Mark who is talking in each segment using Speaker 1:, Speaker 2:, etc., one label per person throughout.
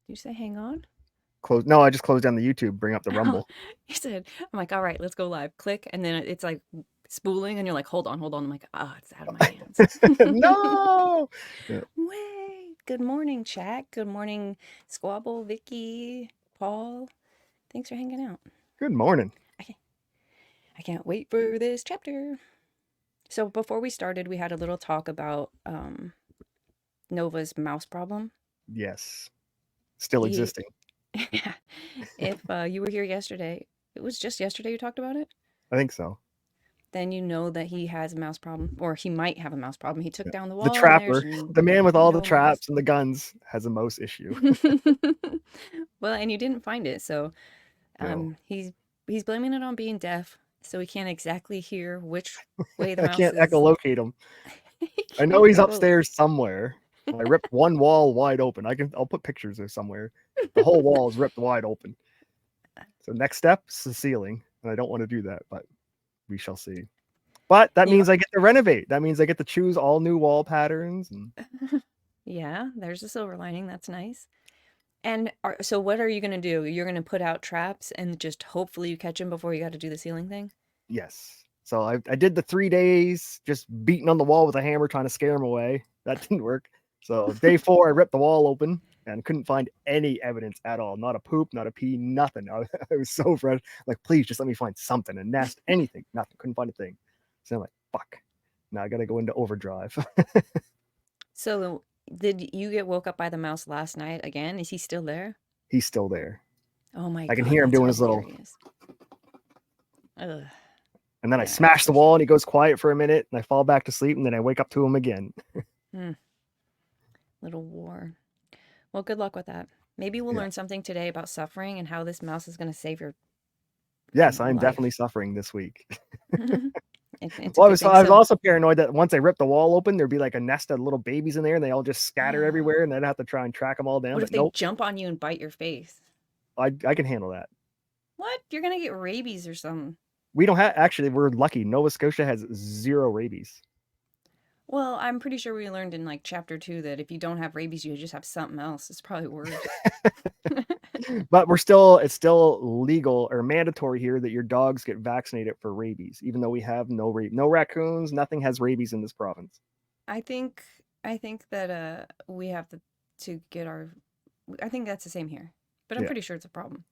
Speaker 1: you say hang on?
Speaker 2: Close. No, I just closed down the YouTube. Bring up the
Speaker 1: Oh,
Speaker 2: Rumble.
Speaker 1: you said, I'm like, all right, let's go live. Click, and then it's like spooling, and you're like, hold on, hold on. I'm like, ah, it's out of my hands.
Speaker 2: No. Yeah.
Speaker 1: Wait. Good morning, chat. Good morning, Squabble, Vicky, Paul. Thanks for hanging out.
Speaker 2: Good morning.
Speaker 1: I can't, I can't wait for this chapter. So before we started, we had a little talk about Nova's mouse problem.
Speaker 2: Yes. Still
Speaker 1: He,
Speaker 2: existing.
Speaker 1: if you were here yesterday, it was just yesterday you talked about it.
Speaker 2: I think so.
Speaker 1: Then you know that he has a mouse problem, or he might have a mouse problem. He took
Speaker 2: Yeah.
Speaker 1: down the
Speaker 2: The
Speaker 1: wall, and there's
Speaker 2: trapper, the man with all the
Speaker 1: no mouse.
Speaker 2: traps and the guns, has a mouse issue.
Speaker 1: Well, and you didn't find it, so
Speaker 2: No,
Speaker 1: he's blaming it on being deaf, so he can't exactly hear which way the
Speaker 2: I
Speaker 1: mouse
Speaker 2: can't
Speaker 1: is.
Speaker 2: echolocate him.
Speaker 1: He
Speaker 2: I know
Speaker 1: can't
Speaker 2: he's
Speaker 1: echo.
Speaker 2: upstairs somewhere. I ripped one wall wide open. I'll put pictures there somewhere. The whole wall is ripped wide open. So next step is the ceiling, and I don't want to do that, but we shall see. But that
Speaker 1: You,
Speaker 2: means I get to renovate. That means I get to choose all new wall patterns. And
Speaker 1: yeah, there's a silver lining. That's nice. And so, what are you gonna do? You're gonna put out traps and just hopefully you catch him before you got to do the ceiling thing.
Speaker 2: yes, so I did the 3 days just beating on the wall with a hammer trying to scare him away. That didn't work. So day 4, I ripped the wall open and couldn't find any evidence at all. Not a poop, not a pee, nothing. I was so fresh. Like, please just let me find something, a nest, anything. Nothing. Couldn't find a thing. So I'm like, fuck. Now I got to go into overdrive.
Speaker 1: So, did you get woke up by the mouse last night again? Is he still there?
Speaker 2: He's still there.
Speaker 1: Oh my
Speaker 2: I can
Speaker 1: God,
Speaker 2: hear him
Speaker 1: that's
Speaker 2: doing his little.
Speaker 1: hilarious. Ugh.
Speaker 2: And then I
Speaker 1: Yeah, it's
Speaker 2: smash the wall and he
Speaker 1: frustrating.
Speaker 2: goes quiet for a minute and I fall back to sleep and then I wake up to him again.
Speaker 1: Hmm. Little war. Well, good luck with that. Maybe we'll
Speaker 2: Yeah.
Speaker 1: learn something today about suffering and how this mouse is going to save your
Speaker 2: Yes, I'm definitely
Speaker 1: life.
Speaker 2: suffering this week.
Speaker 1: It's a
Speaker 2: Well,
Speaker 1: good thing.
Speaker 2: I was
Speaker 1: So,
Speaker 2: also paranoid that once I ripped the wall open, there'd be like a nest of little babies in there and they all just scatter everywhere and I'd have to try and track them all down.
Speaker 1: what if
Speaker 2: But
Speaker 1: they
Speaker 2: nope,
Speaker 1: jump on you and bite your face?
Speaker 2: I can handle that.
Speaker 1: What? You're going to get rabies or something.
Speaker 2: We don't have, actually, we're lucky. Nova Scotia has zero rabies.
Speaker 1: Well, I'm pretty sure we learned in like chapter 2 that if you don't have rabies, you just have something else. It's probably worse.
Speaker 2: But it's still legal or mandatory here that your dogs get vaccinated for rabies, even though we have no raccoons, nothing has rabies in this province.
Speaker 1: I think I think that we have to get our I think that's the same here. But I'm
Speaker 2: Yeah.
Speaker 1: pretty sure it's a problem.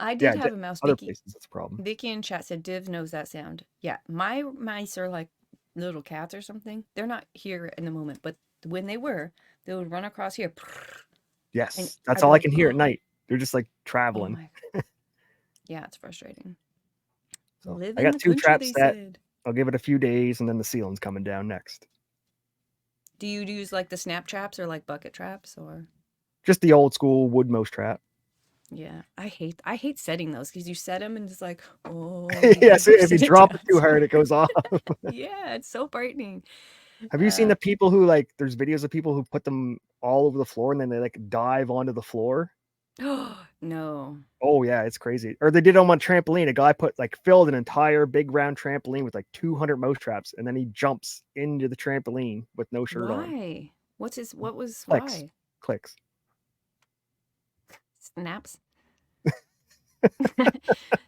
Speaker 1: I did
Speaker 2: Yeah.
Speaker 1: have a mouse,
Speaker 2: Other
Speaker 1: Vicky.
Speaker 2: places, it's a problem.
Speaker 1: Vicky in chat said Div knows that sound. Yeah, my mice are like little cats or something. They're not here in the moment, but when they would run across here, and
Speaker 2: Yes. That's
Speaker 1: I'd be
Speaker 2: all I
Speaker 1: like,
Speaker 2: can hear at
Speaker 1: oh
Speaker 2: night. They're just like traveling.
Speaker 1: my, yeah, it's frustrating.
Speaker 2: So
Speaker 1: Live
Speaker 2: I
Speaker 1: in
Speaker 2: got
Speaker 1: the
Speaker 2: two
Speaker 1: country,
Speaker 2: traps
Speaker 1: they
Speaker 2: set.
Speaker 1: said.
Speaker 2: I'll give it a few days and then the ceiling's coming down next.
Speaker 1: Do you use like the snap traps or like bucket traps or?
Speaker 2: Just the old school wood mouse trap.
Speaker 1: Yeah, I hate setting those because you set them and it's like, oh, you
Speaker 2: Yes,
Speaker 1: never
Speaker 2: if you
Speaker 1: sit it
Speaker 2: drop
Speaker 1: down.
Speaker 2: it too hard, it goes off.
Speaker 1: Yeah, it's so frightening.
Speaker 2: Have you seen
Speaker 1: Uh,
Speaker 2: the people who like? There's videos of people who put them all over the floor and then they like dive onto the floor.
Speaker 1: no.
Speaker 2: Oh yeah, it's crazy. Or they did them on trampoline. A guy filled an entire big round trampoline with like 200 mouse traps, and then he jumps into the trampoline with no shirt on.
Speaker 1: Why? What was,
Speaker 2: Clicks,
Speaker 1: why?
Speaker 2: clicks.
Speaker 1: Snaps?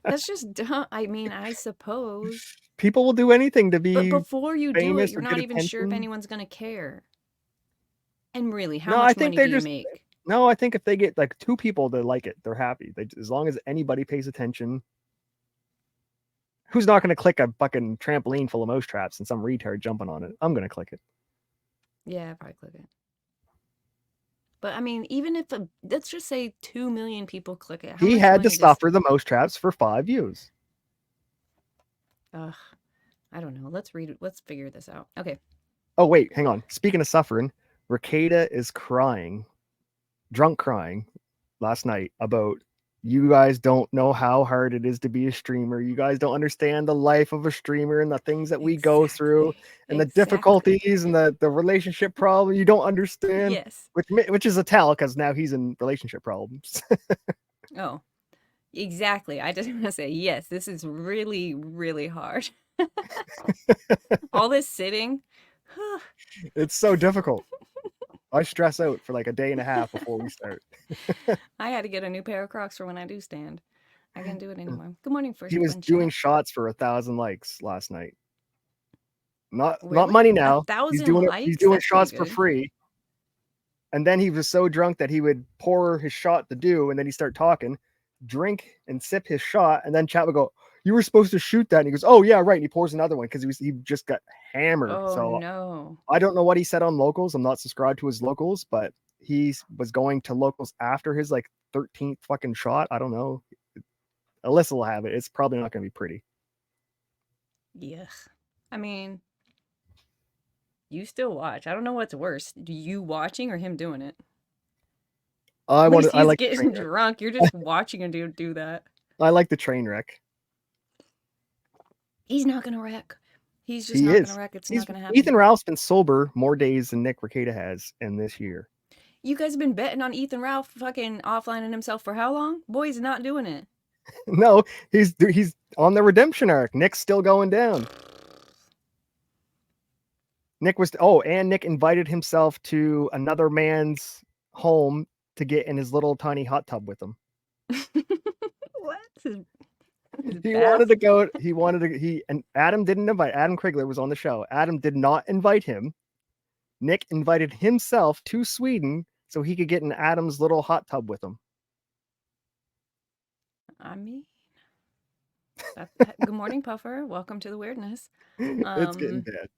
Speaker 1: That's just dumb. I mean, I suppose.
Speaker 2: People will do anything to
Speaker 1: But
Speaker 2: be
Speaker 1: before you do it,
Speaker 2: famous
Speaker 1: you're
Speaker 2: or get
Speaker 1: not even sure if
Speaker 2: attention.
Speaker 1: anyone's gonna care. And really, how
Speaker 2: No, I
Speaker 1: much
Speaker 2: think
Speaker 1: money do
Speaker 2: they're
Speaker 1: you
Speaker 2: just
Speaker 1: make?
Speaker 2: no. I think if they get like 2 people that like it, they're happy. As long as anybody pays attention. Who's not going to click a fucking trampoline full of mouse traps and some retard jumping on it? I'm going to click it.
Speaker 1: Yeah, I probably click it. But I mean, even if let's just say 2 million people click it, how
Speaker 2: He
Speaker 1: much
Speaker 2: had to
Speaker 1: money does
Speaker 2: suffer the mouse traps for 5 views.
Speaker 1: ugh, I don't know. Let's figure this out. Okay.
Speaker 2: Oh, wait, hang on. Speaking of suffering, Ricada is crying, drunk crying last night about you guys don't know how hard it is to be a streamer. You guys don't understand the life of a streamer and the things that we go through
Speaker 1: Exactly.
Speaker 2: and the
Speaker 1: Exactly.
Speaker 2: difficulties and the relationship problem. You don't understand,
Speaker 1: Yes.
Speaker 2: which is a tell because now he's in relationship problems.
Speaker 1: Oh, exactly. I just want to say, yes, this is really, really hard. All this sitting.
Speaker 2: It's so difficult. I stress out for like a day and a half before we start.
Speaker 1: I had to get a new pair of Crocs for when I do stand. I can't do it anymore. Good morning,
Speaker 2: He
Speaker 1: first
Speaker 2: was
Speaker 1: one
Speaker 2: doing
Speaker 1: chat.
Speaker 2: shots for 1,000 likes last night. Not
Speaker 1: Really?
Speaker 2: money
Speaker 1: A
Speaker 2: now. He's
Speaker 1: 1,000
Speaker 2: doing it. He's
Speaker 1: likes?
Speaker 2: doing
Speaker 1: That's pretty
Speaker 2: shots for
Speaker 1: good.
Speaker 2: free. And then he was so drunk that he would pour his shot to do, and then he'd start talking, drink and sip his shot, and then chat would go, "You were supposed to shoot that." And he goes, "Oh yeah, right." And he pours another one because he just got hammered.
Speaker 1: Oh
Speaker 2: So
Speaker 1: no.
Speaker 2: I don't know what he said on locals. I'm not subscribed to his locals, but he was going to locals after his like 13th fucking shot. I don't know. Alyssa will have it. It's probably not going to be pretty.
Speaker 1: Yeah. I mean, you still watch. I don't know what's worse, you watching or him doing it.
Speaker 2: I
Speaker 1: At
Speaker 2: want.
Speaker 1: least
Speaker 2: I
Speaker 1: he's
Speaker 2: like the train
Speaker 1: getting
Speaker 2: wreck.
Speaker 1: drunk. You're just watching a dude do that.
Speaker 2: I like the train wreck.
Speaker 1: He's not gonna wreck. He's just
Speaker 2: He
Speaker 1: not gonna
Speaker 2: is.
Speaker 1: wreck. It's
Speaker 2: He's
Speaker 1: not gonna happen.
Speaker 2: Ethan Ralph's been sober more days than Nick Rekieta has in this year.
Speaker 1: You guys have been betting on Ethan Ralph fucking offlining himself for how long? Boy's not doing it.
Speaker 2: No, he's on the redemption arc. Nick's still going down. Nick invited himself to another man's home to get in his little tiny hot tub with him.
Speaker 1: What?
Speaker 2: He wanted to go. And Adam didn't invite. Adam Krigler was on the show. Adam did not invite him. Nick invited himself to Sweden so he could get in Adam's little hot tub with him.
Speaker 1: I mean, good morning, Puffer. Welcome to the weirdness.
Speaker 2: It's getting bad.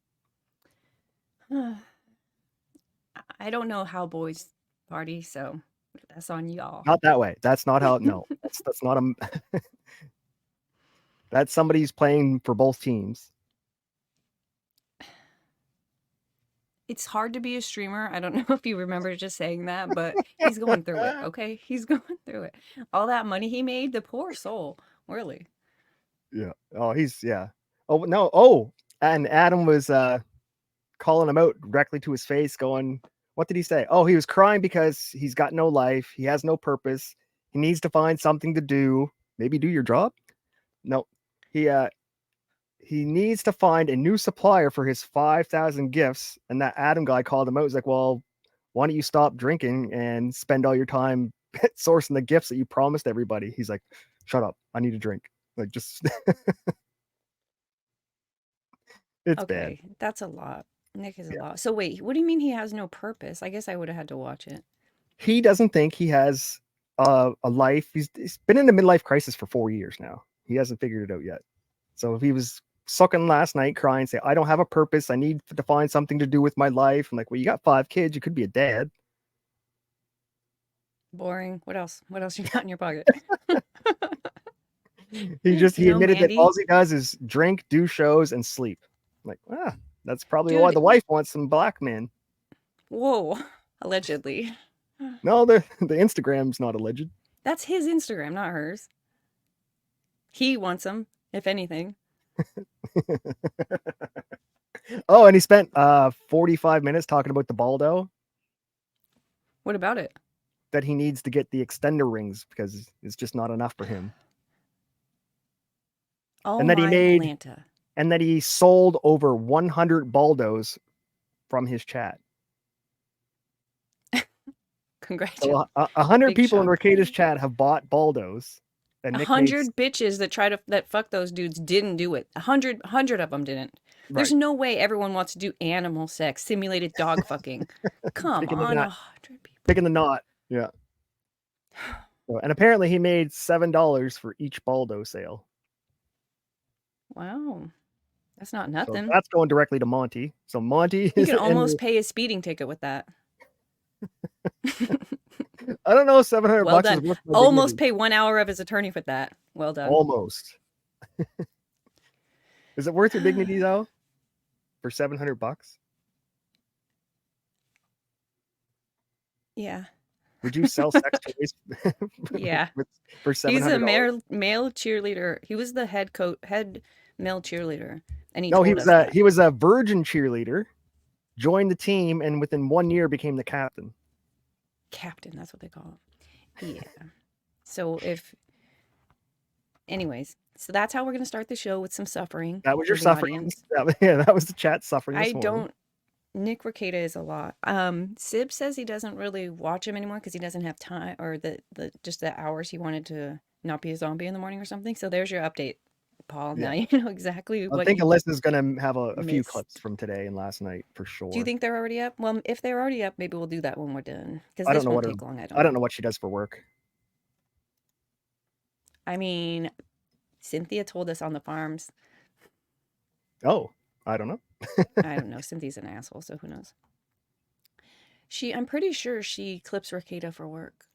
Speaker 1: I don't know how boys party, so that's on y'all.
Speaker 2: Not that way. That's not how. No, that's not a. That's somebody who's playing for both teams.
Speaker 1: It's hard to be a streamer. I don't know if you remember just saying that, but he's going through it, okay? He's going through it. All that money he made, the poor soul, really.
Speaker 2: Yeah. Oh, yeah. Oh, no. Oh, and Adam was calling him out directly to his face, going, what did he say? Oh, he was crying because he's got no life. He has no purpose. He needs to find something to do. Maybe do your job? No. He needs to find a new supplier for his 5,000 gifts. And that Adam guy called him out. He was like, well, why don't you stop drinking and spend all your time sourcing the gifts that you promised everybody? He's like, shut up. I need a drink. Like, just it's
Speaker 1: Okay,
Speaker 2: bad.
Speaker 1: that's a lot. Nick is a lot. So wait, what do you mean he has no purpose? I guess I would have had to watch it.
Speaker 2: He doesn't think he has a life. He's been in a midlife crisis for 4 years now. He hasn't figured it out yet. So if he was sucking last night, crying, say, I don't have a purpose. I need to find something to do with my life. I'm like, well, you got 5 kids. You could be a dad.
Speaker 1: Boring. What else? What else you got in your pocket?
Speaker 2: He admitted that all he does is drink, do shows, and sleep. I'm like, that's probably why the wife wants some black men.
Speaker 1: Whoa, allegedly.
Speaker 2: No, the Instagram's not alleged.
Speaker 1: That's his Instagram, not hers. He wants them, if anything.
Speaker 2: Oh, and he spent 45 minutes talking about the Baldo.
Speaker 1: What about it?
Speaker 2: That he needs to get the extender rings because it's just not enough for him.
Speaker 1: Oh,
Speaker 2: and that he made
Speaker 1: Atlanta.
Speaker 2: And that he sold over 100 Baldos from his chat.
Speaker 1: Congratulations.
Speaker 2: So 100 people in Rekieta's chat have bought Baldos.
Speaker 1: 100 bitches that fuck those dudes didn't do it. 100 of them didn't. Right. There's no way everyone wants to do animal sex, simulated dog fucking. Come on, 100 people.
Speaker 2: Picking the knot. Yeah. And apparently he made $7 for each Baldo sale.
Speaker 1: Wow. That's not nothing.
Speaker 2: So that's going directly to Monty. So Monty
Speaker 1: he can almost pay his speeding ticket with that.
Speaker 2: I don't know if $700
Speaker 1: well
Speaker 2: is
Speaker 1: worth almost pay 1 hour of his attorney for that. Well done.
Speaker 2: Almost. Is it worth your dignity though? For $700?
Speaker 1: Yeah.
Speaker 2: Would you sell sex toys?
Speaker 1: Yeah.
Speaker 2: For $700?
Speaker 1: He's a male cheerleader. He was the head male cheerleader, and he
Speaker 2: was a virgin cheerleader. Joined the team, and within 1 year became the captain.
Speaker 1: Captain, that's what they call him. Yeah. So anyways, so that's how we're gonna start the show with some suffering.
Speaker 2: That was your suffering. That was the chat suffering.
Speaker 1: I don't Nick Rekieta is a lot. Sib says he doesn't really watch him anymore because he doesn't have time, or the just the hours he wanted to not be a zombie in the morning or something. So there's your update, Paul. Now
Speaker 2: Yeah.
Speaker 1: you know exactly
Speaker 2: I
Speaker 1: what
Speaker 2: think
Speaker 1: you
Speaker 2: Alyssa's gonna have a few clips
Speaker 1: missed.
Speaker 2: from today and last night for
Speaker 1: Do you
Speaker 2: sure.
Speaker 1: think they're already up? Well, if they're already up, maybe we'll do that when we're done because
Speaker 2: I don't
Speaker 1: this
Speaker 2: know
Speaker 1: won't
Speaker 2: what
Speaker 1: take long. I
Speaker 2: I
Speaker 1: don't
Speaker 2: don't know
Speaker 1: think.
Speaker 2: what she does for work.
Speaker 1: I mean, Cynthia told us on the farms.
Speaker 2: Oh, I don't know.
Speaker 1: I don't know. Cynthia's an asshole, so who knows? I'm pretty sure she clips Rekieta for work.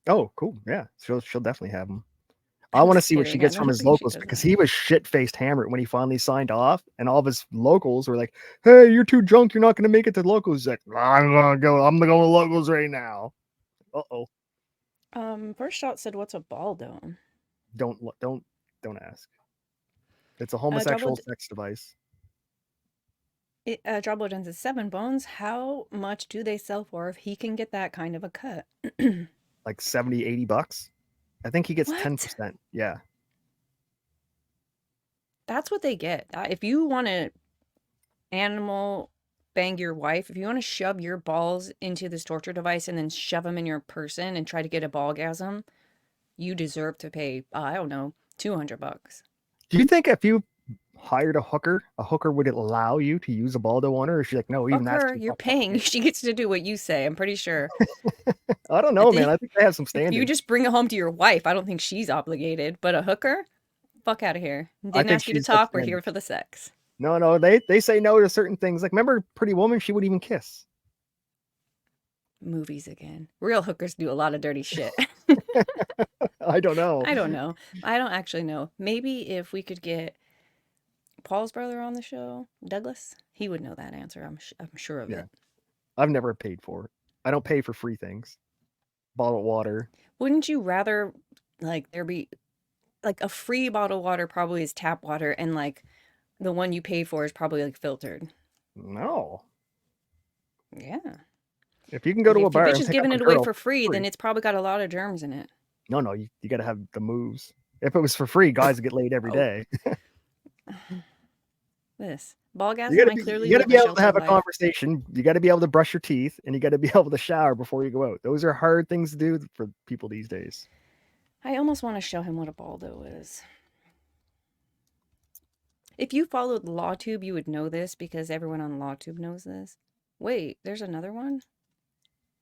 Speaker 2: Oh, cool. Yeah, she'll definitely have him. I
Speaker 1: I'm
Speaker 2: want to
Speaker 1: just
Speaker 2: see what she
Speaker 1: kidding. I
Speaker 2: gets from
Speaker 1: don't
Speaker 2: his
Speaker 1: think she
Speaker 2: locals
Speaker 1: does
Speaker 2: because
Speaker 1: that.
Speaker 2: he was shit-faced hammered when he finally signed off, and all of his locals were like, "Hey, you're too drunk. You're not going to make it to locals." He's like, "I'm gonna go. I'm gonna go to locals right now." Uh-oh.
Speaker 1: First shot said, "What's a ball dome?"
Speaker 2: Don't ask. It's a
Speaker 1: Trouble
Speaker 2: homosexual sex device.
Speaker 1: Trouble says 7 bones. How much do they sell for if he can get that kind of a cut?
Speaker 2: Like 70, $80. I think he gets
Speaker 1: What?
Speaker 2: 10%. Yeah.
Speaker 1: That's what they get. If you want to animal bang your wife, if you want to shove your balls into this torture device and then shove them in your person and try to get a ballgasm, you deserve to pay, I don't know, $200.
Speaker 2: Do you think if you hired a hooker would allow you to use a baldo on her? Or is she like, no, even
Speaker 1: Fuck
Speaker 2: that's
Speaker 1: her,
Speaker 2: too
Speaker 1: you're paying.
Speaker 2: complicated?
Speaker 1: She gets to do what you say, I'm pretty sure.
Speaker 2: I don't
Speaker 1: I
Speaker 2: know, man.
Speaker 1: think
Speaker 2: I think they have some
Speaker 1: if you
Speaker 2: standards.
Speaker 1: just bring it home to your wife, I don't think she's obligated. But a hooker? Fuck out of here.
Speaker 2: I
Speaker 1: Didn't
Speaker 2: think
Speaker 1: ask you to
Speaker 2: she's got
Speaker 1: talk. We're here
Speaker 2: standards.
Speaker 1: for the sex.
Speaker 2: No, they say no to certain things. Like, remember Pretty Woman? She wouldn't even kiss.
Speaker 1: Movies again. Real hookers do a lot of dirty shit.
Speaker 2: I don't know.
Speaker 1: I don't know. I don't actually know. Maybe if we could get Paul's brother on the show, Douglas, he would know that answer. I'm sure of
Speaker 2: Yeah,
Speaker 1: it.
Speaker 2: I've never paid for it. I don't pay for free things. Bottled water.
Speaker 1: Wouldn't you rather like there be like a free bottled water probably is tap water and like the one you pay for is probably like filtered.
Speaker 2: No.
Speaker 1: Yeah.
Speaker 2: If you can go
Speaker 1: Like
Speaker 2: to a
Speaker 1: if your
Speaker 2: bar
Speaker 1: bitch
Speaker 2: and
Speaker 1: is
Speaker 2: pick up
Speaker 1: giving
Speaker 2: a
Speaker 1: it away
Speaker 2: girl
Speaker 1: for
Speaker 2: for
Speaker 1: free, then
Speaker 2: free,
Speaker 1: it's probably got a lot of germs in it.
Speaker 2: no, you got to have the moves. If it was for free, guys would get laid every
Speaker 1: Oh,
Speaker 2: day.
Speaker 1: this ballgasm, I
Speaker 2: You
Speaker 1: clearly
Speaker 2: gotta
Speaker 1: live
Speaker 2: be
Speaker 1: a
Speaker 2: able to
Speaker 1: sheltered
Speaker 2: have a
Speaker 1: life.
Speaker 2: conversation. You got to be able to brush your teeth, and you got to be able to shower before you go out. Those are hard things to do for people these days.
Speaker 1: I almost want to show him what a baldo is. If you followed LawTube, you would know this because everyone on LawTube knows this. Wait, there's another one?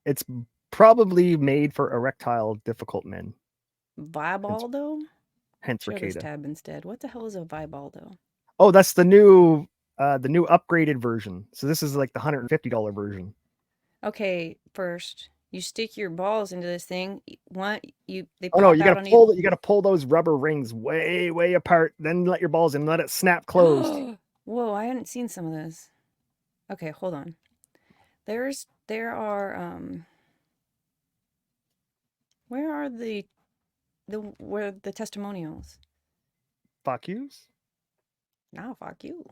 Speaker 2: It's probably made for erectile difficult men. Hence,
Speaker 1: Vibaldo?
Speaker 2: hence
Speaker 1: Show this
Speaker 2: Ricada.
Speaker 1: tab instead. What the hell is a Vibaldo?
Speaker 2: Oh, that's the new upgraded version. So this is like the $150 version.
Speaker 1: Okay, first, you stick your balls into this thing. They
Speaker 2: Oh no,
Speaker 1: pop out on you.
Speaker 2: you gotta pull those rubber rings way apart, then let your balls in, let it snap closed.
Speaker 1: Whoa, I hadn't seen some of this. Okay, hold on. There are where are where the testimonials?
Speaker 2: Fuck yous.
Speaker 1: Now fuck you.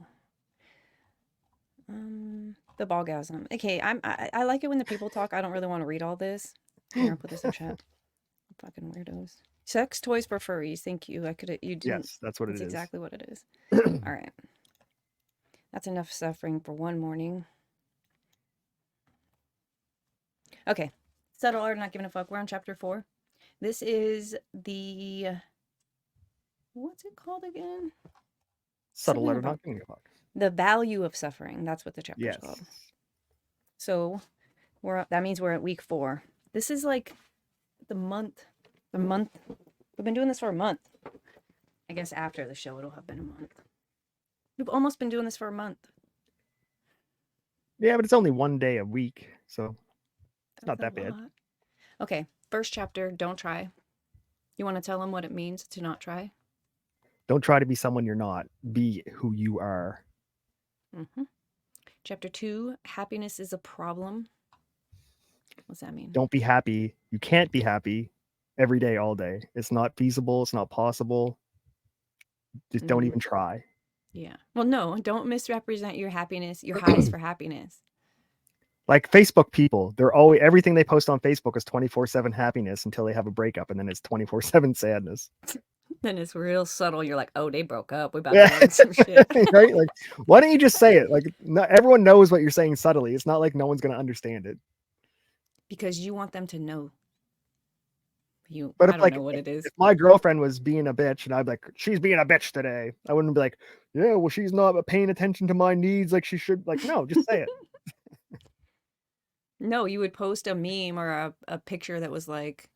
Speaker 1: The ballgasm. Okay, I like it when the people talk. I don't really want to read all this. Here, I'll put this in chat. Fucking weirdos. Sex toys for furries. Thank you. You didn't.
Speaker 2: Yes, that's what it
Speaker 1: That's
Speaker 2: is.
Speaker 1: exactly what it is. All right. That's enough suffering for one morning. Okay. Subtle art, not giving a fuck. We're on chapter 4. This is the what's it called again?
Speaker 2: Subtle
Speaker 1: Something
Speaker 2: letter,
Speaker 1: about
Speaker 2: not giving a fuck.
Speaker 1: the value of suffering. That's what the chapter's
Speaker 2: Yes.
Speaker 1: called. So that means we're at week 4. This is like the month. We've been doing this for a month. I guess after the show it'll have been a month. We've almost been doing this for a month.
Speaker 2: Yeah, but it's only one day a week, so it's
Speaker 1: That's
Speaker 2: not that bad.
Speaker 1: Okay, first chapter, don't try. You want to tell them what it means to not try?
Speaker 2: Don't try to be someone you're not. Be who you are.
Speaker 1: Mm-hmm. Chapter 2, happiness is a problem. What's that mean?
Speaker 2: Don't be happy. You can't be happy every day, all day. It's not feasible. It's not possible. Just don't even try.
Speaker 1: Yeah. Well, no, don't misrepresent your happiness, your highs for happiness.
Speaker 2: Like Facebook people, they're always everything they post on Facebook is 24/7 happiness until they have a breakup, and then it's 24/7 sadness.
Speaker 1: Then it's real subtle. You're like, oh, they broke up. We're about to
Speaker 2: Yeah,
Speaker 1: learn some shit.
Speaker 2: right? Like, why don't you just say it? Like, not everyone knows what you're saying subtly. It's not like no one's gonna understand it.
Speaker 1: Because you want them to know.
Speaker 2: But
Speaker 1: I
Speaker 2: if
Speaker 1: don't
Speaker 2: like
Speaker 1: know what it is.
Speaker 2: if my girlfriend was being a bitch and I'd be like, she's being a bitch today, I wouldn't be like, yeah, well, she's not paying attention to my needs like she should. Like, no, just say it.
Speaker 1: No, you would post a meme or a picture that was like,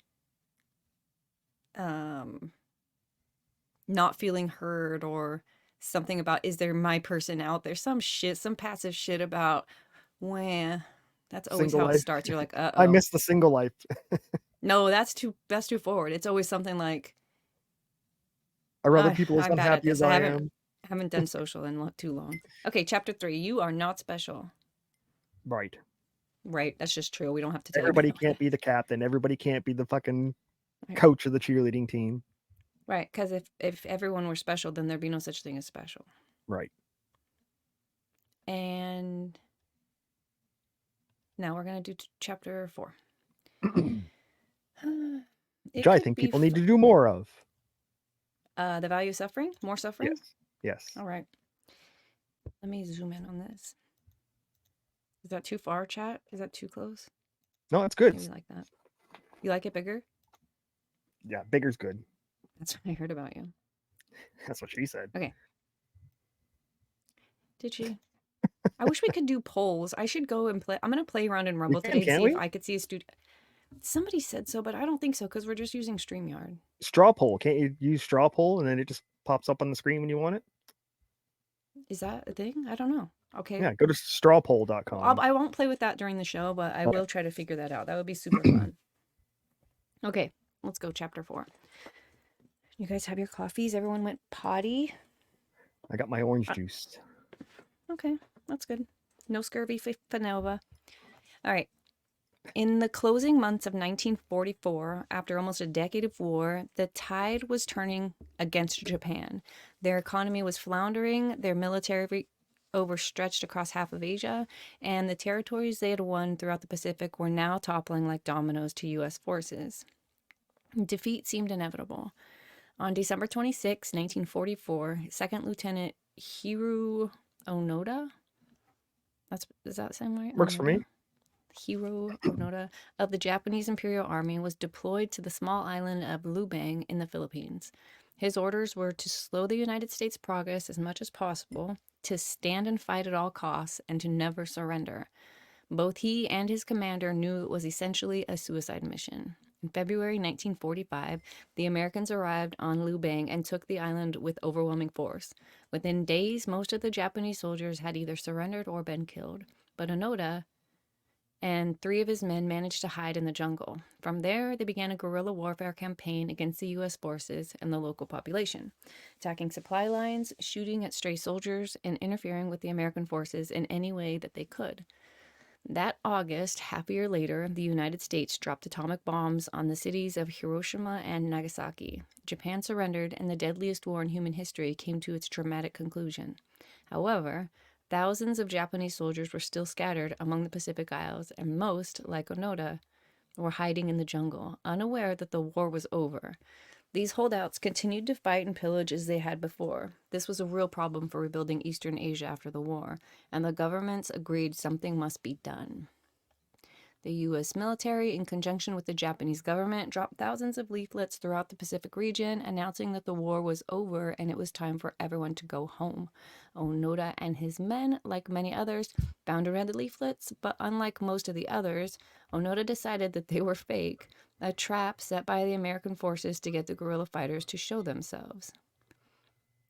Speaker 1: not feeling heard or something about, is there my person out there? Some shit, some passive shit about, when that's always
Speaker 2: Single
Speaker 1: how it
Speaker 2: life.
Speaker 1: starts. You're like,
Speaker 2: I
Speaker 1: uh-oh.
Speaker 2: miss the single life.
Speaker 1: No, that's too forward. It's always something like,
Speaker 2: I'd rather people as
Speaker 1: I'm bad at
Speaker 2: unhappy as
Speaker 1: this. I
Speaker 2: I
Speaker 1: haven't
Speaker 2: am.
Speaker 1: haven't done social in too long. Okay, chapter 3. You are not special.
Speaker 2: Right.
Speaker 1: Right, that's just true. We don't have to tell you
Speaker 2: Everybody
Speaker 1: that.
Speaker 2: can't be the captain. Everybody can't be the fucking
Speaker 1: Right.
Speaker 2: coach of the cheerleading team.
Speaker 1: Right, because if everyone were special, then there'd be no such thing as special.
Speaker 2: Right.
Speaker 1: And now we're gonna do chapter 4.
Speaker 2: Which
Speaker 1: It
Speaker 2: I
Speaker 1: could
Speaker 2: think
Speaker 1: be
Speaker 2: people need to do more of.
Speaker 1: the value of suffering, more suffering.
Speaker 2: Yes. Yes.
Speaker 1: All right, let me zoom in on this. Is that too far, chat? Is that too close?
Speaker 2: No, it's good.
Speaker 1: Maybe like that. You like it bigger?
Speaker 2: Yeah, bigger's good.
Speaker 1: That's what I heard about you.
Speaker 2: That's what she said.
Speaker 1: Okay. Did she? I wish we could do polls. I should go and play. I'm gonna play around in
Speaker 2: We
Speaker 1: Rumble
Speaker 2: can,
Speaker 1: today to
Speaker 2: can't
Speaker 1: see if
Speaker 2: we?
Speaker 1: I could see a student. Somebody said so, but I don't think so because we're just using StreamYard.
Speaker 2: Straw poll. Can't you use straw poll and then it just pops up on the screen when you want it?
Speaker 1: Is that a thing? I don't know. Okay.
Speaker 2: Yeah, go to strawpoll.com.
Speaker 1: I won't play with that during the show, but I
Speaker 2: Okay.
Speaker 1: will try to figure that out. That would be super fun. Okay, let's go chapter 4. You guys have your coffees? Everyone went potty?
Speaker 2: I got my orange juice.
Speaker 1: Okay, that's good. No scurvy for Fanova. All right. In the closing months of 1944, after almost a decade of war, the tide was turning against Japan. Their economy was floundering, their military overstretched across half of Asia, and the territories they had won throughout the Pacific were now toppling like dominoes to U.S. forces. Defeat seemed inevitable. On December 26, 1944, Second Lieutenant Hiro Onoda, does that sound right?
Speaker 2: Works for me.
Speaker 1: Hiro Onoda of the Japanese Imperial Army was deployed to the small island of Lubang in the Philippines. His orders were to slow the United States' progress as much as possible, to stand and fight at all costs, and to never surrender. Both he and his commander knew it was essentially a suicide mission. In February 1945, the Americans arrived on Lubang and took the island with overwhelming force. Within days, most of the Japanese soldiers had either surrendered or been killed, but Onoda and 3 of his men managed to hide in the jungle. From there, they began a guerrilla warfare campaign against the U.S. forces and the local population, attacking supply lines, shooting at stray soldiers, and interfering with the American forces in any way that they could. That August, half a year later, the United States dropped atomic bombs on the cities of Hiroshima and Nagasaki. Japan surrendered, and the deadliest war in human history came to its dramatic conclusion. However, thousands of Japanese soldiers were still scattered among the Pacific Isles, and most, like Onoda, were hiding in the jungle, unaware that the war was over. These holdouts continued to fight and pillage as they had before. This was a real problem for rebuilding Eastern Asia after the war, and the governments agreed something must be done. The U.S. military, in conjunction with the Japanese government, dropped thousands of leaflets throughout the Pacific region announcing that the war was over and it was time for everyone to go home. Onoda and his men, like many others, found and read the leaflets, but unlike most of the others, Onoda decided that they were fake, a trap set by the American forces to get the guerrilla fighters to show themselves.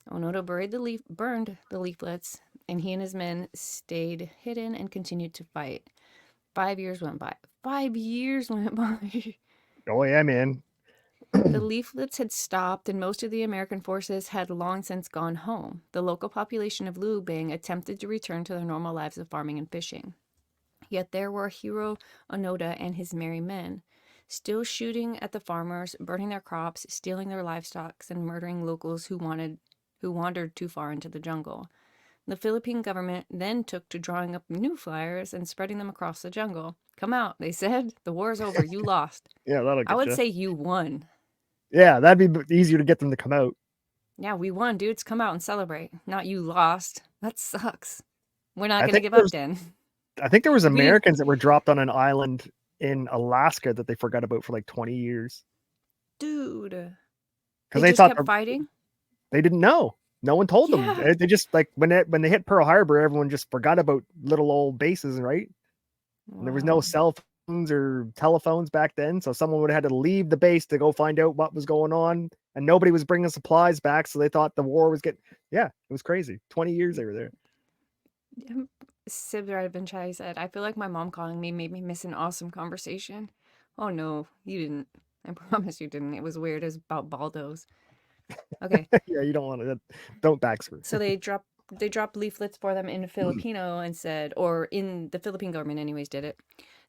Speaker 1: Onoda burned the leaflets, and he and his men stayed hidden and continued to fight. 5 years went by. 5 years went by.
Speaker 2: Oh yeah, man.
Speaker 1: The leaflets had stopped, and most of the American forces had long since gone home. The local population of Lubang attempted to return to their normal lives of farming and fishing. Yet there were Hiro Onoda and his merry men, still shooting at the farmers, burning their crops, stealing their livestock, and murdering locals who wandered too far into the jungle. The Philippine government then took to drawing up new flyers and spreading them across the jungle. Come out, they said. The war's over. You lost.
Speaker 2: Yeah, that'll
Speaker 1: I
Speaker 2: get
Speaker 1: would
Speaker 2: you.
Speaker 1: say you won.
Speaker 2: Yeah, that'd be easier to get them to come out.
Speaker 1: Yeah, we won, dudes. Come out and celebrate. Not you lost. That sucks. We're not
Speaker 2: I
Speaker 1: gonna
Speaker 2: think
Speaker 1: give up
Speaker 2: there's
Speaker 1: then.
Speaker 2: I think there was
Speaker 1: We,
Speaker 2: Americans that were dropped on an island in Alaska that they forgot about for like 20 years
Speaker 1: dude,
Speaker 2: because
Speaker 1: they
Speaker 2: they
Speaker 1: just
Speaker 2: thought
Speaker 1: kept fighting.
Speaker 2: they didn't know. No one told them.
Speaker 1: Yeah.
Speaker 2: They just like when they hit Pearl Harbor, everyone just forgot about little old bases, right? And there was no
Speaker 1: Wow.
Speaker 2: cell phones or telephones back then, so someone would have had to leave the base to go find out what was going on, and nobody was bringing supplies back, so they thought the war was getting. Yeah, it was crazy. 20 years they were there.
Speaker 1: Sibs Adventure said, I feel like my mom calling me made me miss an awesome conversation. Oh no, you didn't. I promise you didn't. It was weird. It was about Baldos. Okay.
Speaker 2: Yeah, you don't want to. Don't backslide.
Speaker 1: So they dropped leaflets for them in Filipino and said, or in the Philippine government anyways did it.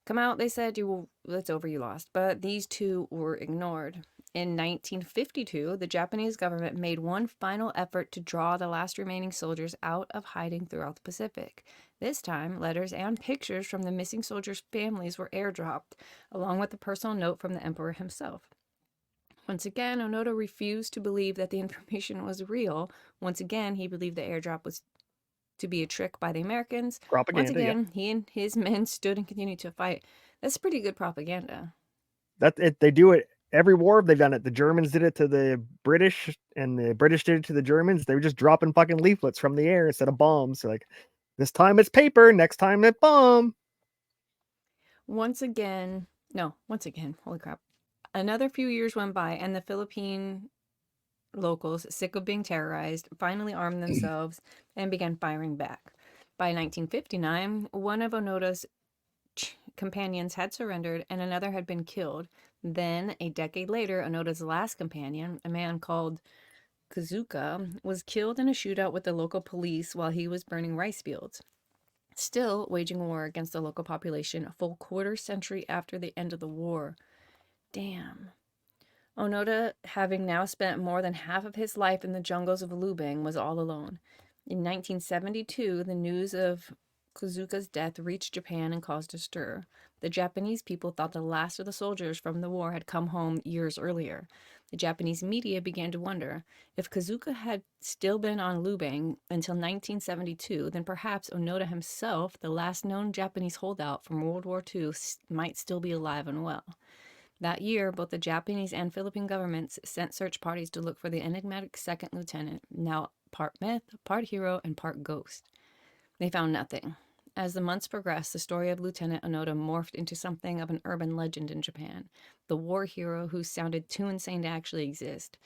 Speaker 1: Come out, they said, it's over, you lost. But these two were ignored. In 1952, the Japanese government made one final effort to draw the last remaining soldiers out of hiding throughout the Pacific. This time, letters and pictures from the missing soldiers' families were airdropped, along with a personal note from the emperor himself. Once again, Onoda refused to believe that the information was real. Once again, he believed the airdrop was to be a trick by the Americans. Once
Speaker 2: Propaganda, yeah.
Speaker 1: again, he and his men stood and continued to fight. That's pretty good propaganda.
Speaker 2: That it. They do it every war. They've done it. The Germans did it to the British, and the British did it to the Germans. They were just dropping fucking leaflets from the air instead of bombs. So like, this time it's paper. Next time it's bomb.
Speaker 1: Once again, holy crap. Another few years went by, and the Philippine locals, sick of being terrorized, finally armed themselves and began firing back. By 1959, one of Onoda's companions had surrendered and another had been killed. Then, a decade later, Onoda's last companion, a man called Kazuka, was killed in a shootout with the local police while he was burning rice fields. Still waging war against the local population a full quarter century after the end of the war. Damn. Onoda, having now spent more than half of his life in the jungles of Lubang, was all alone. In 1972, the news of Kazuka's death reached Japan and caused a stir. The Japanese people thought the last of the soldiers from the war had come home years earlier. The Japanese media began to wonder if Kazuka had still been on Lubang until 1972, then perhaps Onoda himself, the last known Japanese holdout from World War II, might still be alive and well. That year, both the Japanese and Philippine governments sent search parties to look for the enigmatic second lieutenant, now part myth, part hero, and part ghost. They found nothing. As the months progressed, the story of Lieutenant Onoda morphed into something of an urban legend in Japan, the war hero who sounded too insane to actually exist.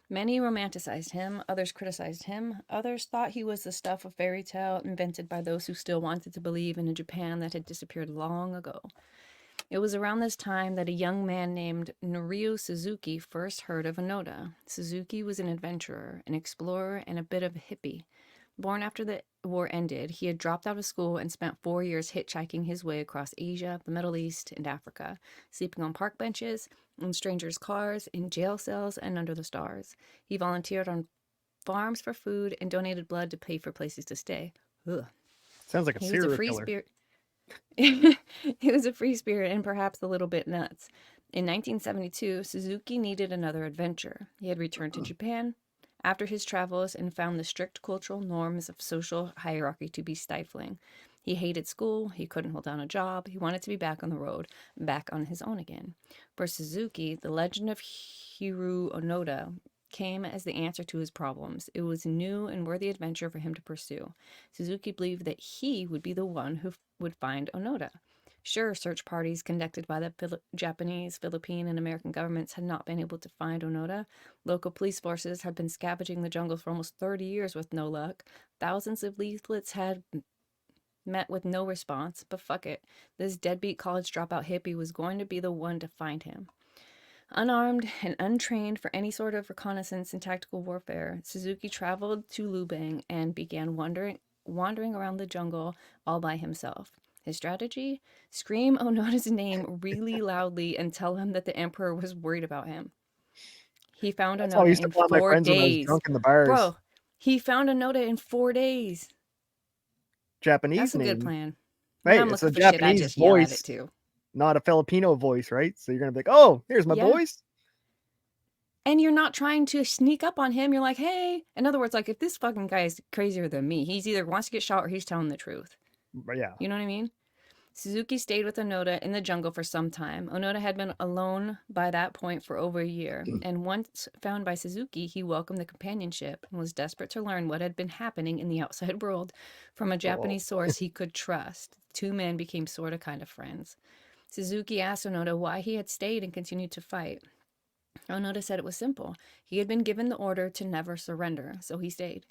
Speaker 1: Many romanticized him, others criticized him, others thought he was the stuff of fairy tale invented by those who still wanted to believe in a Japan that had disappeared long ago. It was around this time that a young man named Norio Suzuki first heard of Onoda. Suzuki was an adventurer, an explorer, and a bit of a hippie. Born after the war ended, he had dropped out of school and spent 4 years hitchhiking his way across Asia, the Middle East, and Africa, sleeping on park benches, in strangers' cars, in jail cells, and under the stars. He volunteered on farms for food and donated blood to pay for places to stay. Ugh.
Speaker 2: Sounds like a
Speaker 1: He was a
Speaker 2: serial
Speaker 1: free
Speaker 2: killer.
Speaker 1: spirit. He was a free spirit and perhaps a little bit nuts. In 1972, Suzuki needed another adventure. He had returned to Japan after his travels and found the strict cultural norms of social hierarchy to be stifling. He hated school, he couldn't hold down a job, he wanted to be back on the road, back on his own again. For Suzuki, the legend of Hiru Onoda came as the answer to his problems. It was a new and worthy adventure for him to pursue. Suzuki believed that he would be the one who would find Onoda. Sure, search parties conducted by the Japanese, Philippine, and American governments had not been able to find Onoda. Local police forces had been scavenging the jungles for almost 30 years with no luck. Thousands of leaflets had met with no response, but fuck it. This deadbeat college dropout hippie was going to be the one to find him. Unarmed and untrained for any sort of reconnaissance and tactical warfare, Suzuki traveled to Lubang and began wandering around the jungle all by himself. His strategy? Scream Onoda's name really loudly and tell him that the Emperor was worried about him. He found
Speaker 2: That's how I
Speaker 1: Onoda
Speaker 2: used to
Speaker 1: in
Speaker 2: find my
Speaker 1: four
Speaker 2: friends when I was
Speaker 1: days.
Speaker 2: drunk in the bars.
Speaker 1: Bro, he found Onoda in 4 days. That's
Speaker 2: Japanese
Speaker 1: a good
Speaker 2: name.
Speaker 1: plan. When
Speaker 2: Hey,
Speaker 1: I'm
Speaker 2: it's a
Speaker 1: looking for shit, I
Speaker 2: Japanese
Speaker 1: just yell at it
Speaker 2: voice,
Speaker 1: too.
Speaker 2: not a Filipino voice, right? So you're gonna be like, "Oh, here's my
Speaker 1: Yeah.
Speaker 2: boys."
Speaker 1: And you're not trying to sneak up on him. You're like, hey. In other words, like, if this fucking guy is crazier than me, he's either wants to get shot or he's telling the truth.
Speaker 2: But yeah.
Speaker 1: You know what I mean? Suzuki stayed with Onoda in the jungle for some time. Onoda had been alone by that point for over a year, and once found by Suzuki, he welcomed the companionship and was desperate to learn what had been happening in the outside world from a
Speaker 2: Oh,
Speaker 1: Japanese source he could trust. The two men became sort of kind of friends. Suzuki asked Onoda why he had stayed and continued to fight. Onoda said it was simple. He had been given the order to never surrender, so he stayed.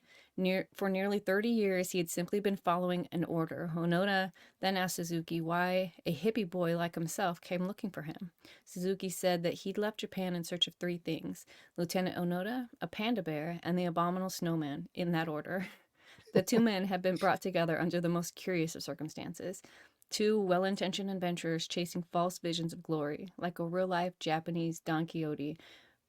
Speaker 1: For nearly 30 years, he had simply been following an order. Onoda then asked Suzuki why a hippie boy like himself came looking for him. Suzuki said that he'd left Japan in search of three things: Lieutenant Onoda, a panda bear, and the abominable snowman, in that order. The two men had been brought together under the most curious of circumstances. Two well intentioned adventurers chasing false visions of glory, like a real life Japanese Don Quixote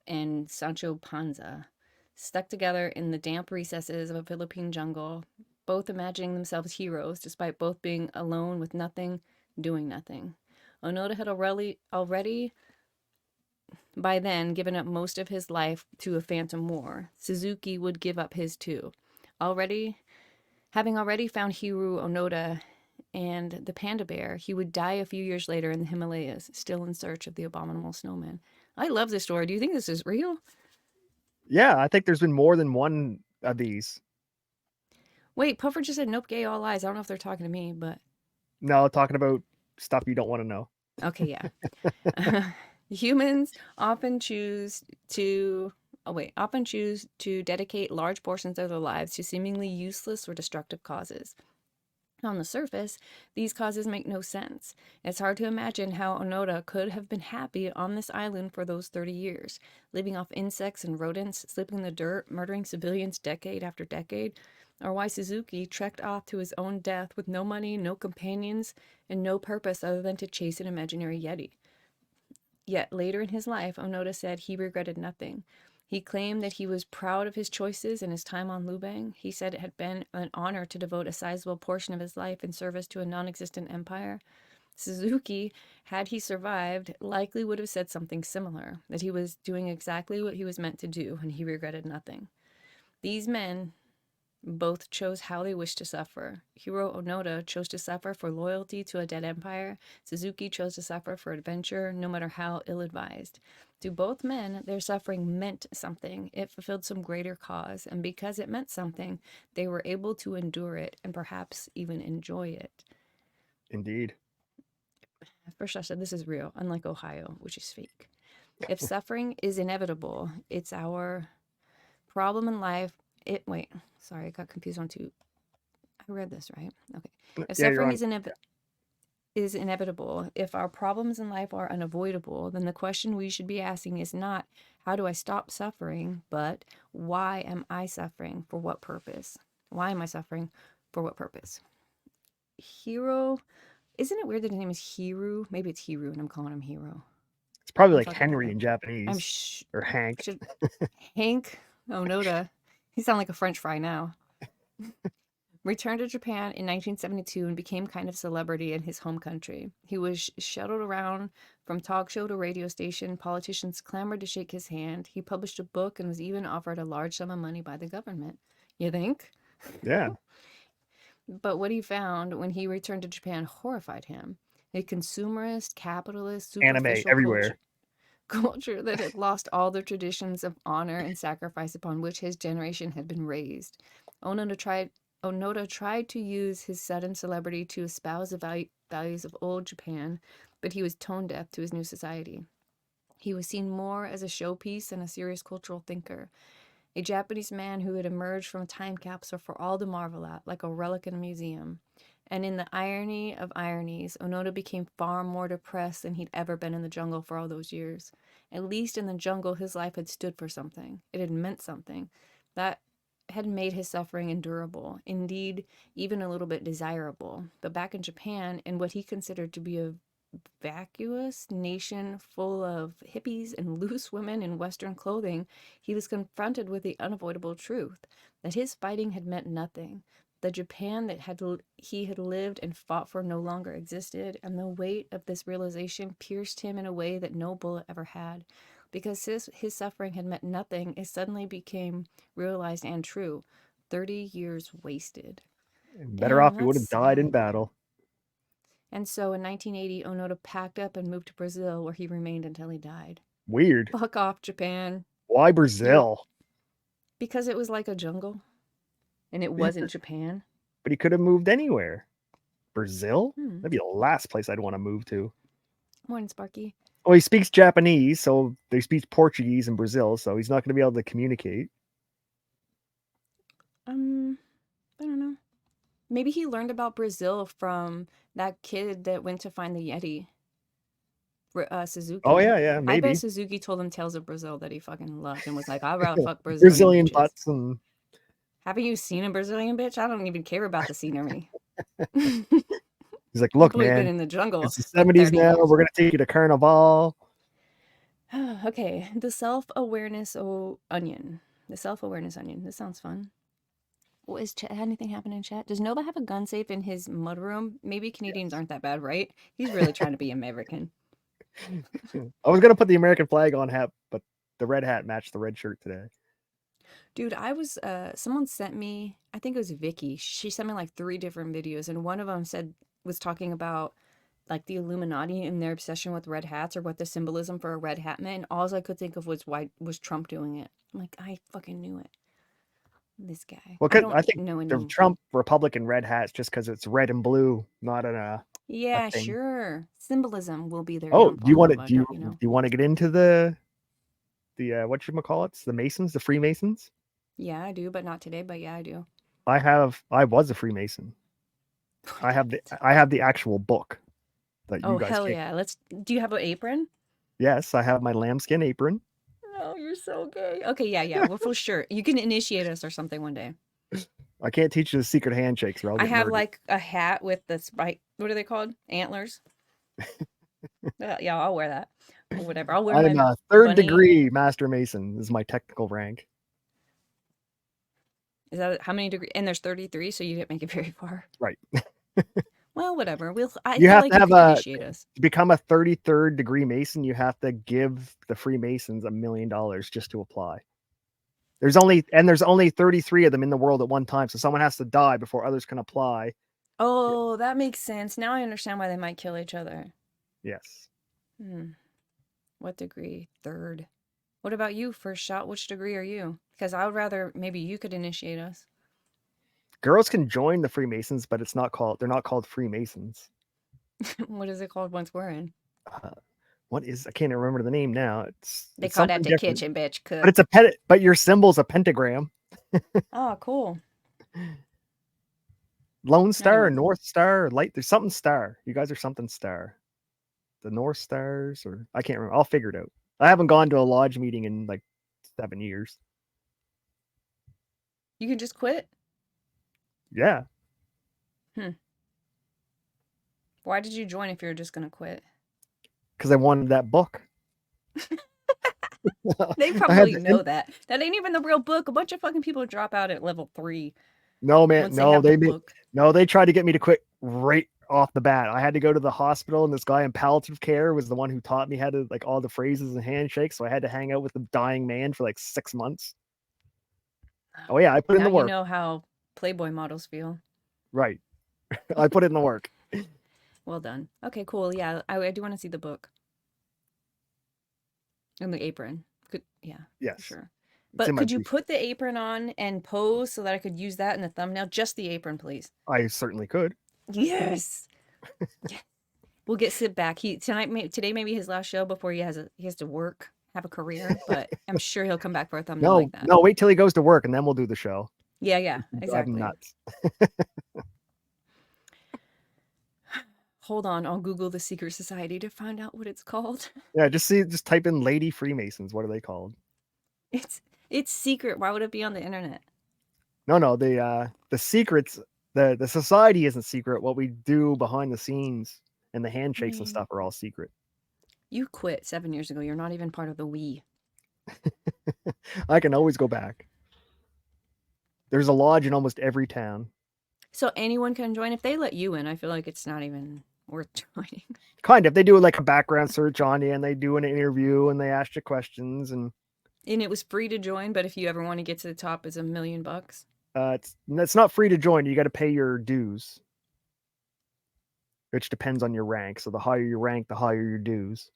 Speaker 1: and Sancho Panza, stuck together in the damp recesses of a Philippine jungle, both imagining themselves heroes, despite both being alone with nothing, doing nothing. Onoda had already by then given up most of his life to a phantom war. Suzuki would give up his too. Having already found Hiru Onoda and the panda bear, he would die a few years later in the Himalayas, still in search of the abominable snowman. I love this story. Do you think this is real?
Speaker 2: yeah. I think there's been more than one of these.
Speaker 1: Wait, Puffer just said nope, gay, all eyes. I don't know if they're talking to me, but
Speaker 2: No, talking about stuff you don't want to know.
Speaker 1: okay, yeah. Humans often choose to often choose to dedicate large portions of their lives to seemingly useless or destructive causes. On the surface, these causes make no sense. It's hard to imagine how Onoda could have been happy on this island for those 30 years, living off insects and rodents, sleeping in the dirt, murdering civilians decade after decade, or why Suzuki trekked off to his own death with no money, no companions, and no purpose other than to chase an imaginary Yeti. Yet later in his life, Onoda said he regretted nothing. He claimed that he was proud of his choices and his time on Lubang. He said it had been an honor to devote a sizable portion of his life in service to a non existent empire. Suzuki, had he survived, likely would have said something similar, that he was doing exactly what he was meant to do and he regretted nothing. These men both chose how they wished to suffer. Hiro Onoda chose to suffer for loyalty to a dead empire. Suzuki chose to suffer for adventure, no matter how ill-advised. To both men, their suffering meant something. It fulfilled some greater cause, and because it meant something, they were able to endure it and perhaps even enjoy it.
Speaker 2: Indeed.
Speaker 1: At first I said this is real, unlike Ohio, which is fake. If suffering is inevitable, it's our problem in life. Sorry, I got confused on two. I read this right. Okay. If
Speaker 2: Yeah, you're
Speaker 1: suffering
Speaker 2: on.
Speaker 1: is inevitable, if our problems in life are unavoidable, then the question we should be asking is not how do I stop suffering, but why am I suffering? For what purpose? Why am I suffering? For what purpose? Hero, isn't it weird that his name is Hiru? Maybe it's Hiru and I'm calling him Hero.
Speaker 2: It's probably
Speaker 1: I'm
Speaker 2: like
Speaker 1: fucking that
Speaker 2: Henry
Speaker 1: up.
Speaker 2: in
Speaker 1: I'm
Speaker 2: Japanese
Speaker 1: sh-
Speaker 2: or Hank.
Speaker 1: should Hank Onoda. He sounds like a French fry now. Returned to Japan in 1972 and became kind of celebrity in his home country. He was shuttled around from talk show to radio station. Politicians clamored to shake his hand. He published a book and was even offered a large sum of money by the government. You think?
Speaker 2: Yeah.
Speaker 1: But what he found when he returned to Japan horrified him. A consumerist, capitalist,
Speaker 2: Anime
Speaker 1: superficial culture
Speaker 2: everywhere.
Speaker 1: culture that had lost all the traditions of honor and sacrifice upon which his generation had been raised. Onoda tried Onoda tried to use his sudden celebrity to espouse the values of old Japan, but he was tone deaf to his new society. He was seen more as a showpiece than a serious cultural thinker, a Japanese man who had emerged from a time capsule for all to marvel at, like a relic in a museum. And in the irony of ironies, Onoda became far more depressed than he'd ever been in the jungle for all those years. At least in the jungle, his life had stood for something. It had meant something. That had made his suffering endurable, indeed, even a little bit desirable. But back in Japan, in what he considered to be a vacuous nation full of hippies and loose women in Western clothing, he was confronted with the unavoidable truth that his fighting had meant nothing. The Japan that he had lived and fought for no longer existed, and the weight of this realization pierced him in a way that no bullet ever had. Because his suffering had meant nothing, it suddenly became realized and true. 30 years wasted.
Speaker 2: Better off
Speaker 1: Damn,
Speaker 2: he would
Speaker 1: that's
Speaker 2: have died in
Speaker 1: sad.
Speaker 2: battle.
Speaker 1: And so in 1980, Onoda packed up and moved to Brazil, where he remained until he died.
Speaker 2: Weird.
Speaker 1: Fuck off, Japan.
Speaker 2: Why
Speaker 1: You're
Speaker 2: Brazil?
Speaker 1: because it was like a jungle, and it wasn't Japan.
Speaker 2: But he could have moved anywhere. Brazil?
Speaker 1: Hmm.
Speaker 2: That'd be the last place I'd want to move to.
Speaker 1: Morning, Sparky.
Speaker 2: Well, he speaks Japanese, so they speak Portuguese in Brazil, so he's not going to be able to communicate.
Speaker 1: I don't know. Maybe he learned about Brazil from that kid that went to find the Yeti. Suzuki.
Speaker 2: Oh yeah,
Speaker 1: I bet
Speaker 2: maybe.
Speaker 1: Suzuki told him tales of Brazil that he fucking loved and was like, I'd rather fuck Brazilian
Speaker 2: Brazilian
Speaker 1: bitches.
Speaker 2: butts and
Speaker 1: Haven't you seen a Brazilian bitch? I don't even care about the scenery.
Speaker 2: he's like, look,
Speaker 1: We've been
Speaker 2: man,
Speaker 1: in the jungle
Speaker 2: it's the
Speaker 1: for
Speaker 2: 70s
Speaker 1: 30
Speaker 2: now.
Speaker 1: years.
Speaker 2: We're gonna take you to Carnival.
Speaker 1: Okay, the self-awareness onion. The self-awareness onion. This sounds fun. What is chat? Anything happen in chat? Does Nova have a gun safe in his mudroom? Maybe Canadians aren't that bad, right? He's really trying to be American.
Speaker 2: I was gonna put the American flag on hat, but the red hat matched the red shirt today.
Speaker 1: Dude, I was someone sent me, I think it was Vicky. She sent me like 3 different videos, and one of them was talking about like the Illuminati and their obsession with red hats, or what the symbolism for a red hat meant. And all I could think of was why was Trump doing it. I'm like, I fucking knew it. This guy.
Speaker 2: Well,
Speaker 1: I don't
Speaker 2: I think
Speaker 1: know
Speaker 2: the
Speaker 1: any.
Speaker 2: Trump Republican red hat's just because it's red and blue, not a
Speaker 1: Yeah,
Speaker 2: thing.
Speaker 1: sure. Symbolism will be their
Speaker 2: Oh, do you want to
Speaker 1: Nova,
Speaker 2: do you,
Speaker 1: don't you know?
Speaker 2: do you want to get into the whatchamacallits, the Masons, the Freemasons?
Speaker 1: Yeah, I do, but not today. But yeah, I do.
Speaker 2: I was a Freemason. I have the actual book that you
Speaker 1: Oh,
Speaker 2: guys
Speaker 1: hell
Speaker 2: can't.
Speaker 1: yeah. Do you have an apron?
Speaker 2: Yes, I have my lambskin apron.
Speaker 1: No, you're so gay. Okay, yeah. Well, for sure. You can initiate us or something one day.
Speaker 2: I can't teach you the secret handshakes or I'll
Speaker 1: I
Speaker 2: get
Speaker 1: have
Speaker 2: murdered.
Speaker 1: like a hat with the spike. What are they called? Antlers. Yeah, I'll wear that. Or whatever. I'll wear
Speaker 2: I'm
Speaker 1: my
Speaker 2: a third
Speaker 1: bunny.
Speaker 2: degree Master Mason is my technical rank.
Speaker 1: Is that how many degrees? And there's 33, so you didn't make it very far.
Speaker 2: Right.
Speaker 1: Well, whatever. I
Speaker 2: You
Speaker 1: feel
Speaker 2: have
Speaker 1: like
Speaker 2: to
Speaker 1: you
Speaker 2: have
Speaker 1: could initiate us.
Speaker 2: to become a 33rd degree Mason, you have to give the Freemasons $1 million just to apply. There's only 33 of them in the world at one time, so someone has to die before others can apply.
Speaker 1: Oh, that makes sense. Now I understand why they might kill each other.
Speaker 2: Yes.
Speaker 1: What degree? 3rd. What about you? First shot. Which degree are you? Because I would rather maybe you could initiate us.
Speaker 2: Girls can join the Freemasons, but they're not called Freemasons.
Speaker 1: What is it called once we're in?
Speaker 2: I can't remember the name now.
Speaker 1: They
Speaker 2: it's
Speaker 1: call that
Speaker 2: something
Speaker 1: the
Speaker 2: different.
Speaker 1: kitchen, bitch. Cook.
Speaker 2: But it's but your symbol's a pentagram.
Speaker 1: Oh, cool.
Speaker 2: Lone Star or
Speaker 1: Anyway.
Speaker 2: North Star or Light. There's something star. You guys are something star. The North Stars, or I can't remember. I'll figure it out. I haven't gone to a lodge meeting in like 7 years.
Speaker 1: You can just quit?
Speaker 2: Yeah.
Speaker 1: Why did you join if you're just going to quit?
Speaker 2: Because I wanted that book.
Speaker 1: They probably know that. That ain't even the real book. A bunch of fucking people drop out at level 3.
Speaker 2: No, man. No, they tried to get me to quit right off the bat. I had to go to the hospital, and this guy in palliative care was the one who taught me how to like all the phrases and handshakes. So I had to hang out with the dying man for like 6 months. Oh yeah, I put in the work.
Speaker 1: You know how Playboy models feel.
Speaker 2: Right. I put in the work.
Speaker 1: Well done. Okay, cool. Yeah, I do want to see the book. And the apron. Yeah.
Speaker 2: Yes.
Speaker 1: Sure. But could you put the apron on and pose so that I could use that in the thumbnail? Just the apron, please.
Speaker 2: I certainly could.
Speaker 1: Yes. We'll get Sid back. Today may be his last show before he has to work, have a career, but I'm sure he'll come back for a thumbnail like that.
Speaker 2: No, wait till he goes to work and then we'll do the show.
Speaker 1: Yeah, exactly.
Speaker 2: Nuts.
Speaker 1: Hold on, I'll Google the secret society to find out what it's called.
Speaker 2: Yeah, just type in Lady Freemasons. What are they called?
Speaker 1: It's secret. Why would it be on the internet?
Speaker 2: No, the secrets, the society isn't secret. What we do behind the scenes and the handshakes and stuff are all secret.
Speaker 1: You quit 7 years ago. You're not even part of the we.
Speaker 2: I can always go back. There's a lodge in almost every town.
Speaker 1: So anyone can join if they let you in. I feel like it's not even worth joining.
Speaker 2: Kind of. They do like a background search on you, and they do an interview, and they ask you questions, and
Speaker 1: And it was free to join, but if you ever want to get to the top, it's $1,000,000.
Speaker 2: it's not free to join. You got to pay your dues, which depends on your rank. So the higher your rank, the higher your dues.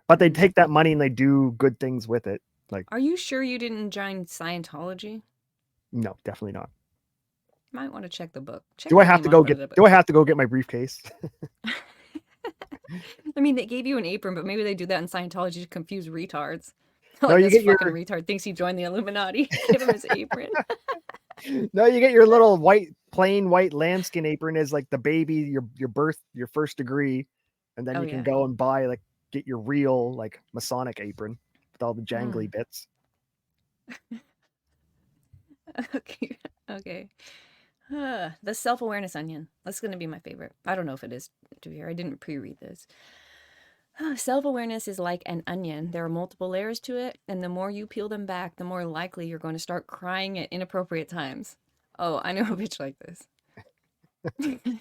Speaker 2: But they take that money and they do good things with it. Like,
Speaker 1: are you sure you didn't join Scientology?
Speaker 2: No, definitely not.
Speaker 1: Might want to check the book. Check
Speaker 2: Do I have to go get? Do I have to go get my briefcase?
Speaker 1: I mean, they gave you an apron, but maybe they do that in Scientology to confuse retards.
Speaker 2: No,
Speaker 1: Like
Speaker 2: you
Speaker 1: this
Speaker 2: get
Speaker 1: fucking
Speaker 2: your
Speaker 1: retard thinks he joined the Illuminati. Give him his apron.
Speaker 2: no, you get your little plain white lambskin apron as like the baby, your first degree, and then
Speaker 1: Oh
Speaker 2: you can
Speaker 1: yeah.
Speaker 2: go and get your real like Masonic apron with all the jangly bits.
Speaker 1: Okay. Okay. The self-awareness onion. That's going to be my favorite. I don't know if it is, to be fair. I didn't pre-read this. Self-awareness is like an onion. There are multiple layers to it, and the more you peel them back, the more likely you're going to start crying at inappropriate times. Oh, I know a bitch like this.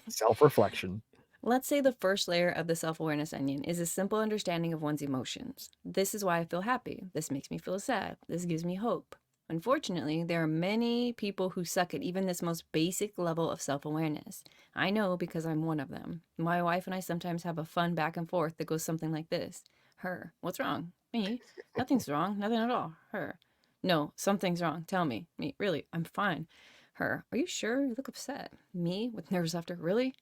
Speaker 2: Self-reflection.
Speaker 1: Let's say the first layer of the self-awareness onion is a simple understanding of one's emotions. This is why I feel happy. This makes me feel sad. This gives me hope. Unfortunately, there are many people who suck at even this most basic level of self-awareness. I know because I'm one of them. My wife and I sometimes have a fun back and forth that goes something like this. Her, what's wrong? Me? Nothing's wrong. Nothing at all. Her, no, something's wrong. Tell me. Me, really, I'm fine. Her, are you sure? You look upset. Me, with nerves after, really?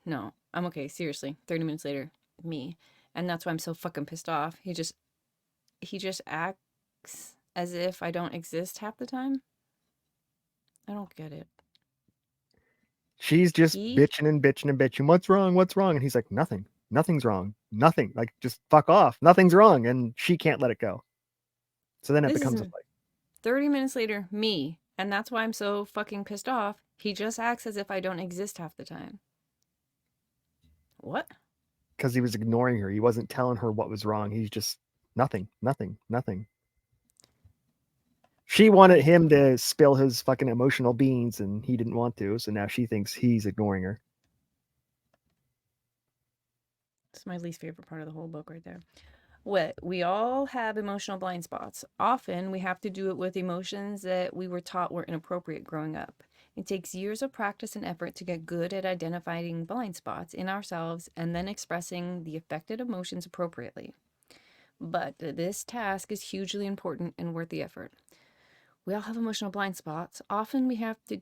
Speaker 1: No, I'm okay. Seriously. 30 minutes later, me. And that's why I'm so fucking pissed off. He just acts as if I don't exist half the time. I don't get it.
Speaker 2: She's just bitching and bitching and bitching. What's wrong? What's wrong? And he's like, nothing. Nothing's wrong. Nothing. Like, just fuck off. Nothing's wrong. And she can't let it go. So then it becomes a fight.
Speaker 1: 30 minutes later, me. And that's why I'm so fucking pissed off. He just acts as if I don't exist half the time. What?
Speaker 2: Because he was ignoring her. He wasn't telling her what was wrong. He's just nothing, nothing, nothing. She wanted him to spill his fucking emotional beans and he didn't want to. So now she thinks he's ignoring her.
Speaker 1: It's my least favorite part of the whole book right there. We all have emotional blind spots. Often we have to do it with emotions that we were taught were inappropriate growing up. It takes years of practice and effort to get good at identifying blind spots in ourselves and then expressing the affected emotions appropriately. But this task is hugely important and worth the effort. We all have emotional blind spots. Often they have to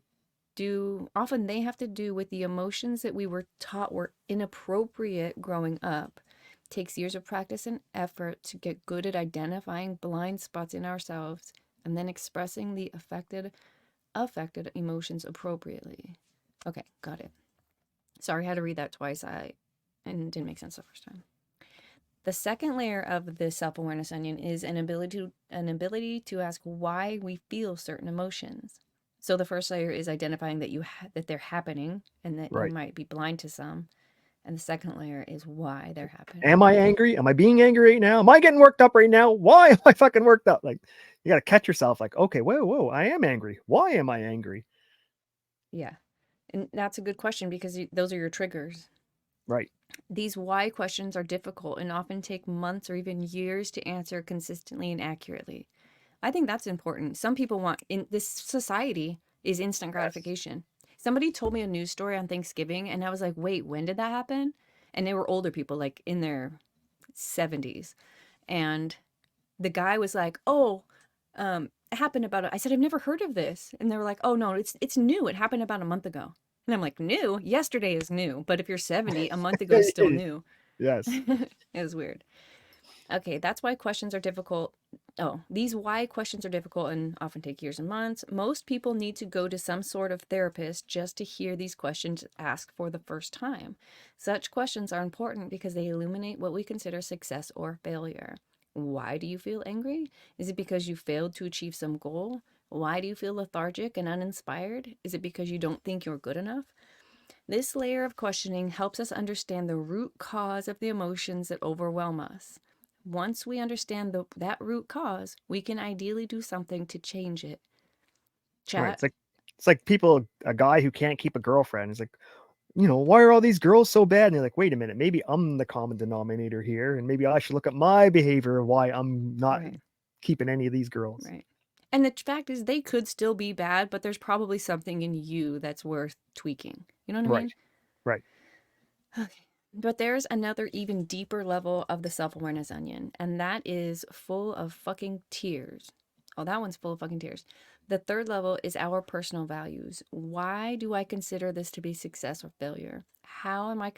Speaker 1: do with the emotions that we were taught were inappropriate growing up. It takes years of practice and effort to get good at identifying blind spots in ourselves and then expressing the affected emotions appropriately. Okay, got it. Sorry, I had to read that twice. And it didn't make sense the first time. The second layer of the self-awareness onion is an ability to ask why we feel certain emotions. So the first layer is identifying that they're happening and that you might be blind to some. And the second layer is why they're happening.
Speaker 2: Am I angry? Am I being angry right now? Am I getting worked up right now? Why am I fucking worked up? Like, you got to catch yourself like, okay, whoa, I am angry. Why am I angry?
Speaker 1: Yeah. And that's a good question because those are your triggers.
Speaker 2: Right.
Speaker 1: These why questions are difficult and often take months or even years to answer consistently and accurately. I think that's important. Some people want, in this society, is instant gratification. Somebody told me a news story on Thanksgiving, and I was like, wait, when did that happen? And they were older people, like in their 70s. And the guy was like, oh, it happened I said, I've never heard of this. And they were like, oh, no, it's new. It happened about a month ago. And I'm like, new? Yesterday is new. But if you're 70, a month ago is still new.
Speaker 2: Yes.
Speaker 1: It was weird. Okay, that's why questions are difficult. Oh, these why questions are difficult and often take years and months. Most people need to go to some sort of therapist just to hear these questions asked for the first time. Such questions are important because they illuminate what we consider success or failure. Why do you feel angry? Is it because you failed to achieve some goal? Why do you feel lethargic and uninspired? Is it because you don't think you're good enough? This layer of questioning helps us understand the root cause of the emotions that overwhelm us. Once we understand that root cause, we can ideally do something to change it. Chat.
Speaker 2: Right. It's like a guy who can't keep a girlfriend. It's like, why are all these girls so bad? And they're like, wait a minute, maybe I'm the common denominator here, and maybe I should look at my behavior of why I'm not
Speaker 1: Right.
Speaker 2: keeping any of these girls.
Speaker 1: Right. And the fact is, they could still be bad, but there's probably something in you that's worth tweaking. You know what I
Speaker 2: Right.
Speaker 1: mean?
Speaker 2: Right.
Speaker 1: Okay. But there's another even deeper level of the self-awareness onion, and that is full of fucking tears. Oh, that one's full of fucking tears. The third level is our personal values. Why do I consider this to be success or failure? How am I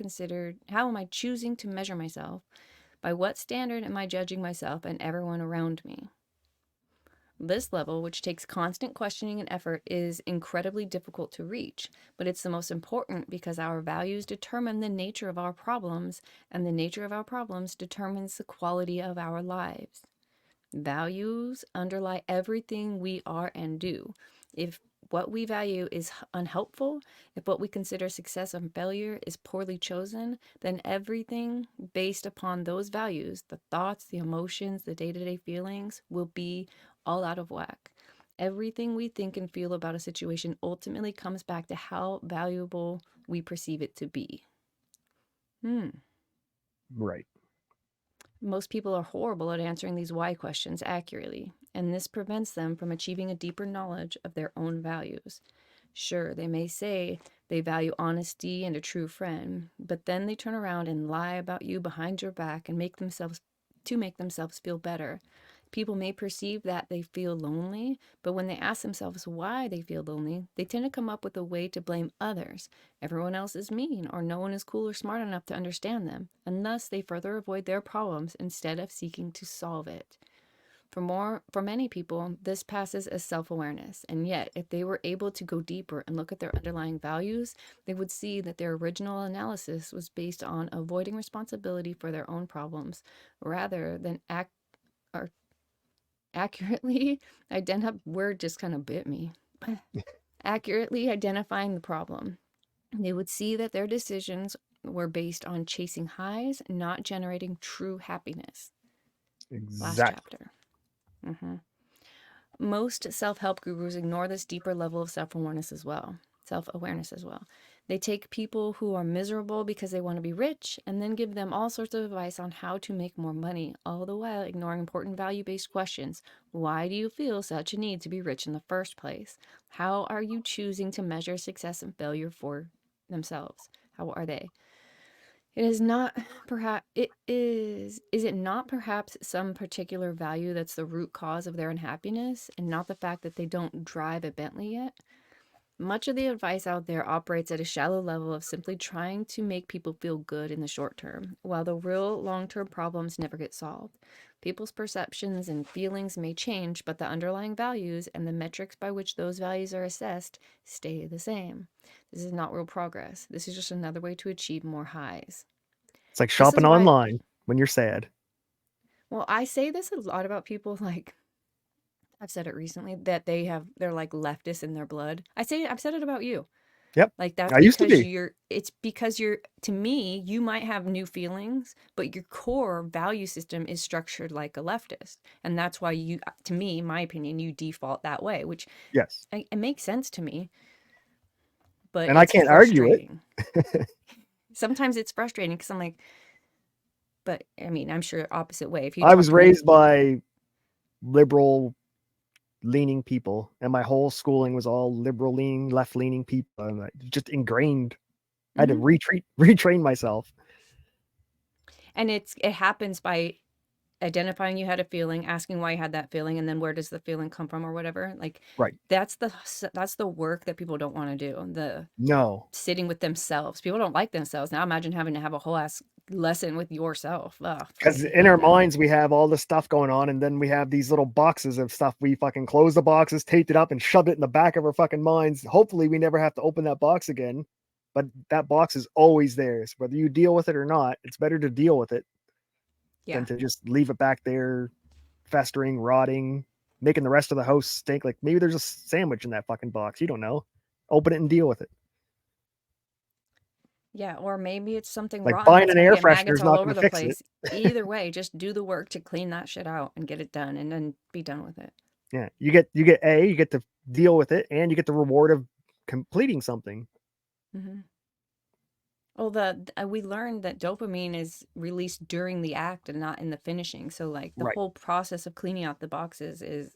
Speaker 1: choosing to measure myself? By what standard am I judging myself and everyone around me? This level, which takes constant questioning and effort, is incredibly difficult to reach, but it's the most important because our values determine the nature of our problems, and the nature of our problems determines the quality of our lives. Values underlie everything we are and do. If what we value is unhelpful, if what we consider success and failure is poorly chosen, then everything based upon those values, the thoughts, the emotions, the day to day feelings, will be all out of whack. Everything we think and feel about a situation ultimately comes back to how valuable we perceive it to be. Hmm.
Speaker 2: Right.
Speaker 1: Most people are horrible at answering these why questions accurately, and this prevents them from achieving a deeper knowledge of their own values. Sure, they may say they value honesty and a true friend, but then they turn around and lie about you behind your back and make themselves feel better. People may perceive that they feel lonely, but when they ask themselves why they feel lonely, they tend to come up with a way to blame others. Everyone else is mean, or no one is cool or smart enough to understand them, and thus they further avoid their problems instead of seeking to solve it. For many people, this passes as self-awareness, and yet if they were able to go deeper and look at their underlying values, they would see that their original analysis was based on avoiding responsibility for their own problems rather than or accurately identify word just kind of bit me. Accurately identifying the problem. They would see that their decisions were based on chasing highs, not generating true happiness. Last
Speaker 2: Exactly.
Speaker 1: chapter. Mhm. Most self-help gurus ignore this deeper level of self-awareness as well. They take people who are miserable because they want to be rich and then give them all sorts of advice on how to make more money, all the while ignoring important value-based questions. Why do you feel such a need to be rich in the first place? How are you choosing to measure success and failure for themselves? How are they? It is not perhaps it is it not perhaps some particular value that's the root cause of their unhappiness and not the fact that they don't drive a Bentley yet? Much of the advice out there operates at a shallow level of simply trying to make people feel good in the short term, while the real long-term problems never get solved. People's perceptions and feelings may change, but the underlying values and the metrics by which those values are assessed stay the same. This is not real progress. This is just another way to achieve more highs.
Speaker 2: It's like
Speaker 1: This is
Speaker 2: shopping
Speaker 1: why,
Speaker 2: online when you're sad.
Speaker 1: well, I say this a lot about people like I've said it recently that they're like leftists in their blood. I've said it about you.
Speaker 2: Yep.
Speaker 1: Like that's
Speaker 2: I used to
Speaker 1: because
Speaker 2: be.
Speaker 1: it's because to me, you might have new feelings, but your core value system is structured like a leftist. And that's why to me, my opinion, you default that way, which
Speaker 2: Yes.
Speaker 1: it makes sense to me, but
Speaker 2: And I
Speaker 1: it's
Speaker 2: can't argue it.
Speaker 1: frustrating. Sometimes it's frustrating because I'm like, but I mean, I'm sure opposite way. If you
Speaker 2: I
Speaker 1: talk
Speaker 2: was
Speaker 1: to me,
Speaker 2: raised by liberal leaning people, and my whole schooling was all liberal leaning, left leaning people. And just ingrained. I had to
Speaker 1: mhm.
Speaker 2: retrain myself.
Speaker 1: And it happens by identifying you had a feeling, asking why you had that feeling, and then where does the feeling come from or whatever. Like
Speaker 2: Right.
Speaker 1: that's the work that people don't want to do. The
Speaker 2: No.
Speaker 1: sitting with themselves. People don't like themselves. Now imagine having to have a whole ass lesson with yourself. Oh,
Speaker 2: Because
Speaker 1: fucking
Speaker 2: in
Speaker 1: hate
Speaker 2: our
Speaker 1: that.
Speaker 2: minds we have all this stuff going on, and then we have these little boxes of stuff. We fucking close the boxes, taped it up, and shoved it in the back of our fucking minds. Hopefully we never have to open that box again. But that box is always there. So whether you deal with it or not, it's better to deal with it than
Speaker 1: Yeah.
Speaker 2: to just leave it back there, festering, rotting, making the rest of the house stink. Like maybe there's a sandwich in that fucking box. You don't know. Open it and deal with it.
Speaker 1: Yeah, or maybe it's something
Speaker 2: Like
Speaker 1: rotten
Speaker 2: buying
Speaker 1: that's
Speaker 2: an
Speaker 1: going to
Speaker 2: air
Speaker 1: get
Speaker 2: freshener
Speaker 1: maggots
Speaker 2: is
Speaker 1: all
Speaker 2: not
Speaker 1: over
Speaker 2: going to
Speaker 1: the
Speaker 2: fix it.
Speaker 1: place. Either way, just do the work to clean that shit out and get it done and then be done with it.
Speaker 2: Yeah, you get to deal with it, and you get the reward of completing something.
Speaker 1: Hmm. Well, we learned that dopamine is released during the act and not in the finishing. So like the
Speaker 2: Right.
Speaker 1: whole process of cleaning out the boxes is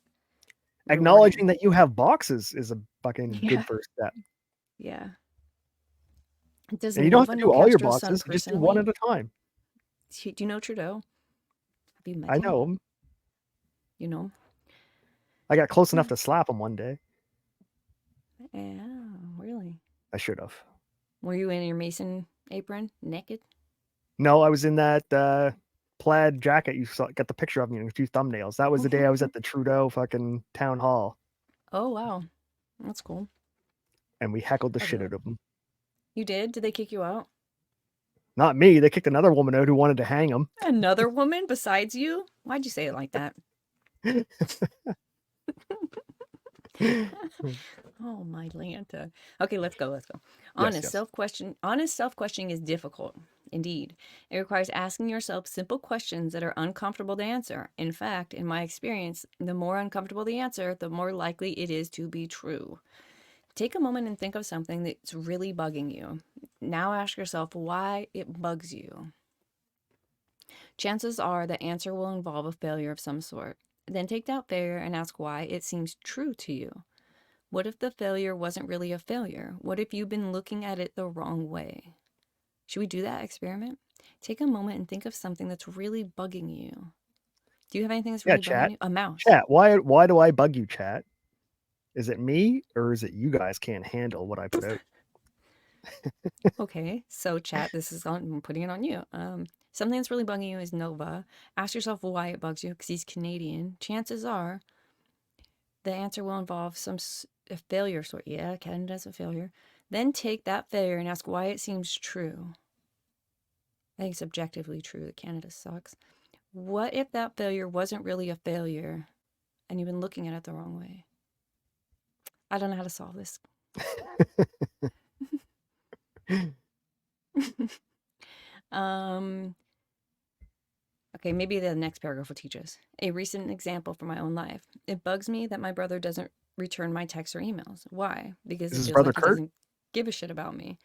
Speaker 1: rewarding.
Speaker 2: Acknowledging that you have boxes is a fucking good
Speaker 1: Yeah.
Speaker 2: first step.
Speaker 1: Yeah. Does
Speaker 2: And you don't have
Speaker 1: Nova
Speaker 2: to
Speaker 1: know
Speaker 2: do all your
Speaker 1: Castro's son
Speaker 2: boxes, you just do one
Speaker 1: personally?
Speaker 2: at a time.
Speaker 1: Do you know Trudeau? Have you met
Speaker 2: I
Speaker 1: him?
Speaker 2: know him.
Speaker 1: You know him?
Speaker 2: I got close enough
Speaker 1: Yeah.
Speaker 2: to slap him one day.
Speaker 1: Yeah, really.
Speaker 2: I should have.
Speaker 1: Were you in your Mason apron, naked?
Speaker 2: No, I was in that plaid jacket you saw, got the picture of me in 2 thumbnails. That was the day I was at the Trudeau fucking town hall,
Speaker 1: Oh, wow. That's cool.
Speaker 2: and we heckled the
Speaker 1: I
Speaker 2: shit
Speaker 1: do.
Speaker 2: out of him.
Speaker 1: You did? Did they kick you out?
Speaker 2: Not me. They kicked another woman out who wanted to hang him.
Speaker 1: Another woman besides you? Why'd you say it like that? Oh, my Lanta. Okay, let's go. Let's go.
Speaker 2: Yes, yes.
Speaker 1: Honest self-questioning is difficult. Indeed. It requires asking yourself simple questions that are uncomfortable to answer. In fact, in my experience, the more uncomfortable the answer, the more likely it is to be true. Take a moment and think of something that's really bugging you. Now ask yourself why it bugs you. Chances are the answer will involve a failure of some sort. Then take that failure and ask why it seems true to you. What if the failure wasn't really a failure? What if you've been looking at it the wrong way? Should we do that experiment? Take a moment and think of something that's really bugging you. Do you have anything that's
Speaker 2: Yeah,
Speaker 1: really bugging
Speaker 2: chat.
Speaker 1: you? A mouse.
Speaker 2: Chat. Why do I bug you, chat? Is it me or is it you guys can't handle what I put out?
Speaker 1: Okay, so chat, I'm putting it on you. Something that's really bugging you is Nova. Ask yourself why it bugs you, because he's Canadian. Chances are the answer will involve a failure sort. Yeah, Canada's a failure. Then take that failure and ask why it seems true. I think it's objectively true that Canada sucks. What if that failure wasn't really a failure and you've been looking at it the wrong way? I don't know how to solve this. um, okay, maybe the next paragraph will teach us. A recent example from my own life. It bugs me that my brother doesn't return my texts or emails. Why? Because
Speaker 2: Is
Speaker 1: it
Speaker 2: his
Speaker 1: feels
Speaker 2: brother
Speaker 1: like he
Speaker 2: Kurt?
Speaker 1: doesn't give a shit about me.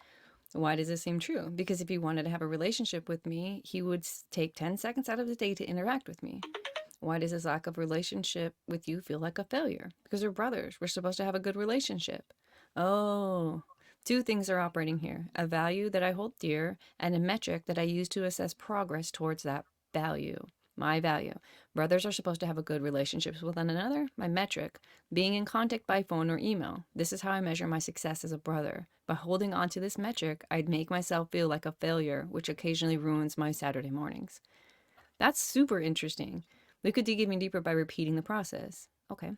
Speaker 1: Why does this seem true? Because if he wanted to have a relationship with me, he would take 10 seconds out of the day to interact with me. Why does his lack of relationship with you feel like a failure? Because we're brothers. We're supposed to have a good relationship. Oh, two things are operating here: a value that I hold dear and a metric that I use to assess progress towards that value. My value. Brothers are supposed to have a good relationships with one another. My metric, being in contact by phone or email. This is how I measure my success as a brother. By holding on to this metric, I'd make myself feel like a failure, which occasionally ruins my Saturday mornings. That's super interesting. We could dig even deeper by repeating the process. Okay.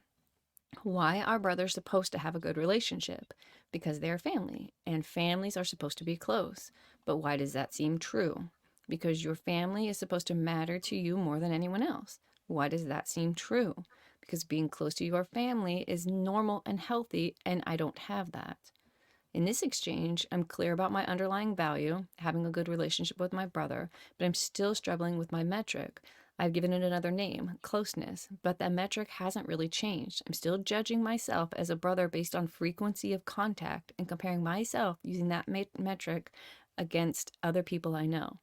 Speaker 1: Why are brothers supposed to have a good relationship? Because they're family, and families are supposed to be close. But why does that seem true? Because your family is supposed to matter to you more than anyone else. Why does that seem true? Because being close to your family is normal and healthy, and I don't have that. In this exchange, I'm clear about my underlying value, having a good relationship with my brother, but I'm still struggling with my metric. I've given it another name, closeness, but that metric hasn't really changed. I'm still judging myself as a brother based on frequency of contact and comparing myself using that metric against other people I know.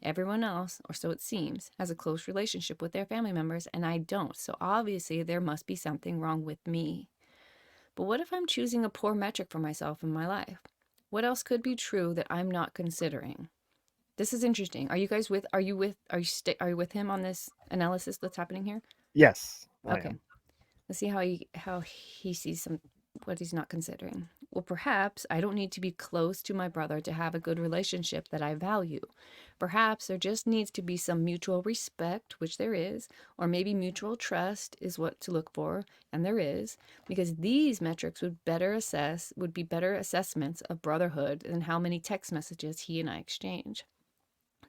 Speaker 1: Everyone else, or so it seems, has a close relationship with their family members, and I don't. So obviously, there must be something wrong with me. But what if I'm choosing a poor metric for myself in my life? What else could be true that I'm not considering? This is interesting. Are you with him on this analysis that's happening here?
Speaker 2: Yes, I
Speaker 1: Okay.
Speaker 2: am.
Speaker 1: Let's see how he sees what he's not considering. Well, perhaps I don't need to be close to my brother to have a good relationship that I value. Perhaps there just needs to be some mutual respect, which there is, or maybe mutual trust is what to look for, and there is, because these metrics would be better assessments of brotherhood than how many text messages he and I exchange.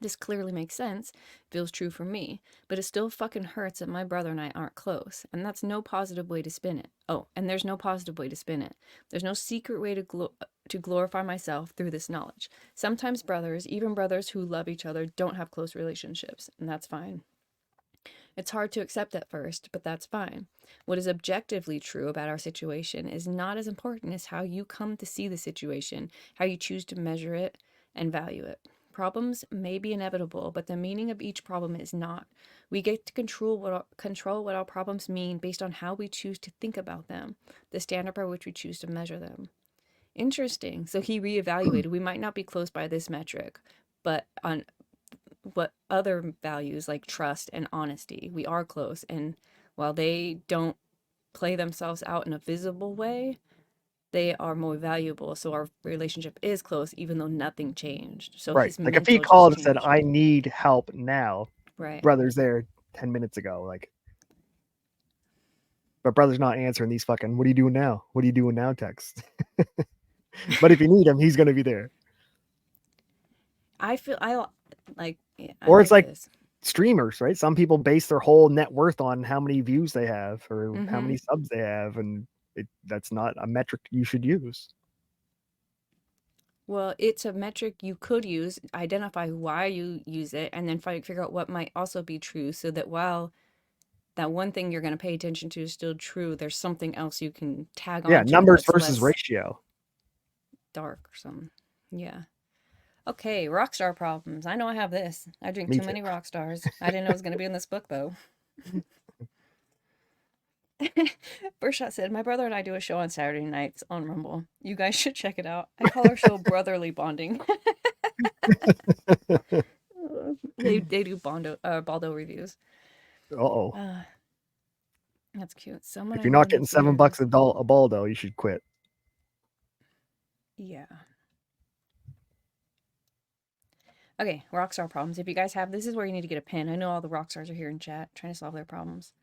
Speaker 1: This clearly makes sense, feels true for me, but it still fucking hurts that my brother and I aren't close, and that's no positive way to spin it. Oh, and there's no positive way to spin it. There's no secret way to glorify myself through this knowledge. Sometimes brothers, even brothers who love each other, don't have close relationships, and that's fine. It's hard to accept at first, but that's fine. What is objectively true about our situation is not as important as how you come to see the situation, how you choose to measure it, and value it. Problems may be inevitable, but the meaning of each problem is not. We get to control what our problems mean based on how we choose to think about them, the standard by which we choose to measure them. Interesting. So he reevaluated. We might not be close by this metric, but on what other values like trust and honesty, we are close. And while they don't play themselves out in a visible way, they are more valuable. So our relationship is close, even though nothing changed. So
Speaker 2: Right.
Speaker 1: his
Speaker 2: Like if he
Speaker 1: mental just
Speaker 2: called and said,
Speaker 1: changed.
Speaker 2: "I need help now,"
Speaker 1: Right.
Speaker 2: brother's there 10 minutes ago. Like, but brother's not answering these fucking "What are you doing now? What are you doing now?" texts. But if you need him, he's gonna be there.
Speaker 1: I feel I like I
Speaker 2: Or it's
Speaker 1: like
Speaker 2: like
Speaker 1: this.
Speaker 2: streamers, right? Some people base their whole net worth on how many views they have or how
Speaker 1: Mm-hmm.
Speaker 2: many subs they have, and that's not a metric you should use.
Speaker 1: Well, it's a metric you could use, identify why you use it, and then figure out what might also be true so that while that one thing you're going to pay attention to is still true, there's something else you can tag
Speaker 2: Yeah,
Speaker 1: onto
Speaker 2: numbers
Speaker 1: that's
Speaker 2: versus
Speaker 1: less
Speaker 2: ratio.
Speaker 1: dark or something. Yeah. Okay, rockstar problems. I know I have this. I drink
Speaker 2: Me
Speaker 1: too
Speaker 2: too.
Speaker 1: many rock stars. I didn't know it was going to be in this book, though. Burshot said, my brother and I do a show on Saturday nights on Rumble. You guys should check it out. I call our show Brotherly Bonding. They do Baldo reviews.
Speaker 2: Uh-oh.
Speaker 1: That's cute. Someone
Speaker 2: If
Speaker 1: I
Speaker 2: you're
Speaker 1: know
Speaker 2: not
Speaker 1: in
Speaker 2: getting $7
Speaker 1: theaters.
Speaker 2: a Baldo, you should quit.
Speaker 1: Yeah. Okay, rockstar problems. If you guys have, this is where you need to get a pen. I know all the rock stars are here in chat trying to solve their problems.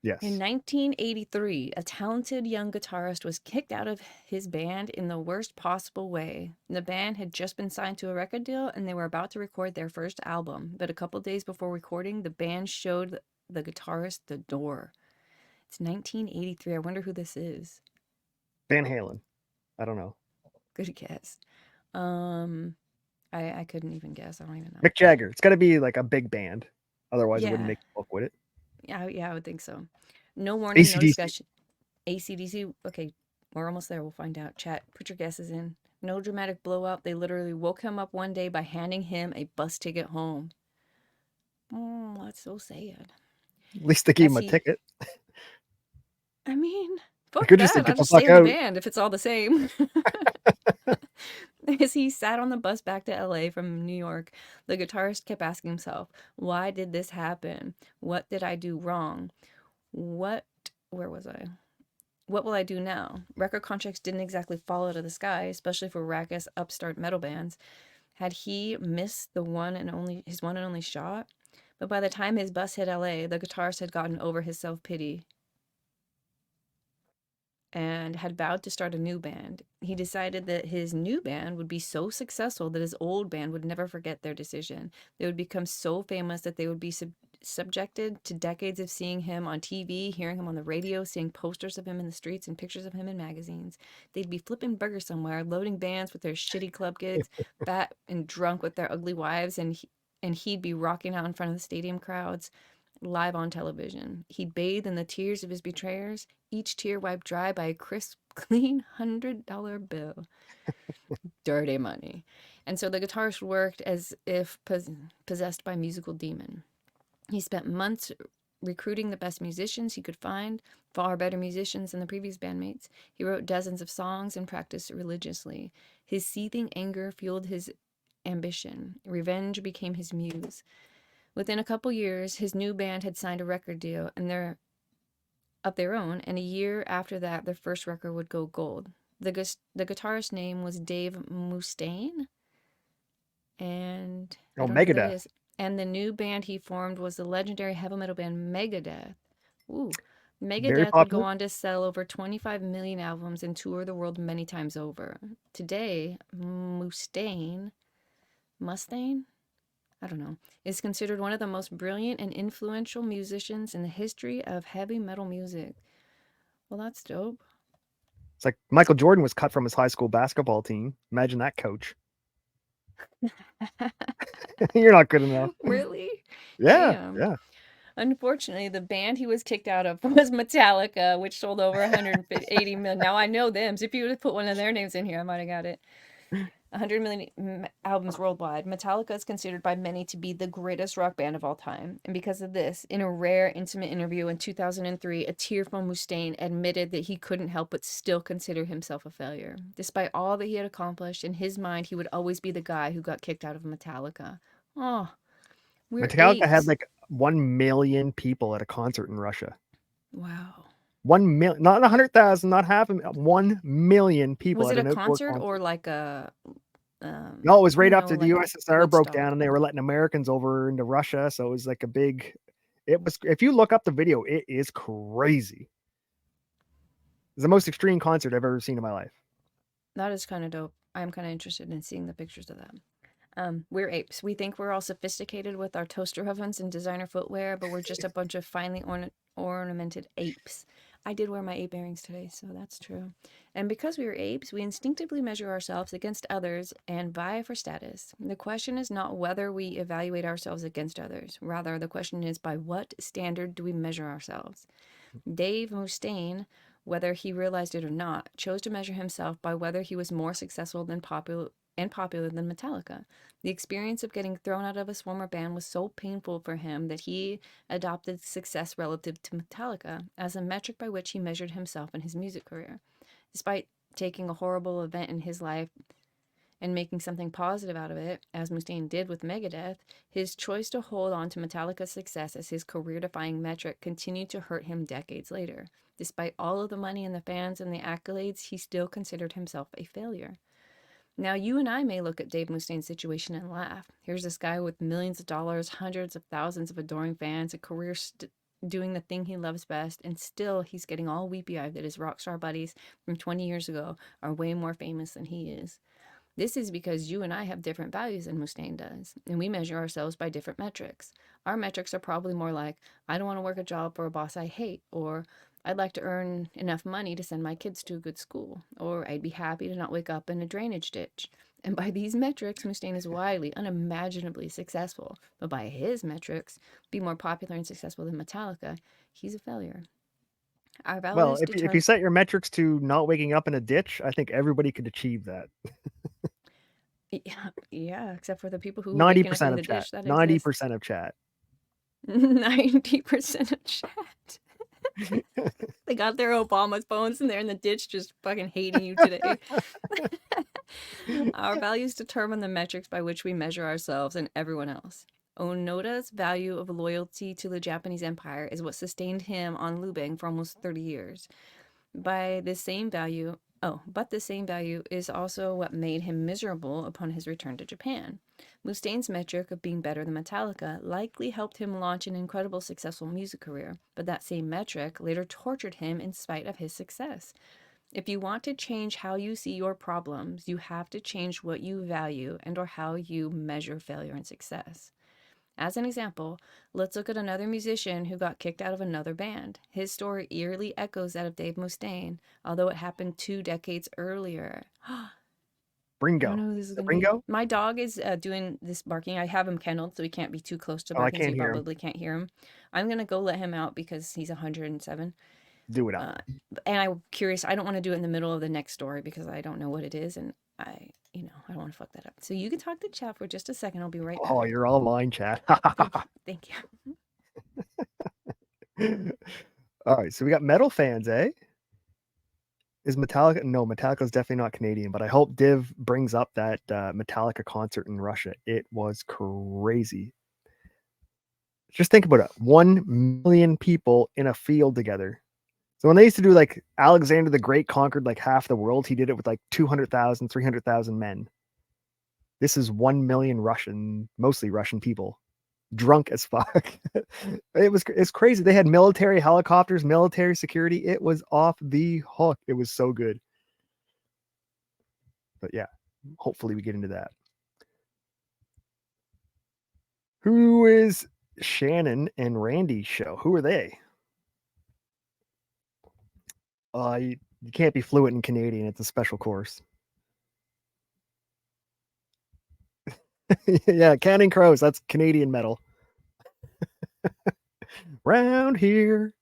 Speaker 1: In
Speaker 2: Yes.
Speaker 1: 1983, a talented young guitarist was kicked out of his band in the worst possible way. The band had just been signed to a record deal and they were about to record their first album. But a couple days before recording, the band showed the guitarist the door. It's 1983. I wonder who this is.
Speaker 2: Van Halen. I don't know.
Speaker 1: Good guess. I couldn't even guess. I don't even know.
Speaker 2: Mick Jagger. It's got to be like a big band. Otherwise, it wouldn't
Speaker 1: Yeah.
Speaker 2: make a book, would it?
Speaker 1: Yeah, I would think so. No warning, no
Speaker 2: AC/DC.
Speaker 1: discussion. AC/DC. Okay, we're almost there. We'll find out. Chat, put your guesses in. No dramatic blowout. They literally woke him up one day by handing him a bus ticket home. Oh, that's so sad.
Speaker 2: At least they gave
Speaker 1: As
Speaker 2: him a
Speaker 1: he,
Speaker 2: ticket.
Speaker 1: I mean,
Speaker 2: I
Speaker 1: fuck
Speaker 2: could just say,
Speaker 1: that. I'll
Speaker 2: "Get the
Speaker 1: just stay
Speaker 2: fuck
Speaker 1: in the
Speaker 2: out."
Speaker 1: band if it's all the same. As he sat on the bus back to LA from New York, the guitarist kept asking himself, why did this happen? What did I do wrong? Where was I? What will I do now? Record contracts didn't exactly fall out of the sky, especially for raucous upstart metal bands. Had he missed his one and only shot? But by the time his bus hit LA, the guitarist had gotten over his self-pity and had vowed to start a new band. He decided that his new band would be so successful that his old band would never forget their decision. They would become so famous that they would be subjected to decades of seeing him on TV, hearing him on the radio, seeing posters of him in the streets and pictures of him in magazines. They'd be flipping burgers somewhere, loading vans with their shitty club gigs, fat and drunk with their ugly wives, and he'd be rocking out in front of the stadium crowds live on television. He'd bathe in the tears of his betrayers, each tear wiped dry by a crisp, clean $100 bill. Dirty money. And so the guitarist worked as if possessed by a musical demon. He spent months recruiting the best musicians he could find, far better musicians than the previous bandmates. He wrote dozens of songs and practiced religiously. His seething anger fueled his ambition. Revenge became his muse. Within a couple years, his new band had signed a record deal of their own, and a year after that, their first record would go gold. The guitarist's name was Dave Mustaine, and I
Speaker 2: Oh,
Speaker 1: don't know who that
Speaker 2: Megadeth.
Speaker 1: is. And the new band he formed was the legendary heavy metal band Megadeth. Ooh.
Speaker 2: Very
Speaker 1: Megadeth would go
Speaker 2: popular.
Speaker 1: on to sell over 25 million albums and tour the world many times over. Today, Mustaine, I don't know, is considered one of the most brilliant and influential musicians in the history of heavy metal music. Well, that's dope.
Speaker 2: It's like Michael Jordan was cut from his high school basketball team. Imagine that, coach. You're not good enough.
Speaker 1: Really?
Speaker 2: Yeah,
Speaker 1: Damn.
Speaker 2: yeah.
Speaker 1: Unfortunately, the band he was kicked out of was Metallica, which sold over 180 million. Now I know them, so if you would have put one of their names in here, I might have got it. 100 million albums worldwide, Metallica is considered by many to be the greatest rock band of all time. And because of this, in a rare, intimate interview in 2003, a tearful Mustaine admitted that he couldn't help but still consider himself a failure. Despite all that he had accomplished, in his mind, he would always be the guy who got kicked out of Metallica. Oh, we're
Speaker 2: Metallica had
Speaker 1: apes.
Speaker 2: like 1 million people at a concert in Russia.
Speaker 1: Wow.
Speaker 2: 1 million, not 100,000, not half a 1 million people
Speaker 1: Was
Speaker 2: at
Speaker 1: it a
Speaker 2: an outdoor
Speaker 1: concert or
Speaker 2: concert.
Speaker 1: like a,
Speaker 2: No, it was
Speaker 1: I
Speaker 2: right
Speaker 1: don't know,
Speaker 2: after the
Speaker 1: like
Speaker 2: USSR broke down
Speaker 1: Woodstock?
Speaker 2: and they were letting Americans over into Russia. So it was like a big, it was, if you look up the video, it is crazy. It's the most extreme concert I've ever seen in my life.
Speaker 1: That is kind of dope. I'm kind of interested in seeing the pictures of that. We're apes. We think we're all sophisticated with our toaster ovens and designer footwear, but we're just a bunch of finely ornamented apes. I did wear my ape earrings today, so that's true. And because we are apes, we instinctively measure ourselves against others and vie for status. The question is not whether we evaluate ourselves against others. Rather, the question is by what standard do we measure ourselves? Dave Mustaine, whether he realized it or not, chose to measure himself by whether he was more successful than popular than Metallica. The experience of getting thrown out of his former band was so painful for him that he adopted success relative to Metallica as a metric by which he measured himself in his music career. Despite taking a horrible event in his life and making something positive out of it, as Mustaine did with Megadeth, his choice to hold on to Metallica's success as his career-defining metric continued to hurt him decades later. Despite all of the money and the fans and the accolades, he still considered himself a failure. Now, you and I may look at Dave Mustaine's situation and laugh. Here's this guy with millions of dollars, hundreds of thousands of adoring fans, a career doing the thing he loves best, and still he's getting all weepy-eyed that his rock star buddies from 20 years ago are way more famous than he is. This is because you and I have different values than Mustaine does, and we measure ourselves by different metrics. Our metrics are probably more like, I don't want to work a job for a boss I hate, or I'd like to earn enough money to send my kids to a good school, or I'd be happy to not wake up in a drainage ditch. And by these metrics, Mustaine is widely, unimaginably successful. But by his metrics, be more popular and successful than Metallica, he's a failure. Our
Speaker 2: Well,
Speaker 1: values
Speaker 2: if you
Speaker 1: determine.
Speaker 2: set your metrics to not waking up in a ditch, I think everybody could achieve that.
Speaker 1: Yeah, yeah, except for the people who waking up
Speaker 2: 90%
Speaker 1: in
Speaker 2: of
Speaker 1: the
Speaker 2: chat.
Speaker 1: ditch that exists.
Speaker 2: 90% of chat.
Speaker 1: 90% of chat. They got their Obama phones and they're in the ditch just fucking hating you today. Our values determine the metrics by which we measure ourselves and everyone else. Onoda's value of loyalty to the Japanese Empire is what sustained him on Lubang for almost 30 years. By the same value, but the same value is also what made him miserable upon his return to Japan. Mustaine's metric of being better than Metallica likely helped him launch an incredible successful music career, but that same metric later tortured him in spite of his success. If you want to change how you see your problems, you have to change what you value and or how you measure failure and success. As an example, let's look at another musician who got kicked out of another band. His story eerily echoes that of Dave Mustaine, although it happened 2 decades earlier. I don't
Speaker 2: Bringo.
Speaker 1: know who this
Speaker 2: Is
Speaker 1: is
Speaker 2: it
Speaker 1: going to be.
Speaker 2: Bringo?
Speaker 1: My dog is doing this barking. I have him kenneled, so he can't be too close to
Speaker 2: Oh, I
Speaker 1: barking, so
Speaker 2: can't
Speaker 1: you
Speaker 2: hear him.
Speaker 1: probably can't hear him. I'm going to go let him out because he's 107.
Speaker 2: Do it up.
Speaker 1: Uh, and I'm curious. I don't want to do it in the middle of the next story because I don't know what it is, and I don't want to fuck that up. So you can talk to chat for just a second. I'll be right
Speaker 2: Oh,
Speaker 1: back.
Speaker 2: you're all mine, chat.
Speaker 1: Thank you. Thank
Speaker 2: All right, so we got metal fans, eh? Is Metallica? No, Metallica is definitely not Canadian, but I hope Div brings up that Metallica concert in Russia. It was crazy. Just think about it: 1 million people in a field together. So when they used to do like Alexander the Great conquered like half the world, he did it with like 200,000, 300,000 men. This is 1 million Russian, mostly Russian people, drunk as fuck. It's crazy. They had military helicopters, military security. It was off the hook. It was so good. But yeah, hopefully we get into that. Who is Shannon and Randy's show? Who are they? You can't be fluent in Canadian. It's a special course. Yeah, Counting Crows. That's Canadian metal. Round here.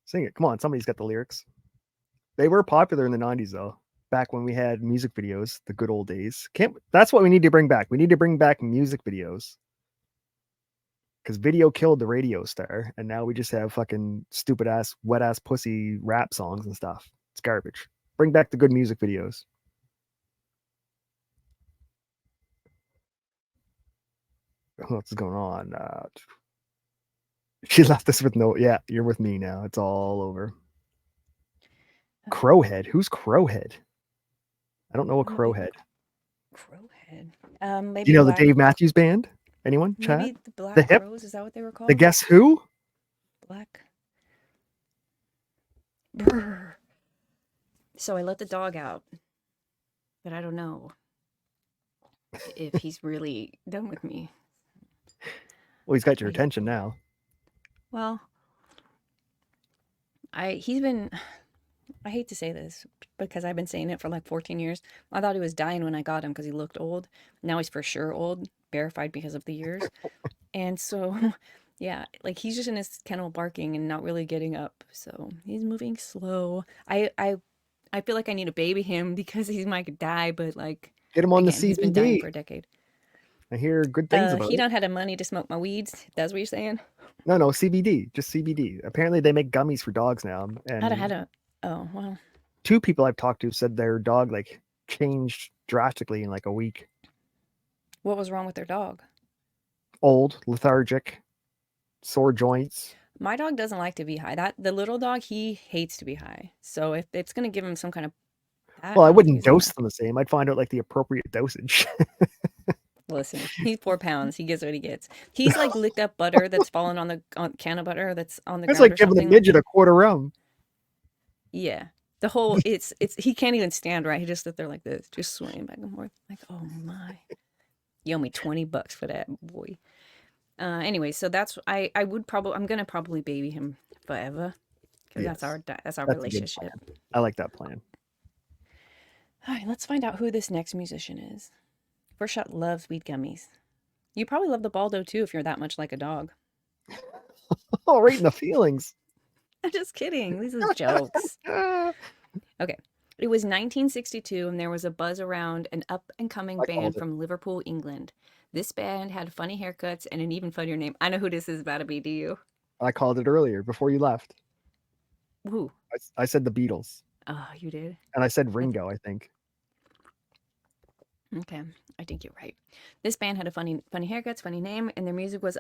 Speaker 2: Sing it. Come on. Somebody's got the lyrics. They were popular in the 90s, though. back when we had music videos, the good old days. That's what we need to bring back. We need to bring back music videos. Because video killed the radio star, and now we just have fucking stupid ass, wet ass pussy rap songs and stuff. It's garbage. Bring back the good music videos. What's going on? She left us with no. Yeah, you're with me now. It's all over. Crowhead. Who's Crowhead? I don't know a Crowhead.
Speaker 1: Crowhead. Maybe
Speaker 2: Do you know the Dave Matthews Band? Anyone?
Speaker 1: Maybe
Speaker 2: Chat?
Speaker 1: the Black
Speaker 2: The Hip?
Speaker 1: Crows. Is that what they were called?
Speaker 2: The Guess Who?
Speaker 1: Black. Brr. So I let the dog out, but I don't know if he's really done with me.
Speaker 2: Well, he's got your attention now.
Speaker 1: Well, he's been. I hate to say this because I've been saying it for like 14 years. I thought he was dying when I got him because he looked old. Now he's for sure old, verified because of the years. And so, yeah, like he's just in his kennel barking and not really getting up. So he's moving slow. I feel like I need to baby him because he might die, but like
Speaker 2: get him on
Speaker 1: again,
Speaker 2: the CBD.
Speaker 1: He's been dying for a decade.
Speaker 2: I hear good things about
Speaker 1: he
Speaker 2: it.
Speaker 1: don't have the money to smoke my weeds. That's what you're saying?
Speaker 2: No, CBD, just CBD. Apparently, they make gummies for dogs now. And
Speaker 1: Had a. Oh well.
Speaker 2: 2 people I've talked to said their dog like changed drastically in like a week.
Speaker 1: What was wrong with their dog?
Speaker 2: Old, lethargic, sore joints.
Speaker 1: My dog doesn't like to be high. The little dog, he hates to be high. So if it's gonna give him some kind of
Speaker 2: well, I wouldn't dose them the same. I'd find out like the appropriate dosage.
Speaker 1: Listen, he's 4 pounds. He gets what he gets. He's like licked up butter that's fallen on the can of butter that's on the ground.
Speaker 2: It's like giving a midget a quart of rum.
Speaker 1: Yeah. The whole it's he can't even stand right. He just sit there like this, just swaying back and forth. Like, oh my. You owe me $20 for that, boy. Anyway, so that's I'm gonna probably baby him forever. Because that's our relationship.
Speaker 2: I like that plan.
Speaker 1: All right, let's find out who this next musician is. First Shot loves weed gummies. You probably love the Baldo too if you're that much like a dog.
Speaker 2: Oh, right in the feelings.
Speaker 1: I'm just kidding. These are jokes. Okay. It was 1962 and there was a buzz around an up-and-coming band from Liverpool, England. This band had funny haircuts and an even funnier name. I know who this is about to be, do you?
Speaker 2: I called it earlier before you left.
Speaker 1: Who?
Speaker 2: I said the Beatles.
Speaker 1: Oh, you did?
Speaker 2: And I said Ringo, I think.
Speaker 1: Okay, I think you're right. This band had a funny haircuts, funny name, and their music was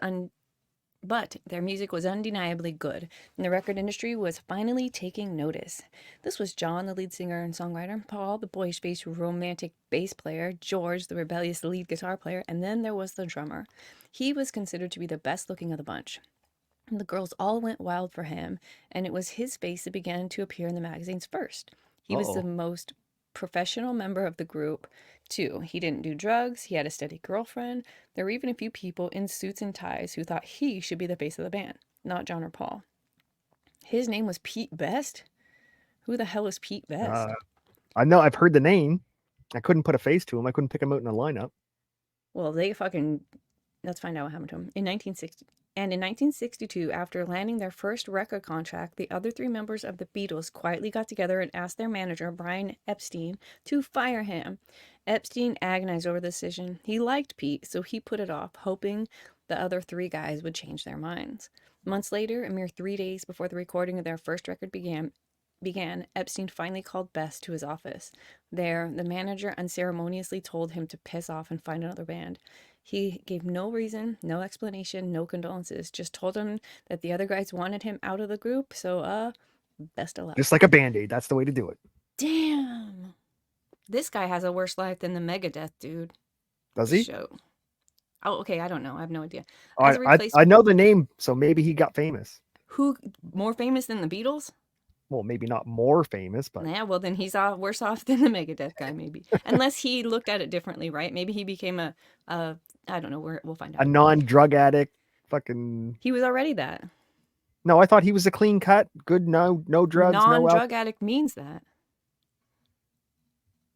Speaker 1: undeniably good, and the record industry was finally taking notice. This was John, the lead singer and songwriter, Paul, the boyish-faced romantic bass player, George, the rebellious lead guitar player, and then there was the drummer. He was considered to be the best looking of the bunch. And the girls all went wild for him, and it was his face that began to appear in the magazines first. He was the most professional member of the group, too. He didn't do drugs, he had a steady girlfriend. There were even a few people in suits and ties who thought he should be the face of the band, not John or Paul. His name was Pete Best? Who the hell is Pete Best?
Speaker 2: I know, I've heard the name. I couldn't put a face to him. I couldn't pick him out in a lineup.
Speaker 1: Well, let's find out what happened to him. In 1962, after landing their first record contract, the other 3 members of the Beatles quietly got together and asked their manager, Brian Epstein, to fire him. Epstein agonized over the decision. He liked Pete, so he put it off, hoping the other 3 guys would change their minds. Months later, a mere 3 days before the recording of their first record began, Epstein finally called Best to his office. There, the manager unceremoniously told him to piss off and find another band. He gave no reason, no explanation, no condolences, just told him that the other guys wanted him out of the group, so, best of luck.
Speaker 2: Just like a Band-Aid, that's the way to do it.
Speaker 1: Damn! This guy has a worse life than the Megadeth dude.
Speaker 2: Does he?
Speaker 1: Oh, okay, I don't know. I have no idea.
Speaker 2: I know the name, so maybe he got famous.
Speaker 1: Who, more famous than the Beatles?
Speaker 2: Well, maybe not more famous, but...
Speaker 1: Yeah, well, then he's worse off than the Megadeth guy, maybe. Unless he looked at it differently, right? Maybe he became a I don't know, we'll find out.
Speaker 2: A non-drug addict, fucking...
Speaker 1: He was already that.
Speaker 2: No, I thought he was a clean cut, good, no drugs,
Speaker 1: non-drug addict means that.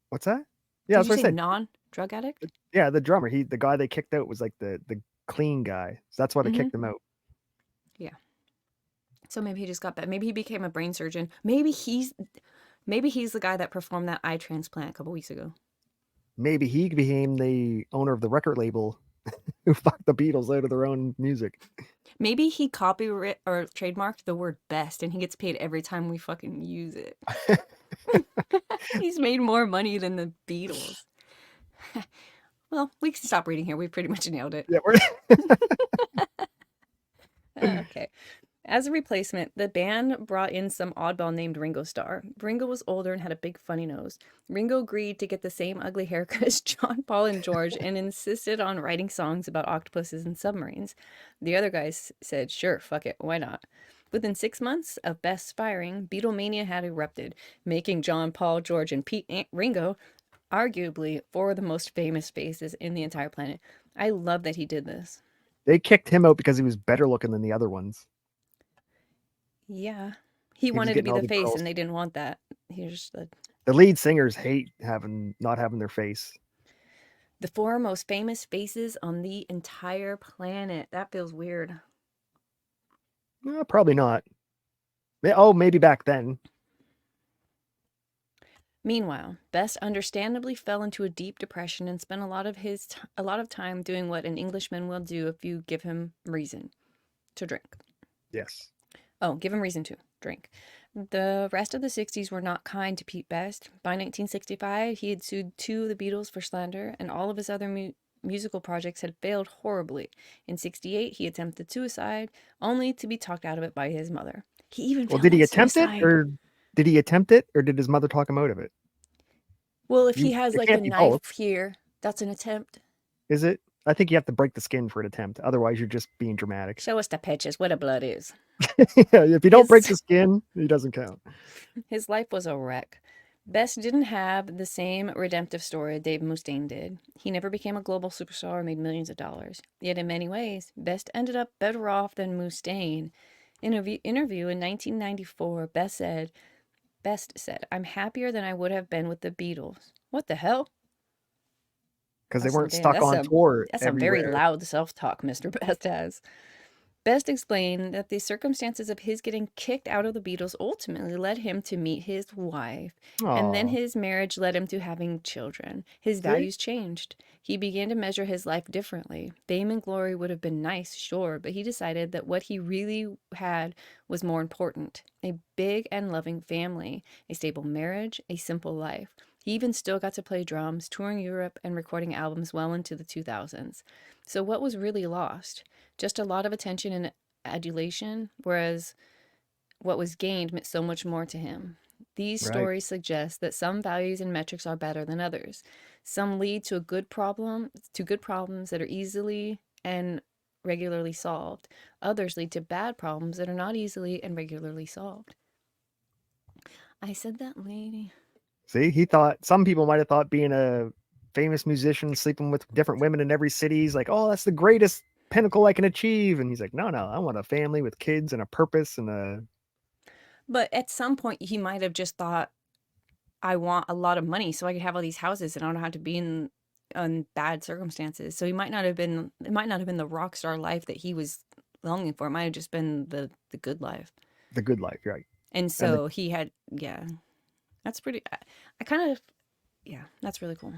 Speaker 2: What's that? Yeah, that's what I said.
Speaker 1: Non-drug addict?
Speaker 2: Yeah, the drummer. The guy they kicked out was like the clean guy. So that's why they kicked him out.
Speaker 1: Yeah. So maybe he just got that. Maybe he became a brain surgeon. Maybe Maybe he's the guy that performed that eye transplant a couple weeks ago.
Speaker 2: Maybe he became the owner of the record label who fucked the Beatles out of their own music.
Speaker 1: Maybe he copyright or trademarked the word best and he gets paid every time we fucking use it. He's made more money than the Beatles. Well, we can stop reading here. We pretty much nailed it.
Speaker 2: Yeah,
Speaker 1: Okay. As a replacement, the band brought in some oddball named Ringo Starr. Ringo was older and had a big funny nose. Ringo agreed to get the same ugly haircut as John, Paul, and George and insisted on writing songs about octopuses and submarines. The other guys said, sure, fuck it, why not? Within 6 months of Best firing, Beatlemania had erupted, making John, Paul, George, and Ringo arguably four of the most famous faces in the entire planet. I love that he did this.
Speaker 2: They kicked him out because he was better looking than the other ones.
Speaker 1: Yeah. He wanted to be the face and they didn't want that. Here's
Speaker 2: the lead singers hate not having their face.
Speaker 1: The four most famous faces on the entire planet. That feels weird.
Speaker 2: Probably not. Oh, maybe back then.
Speaker 1: Meanwhile, Best understandably fell into a deep depression and spent a lot of time doing what an Englishman will do if you give him reason to drink.
Speaker 2: Yes.
Speaker 1: Oh, give him reason to drink. The rest of the 60s were not kind to Pete Best. By 1965, he had sued two of the Beatles for slander, and all of his other musical projects had failed horribly. In 68, he attempted suicide, only to be talked out of it by his mother. He even
Speaker 2: did he attempt it, or did he attempt it, or did his mother talk him out of it?
Speaker 1: Well, if he has like a knife here, that's an attempt.
Speaker 2: Is it? I think you have to break the skin for an attempt. Otherwise, you're just being dramatic.
Speaker 1: Show us the pictures where the blood is.
Speaker 2: Yeah, if you don't break the skin, he doesn't count.
Speaker 1: His life was a wreck. Best didn't have the same redemptive story Dave Mustaine did. He never became a global superstar or made millions of dollars. Yet in many ways, Best ended up better off than Mustaine. In an interview in 1994, Best said, I'm happier than I would have been with the Beatles. What the hell?
Speaker 2: Because they weren't stuck on tour.
Speaker 1: That's everywhere. A very loud self-talk Mr. Best has. Best explained that the circumstances of his getting kicked out of the Beatles ultimately led him to meet his wife. Aww. And then his marriage led him to having children. His values changed. He began to measure his life differently. Fame and glory would have been nice, sure, but he decided that what he really had was more important. A big and loving family, a stable marriage, a simple life. He even still got to play drums, touring Europe, and recording albums well into the 2000s. So what was really lost? Just a lot of attention and adulation, whereas what was gained meant so much more to him. These stories suggest that some values and metrics are better than others. Some lead to good problems that are easily and regularly solved. Others lead to bad problems that are not easily and regularly solved. I said that, lady.
Speaker 2: See, he thought, some people might have thought being a famous musician, sleeping with different women in every city is like, oh, that's the greatest pinnacle I can achieve. And he's like, no, I want a family with kids and a purpose and a...
Speaker 1: But at some point he might have just thought, I want a lot of money so I could have all these houses and I don't have to be in bad circumstances. So it might not have been the rock star life that he was longing for. It might have just been the good life.
Speaker 2: The good life, right.
Speaker 1: And so he had, yeah. That's pretty, I kind of, yeah, that's really cool.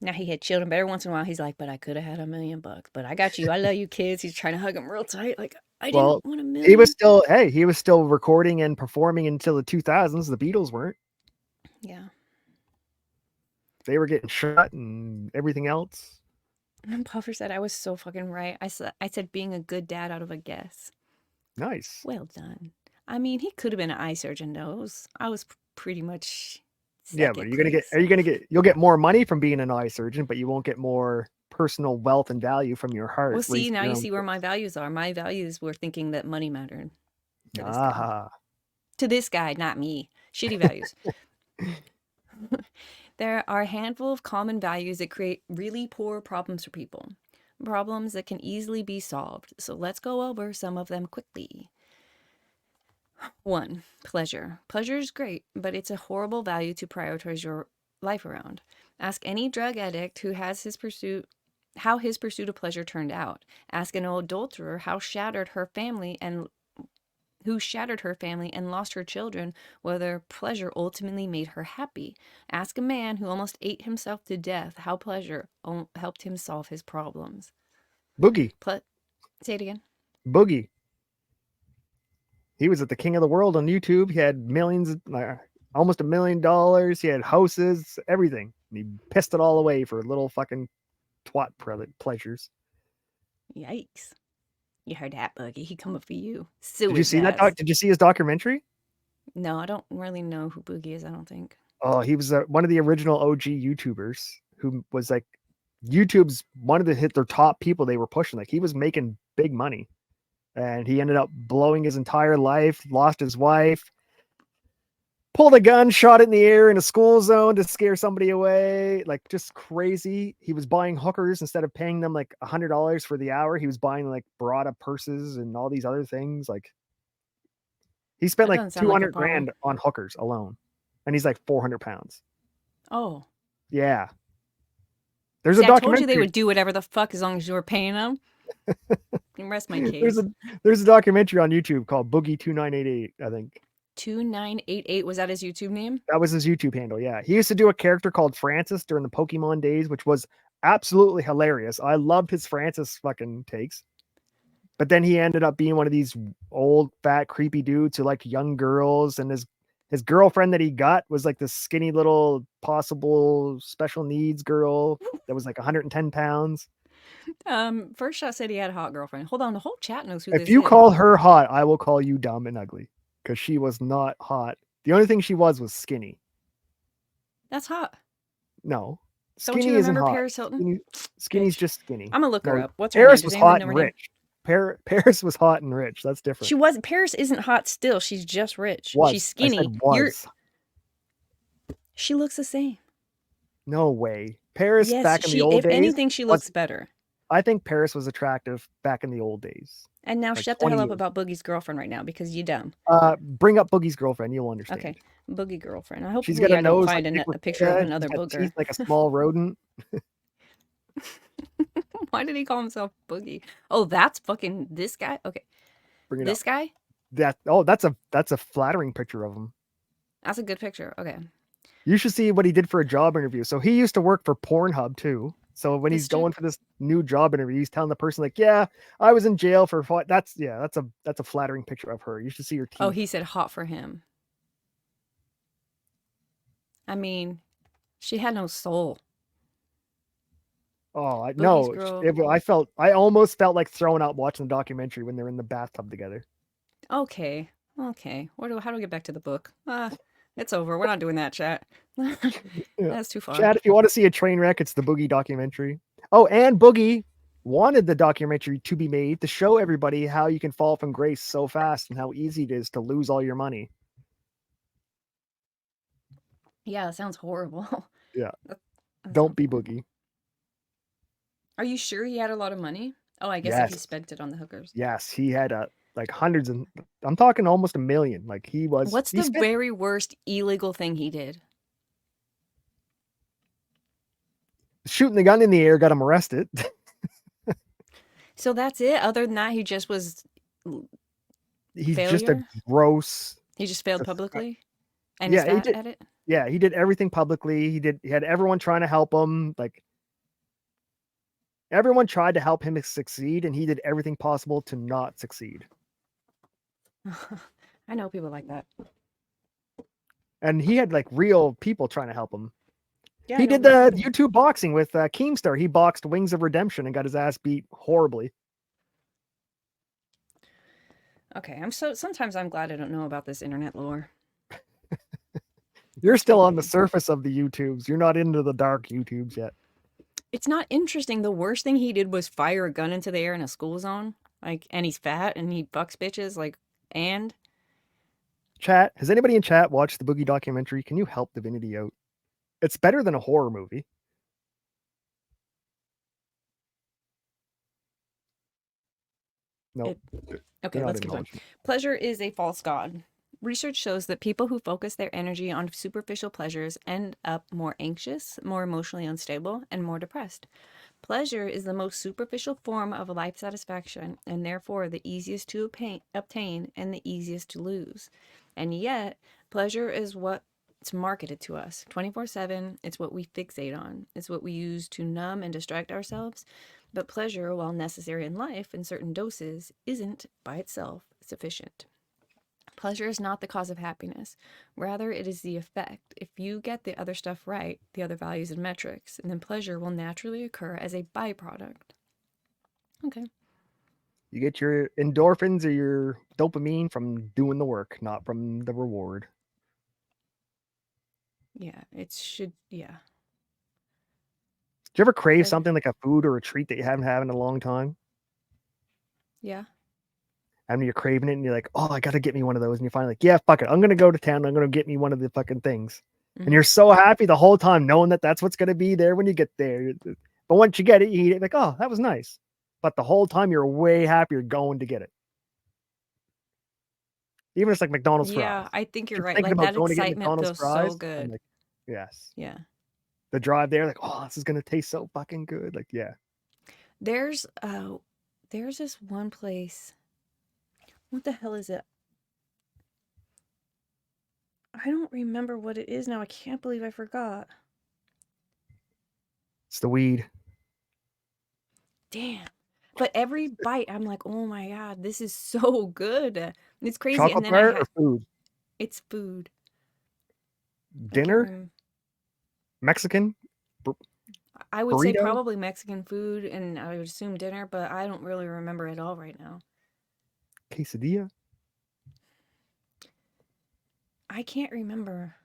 Speaker 1: Now he had children, but every once in a while he's like, but I could have had $1 million, but I got you. I love you kids. He's trying to hug them real tight. Like, I didn't want $1 million.
Speaker 2: He was still recording and performing until the 2000s. The Beatles weren't.
Speaker 1: Yeah.
Speaker 2: They were getting shot and everything else.
Speaker 1: And Puffer said, I was so fucking right. I said being a good dad out of a guess.
Speaker 2: Nice.
Speaker 1: Well done. I mean, he could have been an eye surgeon though. I was pretty much.
Speaker 2: Yeah, but you'll get more money from being an eye surgeon, but you won't get more personal wealth and value from your heart.
Speaker 1: Well, see, now you see where my values are. My values were thinking that money mattered. To this guy, not me. Shitty values. There are a handful of common values that create really poor problems for people. Problems that can easily be solved. So let's go over some of them quickly. 1. Pleasure. Pleasure is great, but it's a horrible value to prioritize your life around. Ask any drug addict how his pursuit of pleasure turned out. Ask an adulterer how shattered her family and who shattered her family and lost her children, whether pleasure ultimately made her happy. Ask a man who almost ate himself to death how pleasure helped him solve his problems.
Speaker 2: Boogie.
Speaker 1: Say it again.
Speaker 2: Boogie. He was at the king of the world on YouTube. He had millions, almost $1 million. He had houses, everything. And he pissed it all away for little fucking twat pleasures.
Speaker 1: Yikes. You heard that, Boogie. He coming for you.
Speaker 2: Did you see that? Did you see his documentary?
Speaker 1: No, I don't really know who Boogie is, I don't think.
Speaker 2: Oh, he was one of the original OG YouTubers who was like YouTube's wanted to hit their top people they were pushing. Like he was making big money. And he ended up blowing his entire life, lost his wife, pulled a gun, shot it in the air in a school zone to scare somebody away. Like just crazy. He was buying hookers instead of paying them like $100 for the hour. He was buying like Barada purses and all these other things. Like he spent like 200 grand on hookers alone. And he's like 400 pounds.
Speaker 1: Oh.
Speaker 2: Yeah. There's a documentary.
Speaker 1: I told you they would do whatever the fuck as long as you were paying them. Rest my case.
Speaker 2: There's a documentary on YouTube called Boogie 2988, I think.
Speaker 1: 2988, was that his YouTube name?
Speaker 2: That was his YouTube handle, yeah. He used to do a character called Francis during the Pokemon days, which was absolutely hilarious. I loved his Francis fucking takes. But then he ended up being one of these old, fat, creepy dudes who liked young girls, and his girlfriend that he got was like this skinny little possible special needs girl that was like 110 pounds.
Speaker 1: First shot said he had a hot girlfriend. Hold on, the whole chat knows who this is.
Speaker 2: If you call her hot, I will call you dumb and ugly, because she was not hot. The only thing she was skinny.
Speaker 1: That's hot.
Speaker 2: No.
Speaker 1: Don't you remember Paris Hilton?
Speaker 2: Skinny's just skinny.
Speaker 1: I'm gonna look her up. What's her
Speaker 2: Paris
Speaker 1: name?
Speaker 2: was hot and rich. Paris was hot and rich. That's different.
Speaker 1: She was. Paris isn't hot still. She's just rich. She's skinny. She looks the same.
Speaker 2: No way. Paris back in the old days.
Speaker 1: If anything, she looks better.
Speaker 2: I think Paris was attractive back in the old days.
Speaker 1: And now shut the hell up about Boogie's girlfriend right now, because you're dumb.
Speaker 2: Bring up Boogie's girlfriend. You'll understand.
Speaker 1: Okay. Boogie girlfriend. I hope
Speaker 2: she's gonna know.
Speaker 1: Find a picture of another booger.
Speaker 2: She's like a small rodent.
Speaker 1: Why did he call himself Boogie? Oh, that's fucking this guy? Okay.
Speaker 2: Bring it
Speaker 1: this
Speaker 2: up.
Speaker 1: Guy?
Speaker 2: That's a flattering picture of him.
Speaker 1: That's a good picture. Okay.
Speaker 2: You should see what he did for a job interview. So he used to work for Pornhub too. So when he's going for this new job interview, he's telling the person like, "Yeah, I was in jail for what?" That's a flattering picture of her. You should see her teeth.
Speaker 1: Oh, he said hot for him. I mean, she had no soul.
Speaker 2: Oh, I almost felt like throwing up watching the documentary when they're in the bathtub together.
Speaker 1: Okay. How do we get back to the book? It's over. We're not doing that, chat. That's too far.
Speaker 2: Chat, if you want to see a train wreck, it's the Boogie documentary. Oh, and Boogie wanted the documentary to be made to show everybody how you can fall from grace so fast and how easy it is to lose all your money.
Speaker 1: Yeah, that sounds horrible.
Speaker 2: Yeah. Don't be Boogie.
Speaker 1: Are you sure he had a lot of money? Oh, I guess if he spent it on the hookers.
Speaker 2: Yes, he had like hundreds, and I'm talking almost 1 million. Like he was.
Speaker 1: What's the very worst illegal thing he did?
Speaker 2: Shooting the gun in the air got him arrested.
Speaker 1: So that's it. Other than that, he just was.
Speaker 2: He's just a gross.
Speaker 1: He just failed publicly, and he's bad at it.
Speaker 2: Yeah, he did everything publicly. He had everyone trying to help him. Like everyone tried to help him succeed, and he did everything possible to not succeed.
Speaker 1: I know people like that.
Speaker 2: And he had like real people trying to help him.
Speaker 1: Yeah,
Speaker 2: he did the YouTube boxing with Keemstar. He boxed Wings of Redemption and got his ass beat horribly.
Speaker 1: Okay, sometimes I'm glad I don't know about this internet lore.
Speaker 2: You're still on the surface of the YouTubes. You're not into the dark YouTubes yet.
Speaker 1: It's not interesting. The worst thing he did was fire a gun into the air in a school zone. Like, and he's fat and he fucks bitches. Like, and
Speaker 2: chat, has anybody in chat watched the Boogie documentary? Can you help Divinity out? It's better than a horror movie. No.
Speaker 1: Okay, let's keep going. Pleasure is a false god. Research shows that people who focus their energy on superficial pleasures end up more anxious, more emotionally unstable, and more depressed. Pleasure is the most superficial form of life satisfaction and therefore the easiest to obtain and the easiest to lose. And yet, pleasure is what's marketed to us 24/7. It's what we fixate on, it's what we use to numb and distract ourselves. But pleasure, while necessary in life in certain doses, isn't by itself sufficient. Pleasure is not the cause of happiness. Rather, it is the effect. If you get the other stuff right, the other values and metrics, and then pleasure will naturally occur as a byproduct. Okay.
Speaker 2: You get your endorphins or your dopamine from doing the work, not from the reward.
Speaker 1: Yeah, it should, yeah.
Speaker 2: Do you ever crave
Speaker 1: Pleasure.
Speaker 2: something like a food or a treat that you haven't had in a long time?
Speaker 1: Yeah.
Speaker 2: And you're craving it and you're like, oh, I got to get me one of those. And you're finally like, yeah, fuck it. I'm going to go to town. I'm going to get me one of the fucking things. And you're so happy the whole time knowing that that's what's going to be there when you get there. But once you get it, you eat it like, oh, that was nice. But the whole time you're way happier going to get it. Even if it's like McDonald's fries.
Speaker 1: Yeah, I think you're
Speaker 2: Keep
Speaker 1: right.
Speaker 2: thinking
Speaker 1: Like
Speaker 2: about
Speaker 1: that
Speaker 2: going to get
Speaker 1: excitement
Speaker 2: McDonald's
Speaker 1: feels
Speaker 2: fries.
Speaker 1: so good.
Speaker 2: I'm like, yes.
Speaker 1: Yeah.
Speaker 2: The drive there, like, oh, this is going to taste so fucking good. Like, yeah.
Speaker 1: There's this one place. What the hell is it? I don't remember what it is now. I can't believe I forgot.
Speaker 2: It's the weed.
Speaker 1: Damn. But every bite, I'm like, oh my God, this is so good. It's crazy. And
Speaker 2: Chocolate
Speaker 1: then
Speaker 2: bar or food?
Speaker 1: it's food. I can't
Speaker 2: Dinner?
Speaker 1: remember.
Speaker 2: Mexican?
Speaker 1: I would say
Speaker 2: Burrito?
Speaker 1: probably Mexican food, and I would assume dinner, but I don't really remember it all right now.
Speaker 2: Quesadilla?
Speaker 1: I can't remember.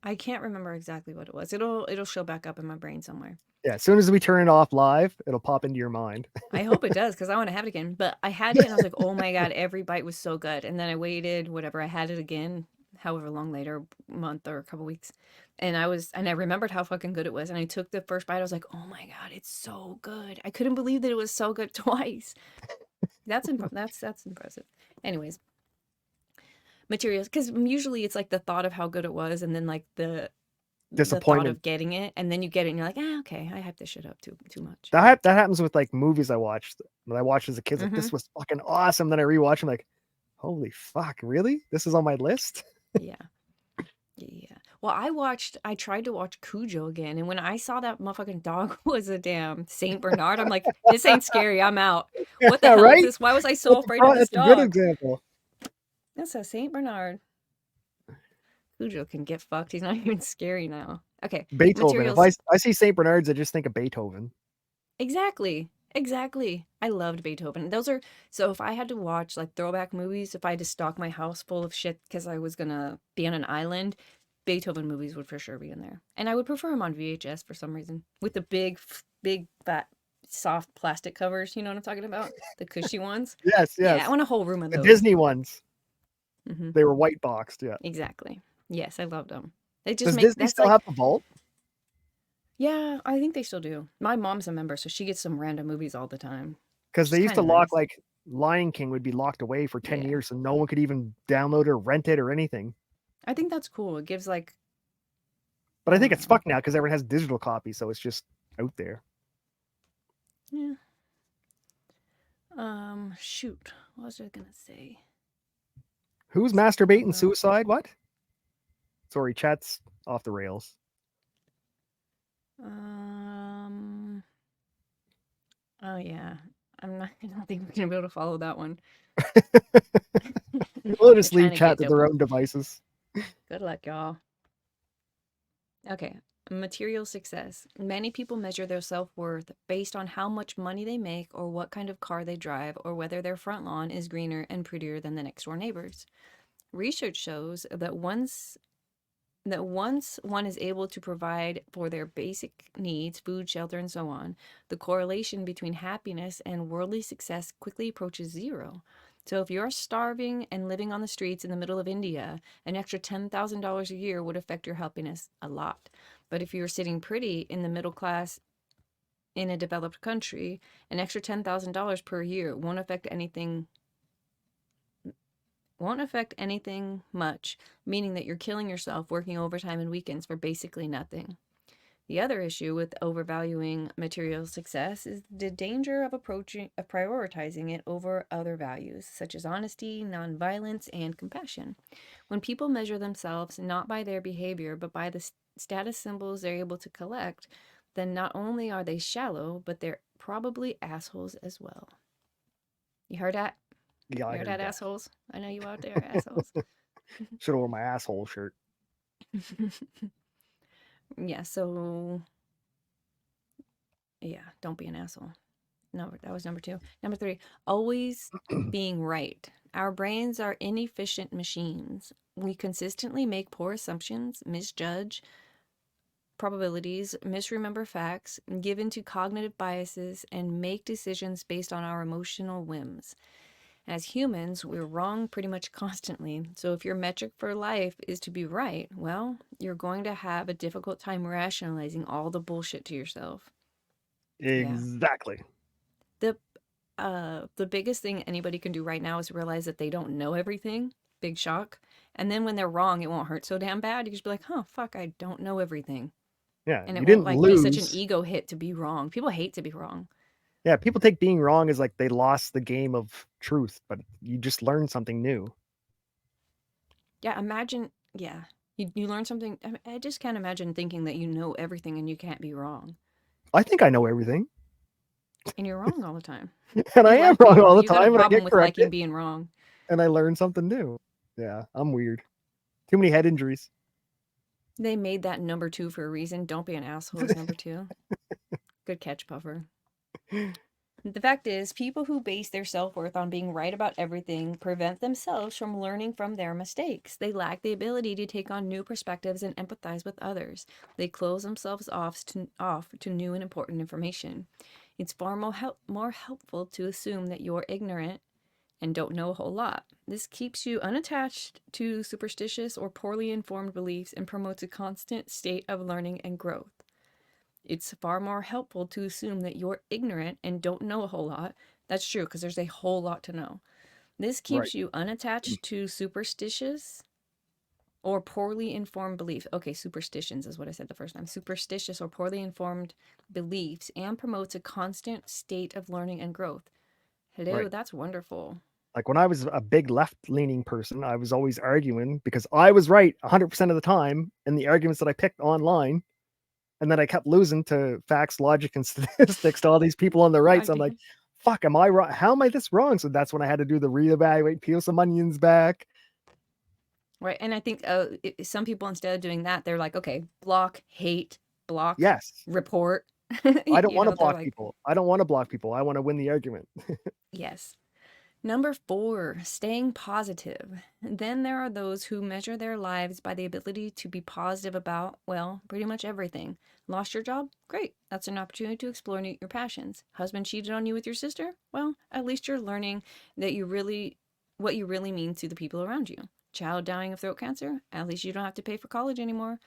Speaker 1: I can't remember exactly what it was. It'll show back up in my brain somewhere.
Speaker 2: Yeah, as soon as we turn it off live, it'll pop into your mind.
Speaker 1: I hope it does because I want to have it again. But I had it and I was like, oh my God, every bite was so good. And then I waited, whatever, I had it again, however long later, a month or a couple weeks. And I remembered how fucking good it was. And I took the first bite. I was like, oh my God, it's so good. I couldn't believe that it was so good twice. That's impressive. Anyways, materials, because usually it's like the thought of how good it was, and then like the thought
Speaker 2: Disappointment.
Speaker 1: of getting it, and then you get it, and you're like, okay, I hyped this shit up too much.
Speaker 2: That happens with like movies I watched. When I watched as a kid, like this was fucking awesome. Then I rewatch, I'm like, holy fuck, really? This is on my list?
Speaker 1: Yeah. Well, I tried to watch Cujo again, and when I saw that motherfucking dog was a damn Saint Bernard, I'm like, this ain't scary. I'm out. What the hell is this? Why was I so afraid of this
Speaker 2: That's a good
Speaker 1: dog?
Speaker 2: example.
Speaker 1: That's a Saint Bernard. Cujo can get fucked. He's not even scary now. Okay.
Speaker 2: Beethoven.
Speaker 1: Materials.
Speaker 2: If I see Saint Bernards, I just think of Beethoven.
Speaker 1: Exactly. I loved Beethoven. So if I had to watch like throwback movies, if I had to stock my house full of shit because I was gonna be on an island, Beethoven movies would for sure be in there. And I would prefer them on VHS for some reason. With the big, fat, soft plastic covers, you know what I'm talking about? The cushy ones.
Speaker 2: Yes.
Speaker 1: Yeah, I want a whole room of
Speaker 2: The
Speaker 1: those.
Speaker 2: Disney ones.
Speaker 1: Mm-hmm.
Speaker 2: They were white boxed, yeah.
Speaker 1: Exactly. Yes, I loved them.
Speaker 2: Does Disney still have the vault?
Speaker 1: Yeah, I think they still do. My mom's a member, so she gets some random movies all the time.
Speaker 2: Because they used to lock like Lion King would be locked away for 10 years, so no one could even download it or rent it or anything.
Speaker 1: I think that's cool. It gives like.
Speaker 2: But I think it's fucked now because everyone has digital copies, so it's just out there.
Speaker 1: Yeah. Shoot. What was I gonna say?
Speaker 2: Who's masturbating suicide? What? Sorry, chat's off the rails.
Speaker 1: Oh yeah. I don't think we're gonna be able to follow that one.
Speaker 2: We'll just leave chat to their own devices.
Speaker 1: Good luck, y'all. Okay. Material success. Many people measure their self-worth based on how much money they make or what kind of car they drive or whether their front lawn is greener and prettier than the next door neighbors. Research shows that once one is able to provide for their basic needs, food, shelter, and so on, the correlation between happiness and worldly success quickly approaches zero. So if you're starving and living on the streets in the middle of India, an extra $10,000 a year would affect your happiness a lot. But if you're sitting pretty in the middle class in a developed country, an extra $10,000 per year won't affect anything much, meaning that you're killing yourself working overtime and weekends for basically nothing. The other issue with overvaluing material success is the danger of prioritizing it over other values, such as honesty, nonviolence, and compassion. When people measure themselves not by their behavior, but by the status symbols they're able to collect, then not only are they shallow, but they're probably assholes as well. You heard that?
Speaker 2: Yeah,
Speaker 1: You
Speaker 2: I
Speaker 1: heard
Speaker 2: heard
Speaker 1: that,
Speaker 2: that.
Speaker 1: assholes? I know you out there, assholes.
Speaker 2: Should have worn my asshole shirt.
Speaker 1: Yeah, so yeah, don't be an asshole. No, that was number 2. Number 3, always being right. Our brains are inefficient machines. We consistently make poor assumptions, misjudge probabilities, misremember facts, give into cognitive biases, and make decisions based on our emotional whims. As humans, we're wrong pretty much constantly. So if your metric for life is to be right, well, you're going to have a difficult time rationalizing all the bullshit to yourself. Yeah.
Speaker 2: Exactly.
Speaker 1: The the biggest thing anybody can do right now is realize that they don't know everything. Big shock. And then when they're wrong, it won't hurt so damn bad. You just be like, "Huh, fuck, I don't know everything."
Speaker 2: Yeah,
Speaker 1: And it
Speaker 2: you
Speaker 1: won't
Speaker 2: didn't
Speaker 1: like be such an
Speaker 2: lose.
Speaker 1: ego hit to be wrong. People hate to be wrong.
Speaker 2: Yeah, people take being wrong as like they lost the game of truth, but you just learned something new.
Speaker 1: Yeah, imagine, yeah. You learn something. I just can't imagine thinking that you know everything and you can't be wrong.
Speaker 2: I think I know everything,
Speaker 1: And you're wrong all the time.
Speaker 2: and I
Speaker 1: You
Speaker 2: am
Speaker 1: like
Speaker 2: wrong
Speaker 1: being
Speaker 2: all
Speaker 1: wrong.
Speaker 2: the
Speaker 1: You got a
Speaker 2: time, and I
Speaker 1: problem
Speaker 2: get
Speaker 1: with liking
Speaker 2: corrected,
Speaker 1: being wrong.
Speaker 2: and I learn something new. Yeah, I'm weird. Too many head injuries.
Speaker 1: They made that number 2 for a reason. Don't be an asshole is number 2. Good catch, Puffer. The fact is, people who base their self worth on being right about everything prevent themselves from learning from their mistakes. They lack the ability to take on new perspectives and empathize with others. They close themselves off to new and important information. It's far more helpful to assume that you're ignorant and don't know a whole lot. This keeps you unattached to superstitious or poorly informed beliefs and promotes a constant state of learning and growth. It's far more helpful to assume that you're ignorant and don't know a whole lot. That's true, because there's a whole lot to know. This
Speaker 2: Right.
Speaker 1: keeps you unattached to superstitious or poorly informed beliefs. Okay, superstitions is what I said the first time. Superstitious or poorly informed beliefs and promotes a constant state of learning and growth. Hello,
Speaker 2: Right.
Speaker 1: that's wonderful.
Speaker 2: Like when I was a big left-leaning person, I was always arguing because I was right 100% of the time in the arguments that I picked online, and then I kept losing to facts, logic, and statistics to all these people on the right.
Speaker 1: God
Speaker 2: So I'm like,
Speaker 1: damn.
Speaker 2: "Fuck, am I wrong? How am I this wrong?" So that's when I had to do the reevaluate, peel some onions back.
Speaker 1: Right. And I think some people, instead of doing that, they're like, okay, block, hate, block,
Speaker 2: Yes,
Speaker 1: report.
Speaker 2: I don't want to
Speaker 1: They're
Speaker 2: block
Speaker 1: like,
Speaker 2: people. I don't want to block people. I want to win the argument.
Speaker 1: yes. Number 4, staying positive. Then there are those who measure their lives by the ability to be positive about, well, pretty much everything. Lost your job? Great. That's an opportunity to explore your passions. Husband cheated on you with your sister? Well, at least you're learning that what you really mean to the people around you. Child dying of throat cancer? At least you don't have to pay for college anymore.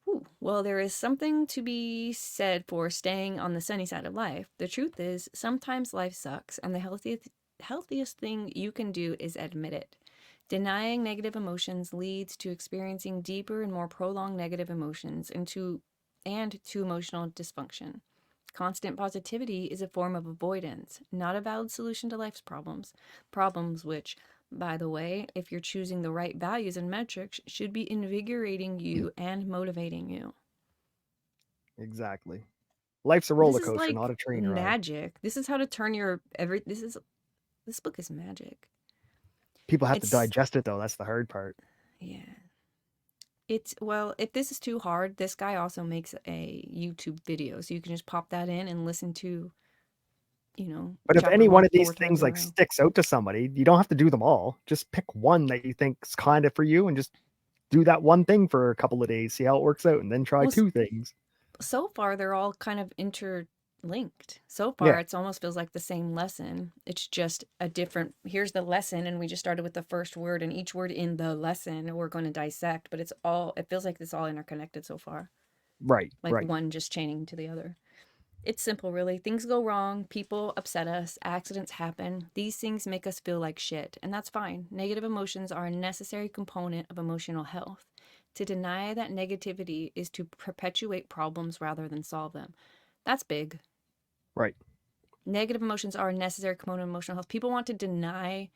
Speaker 1: Whew. Well, there is something to be said for staying on the sunny side of life. The truth is, sometimes life sucks, and the healthiest thing you can do is admit it. Denying negative emotions leads to experiencing deeper and more prolonged negative emotions and to emotional dysfunction. Constant positivity is a form of avoidance, not a valid solution to life's problems. Problems which, by the way, if you're choosing the right values and metrics, should be invigorating you and motivating you.
Speaker 2: Exactly. Life's a
Speaker 1: This
Speaker 2: roller
Speaker 1: is
Speaker 2: coaster,
Speaker 1: like
Speaker 2: not a train ride.
Speaker 1: magic. This is how to turn your every this book is magic.
Speaker 2: People have to
Speaker 1: It's
Speaker 2: digest it though. That's the hard part.
Speaker 1: yeah. It's well, if this is too hard, this guy also makes a YouTube video, so you can just pop that in and listen to,
Speaker 2: But if
Speaker 1: chapter
Speaker 2: any one
Speaker 1: one
Speaker 2: of these
Speaker 1: four times
Speaker 2: things
Speaker 1: in a
Speaker 2: like
Speaker 1: row.
Speaker 2: sticks out to somebody, you don't have to do them all. Just pick one that you think's kind of for you and just do that one thing for a couple of days, see how it works out, and then try
Speaker 1: Well,
Speaker 2: two things.
Speaker 1: so far they're all kind of interlinked. So far,
Speaker 2: Yeah,
Speaker 1: it's almost feels like the same lesson. It's just a different, here's the lesson, and we just started with the first word, and each word in the lesson we're going to dissect, but it feels like it's all interconnected so far.
Speaker 2: right,
Speaker 1: Like
Speaker 2: right.
Speaker 1: one just chaining to the other. It's simple, really. Things go wrong, people upset us, accidents happen. These things make us feel like shit, and that's fine. Negative emotions are a necessary component of emotional health. To deny that negativity is to perpetuate problems rather than solve them. That's big.
Speaker 2: Right.
Speaker 1: Negative emotions are a necessary component of emotional health. People want to deny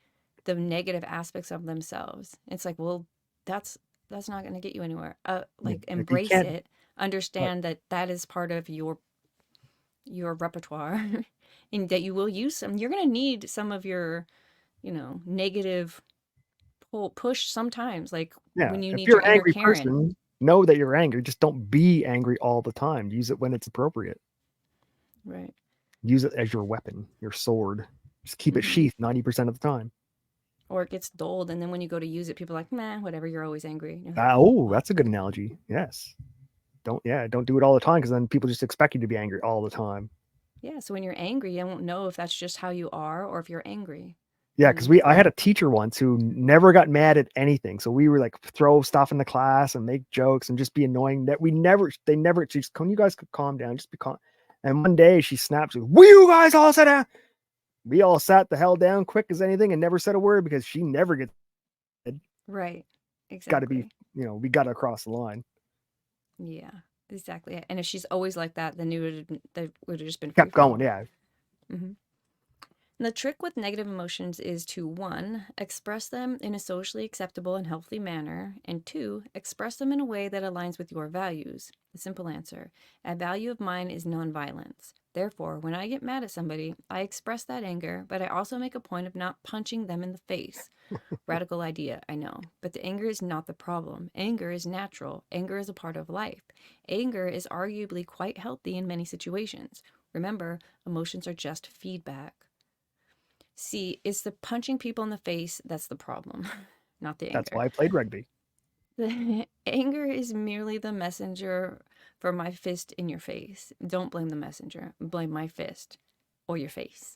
Speaker 1: the negative aspects of themselves. It's like, well, that's not going to get you anywhere.
Speaker 2: Yeah.
Speaker 1: Like
Speaker 2: If you
Speaker 1: embrace
Speaker 2: can't,
Speaker 1: it,
Speaker 2: right.
Speaker 1: understand that that is part of your repertoire and that you will use some. You're going to need some of your, negative push sometimes, like
Speaker 2: Yeah.
Speaker 1: when you
Speaker 2: If
Speaker 1: need
Speaker 2: you're
Speaker 1: your
Speaker 2: an
Speaker 1: inner
Speaker 2: angry
Speaker 1: Karen.
Speaker 2: person, know that you're angry. Just don't be angry all the time. Use it when it's appropriate.
Speaker 1: Right.
Speaker 2: Use it as your weapon, your sword. Just keep it
Speaker 1: Hmm.
Speaker 2: sheathed 90% of the time.
Speaker 1: Or it gets dulled, and then when you go to use it, people are like, nah, whatever, you're always angry. You're like,
Speaker 2: Oh,
Speaker 1: what?
Speaker 2: that's a good analogy. Yes. Don't do it all the time because then people just expect you to be angry all the time.
Speaker 1: Yeah, so when you're angry, you won't know if that's just how you are or if you're angry,
Speaker 2: Yeah, because I had a teacher once who never got mad at anything. So we were like throw stuff in the class and make jokes and just be annoying. That they never. She's, can you guys calm down? Just be calm. And one day she snaps, "Will you guys all sit down?" We all sat the hell down quick as anything and never said a word because she never gets.
Speaker 1: Right.
Speaker 2: Got to be,
Speaker 1: Exactly.
Speaker 2: we got to cross the line.
Speaker 1: Yeah, exactly. And if she's always like that, then that would have just been free
Speaker 2: Kept
Speaker 1: for
Speaker 2: going.
Speaker 1: all.
Speaker 2: Yeah,
Speaker 1: Hmm. The trick with negative emotions is to one, express them in a socially acceptable and healthy manner, and two, express them in a way that aligns with your values. The simple answer: a value of mine is nonviolence. Therefore, when I get mad at somebody, I express that anger, but I also make a point of not punching them in the face. Radical idea, I know. But the anger is not the problem. Anger is natural. Anger is a part of life. Anger is arguably quite healthy in many situations. Remember, emotions are just feedback. See, it's the punching people in the face that's the problem, not the
Speaker 2: that's
Speaker 1: anger.
Speaker 2: why I played rugby.
Speaker 1: The anger is merely the messenger for my fist in your face. Don't blame the messenger. Blame my fist or your face.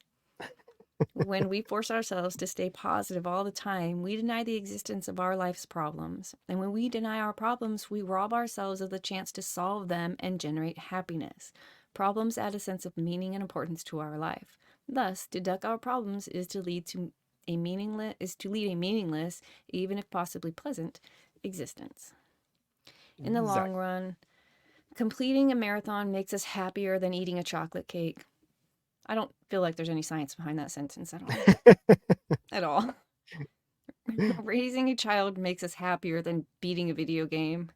Speaker 1: When we force ourselves to stay positive all the time, we deny the existence of our life's problems. And when we deny our problems, we rob ourselves of the chance to solve them and generate happiness. Problems add a sense of meaning and importance to our life. Thus, to duck our problems is to lead a meaningless, even if possibly pleasant, existence. In the long
Speaker 2: Exactly.
Speaker 1: run, completing a marathon makes us happier than eating a chocolate cake. I don't feel like there's any science behind that sentence at all. At all. Raising a child makes us happier than beating a video game.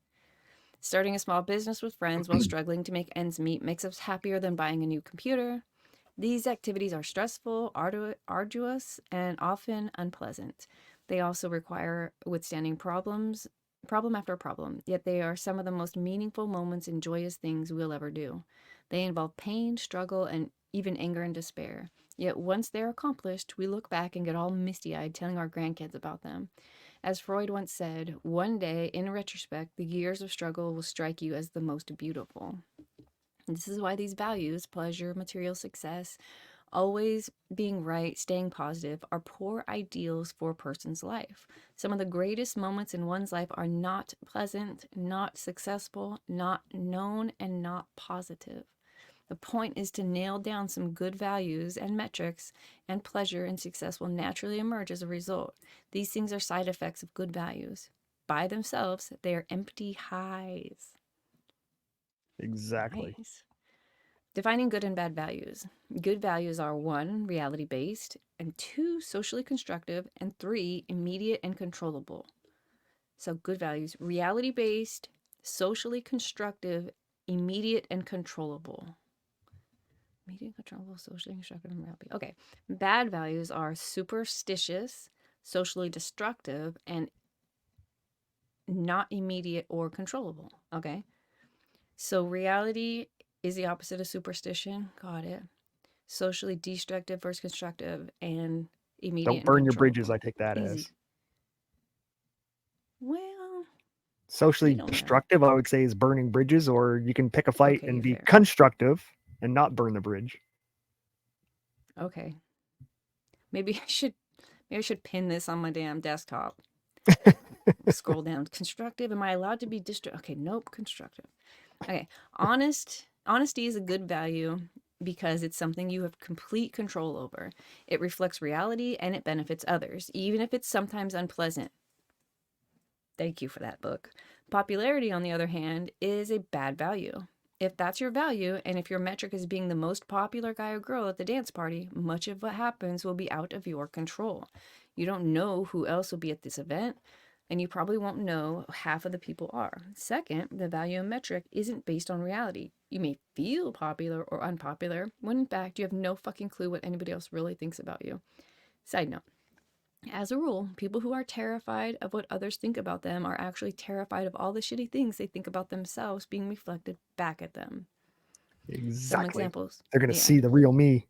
Speaker 1: Starting a small business with friends while struggling to make ends meet makes us happier than buying a new computer. These activities are stressful, arduous, and often unpleasant. They also require withstanding problem after problem, yet they are some of the most meaningful moments and joyous things we'll ever do. They involve pain, struggle, and even anger and despair. Yet once they're accomplished, we look back and get all misty eyed telling our grandkids about them. As Freud once said, one day, in retrospect, the years of struggle will strike you as the most beautiful. This is why these values, pleasure, material success, always being right, staying positive, are poor ideals for a person's life. Some of the greatest moments in one's life are not pleasant, not successful, not known, and not positive. The point is to nail down some good values and metrics, and pleasure and success will naturally emerge as a result. These things are side effects of good values. By themselves, they are empty highs.
Speaker 2: Exactly.
Speaker 1: Nice. Defining good and bad values. Good values are one, reality based, and two, socially constructive, and three, immediate and controllable. So, good values, reality based, socially constructive, immediate and controllable. Immediate, controllable, socially constructive, and reality. Okay. Bad values are superstitious, socially destructive, and not immediate or controllable. Okay. So, reality is the opposite of superstition. Got it. Socially destructive versus constructive, and immediate
Speaker 2: Don't
Speaker 1: and
Speaker 2: burn your bridges.
Speaker 1: controllable.
Speaker 2: I take that
Speaker 1: Easy.
Speaker 2: as
Speaker 1: Well,
Speaker 2: socially
Speaker 1: you don't know.
Speaker 2: destructive. I would say is burning bridges, or you can pick a fight
Speaker 1: Okay,
Speaker 2: and
Speaker 1: you're
Speaker 2: be
Speaker 1: fair.
Speaker 2: constructive and not burn the bridge.
Speaker 1: Okay. Maybe I should pin this on my damn desktop. Scroll down. Constructive. Am I allowed to be Okay, nope, constructive. Okay. Honesty is a good value because it's something you have complete control over. It reflects reality and it benefits others, even if it's sometimes unpleasant. Thank you for that book. Popularity, on the other hand, is a bad value. If that's your value, and if your metric is being the most popular guy or girl at the dance party, much of what happens will be out of your control. You don't know who else will be at this event, and you probably won't know half of the people are. Second, the value of metric isn't based on reality. You may feel popular or unpopular, when in fact you have no fucking clue what anybody else really thinks about you. Side note. As a rule, people who are terrified of what others think about them are actually terrified of all the shitty things they think about themselves being reflected back at them. Some
Speaker 2: Exactly.
Speaker 1: examples.
Speaker 2: They're going to
Speaker 1: Yeah,
Speaker 2: see the real me.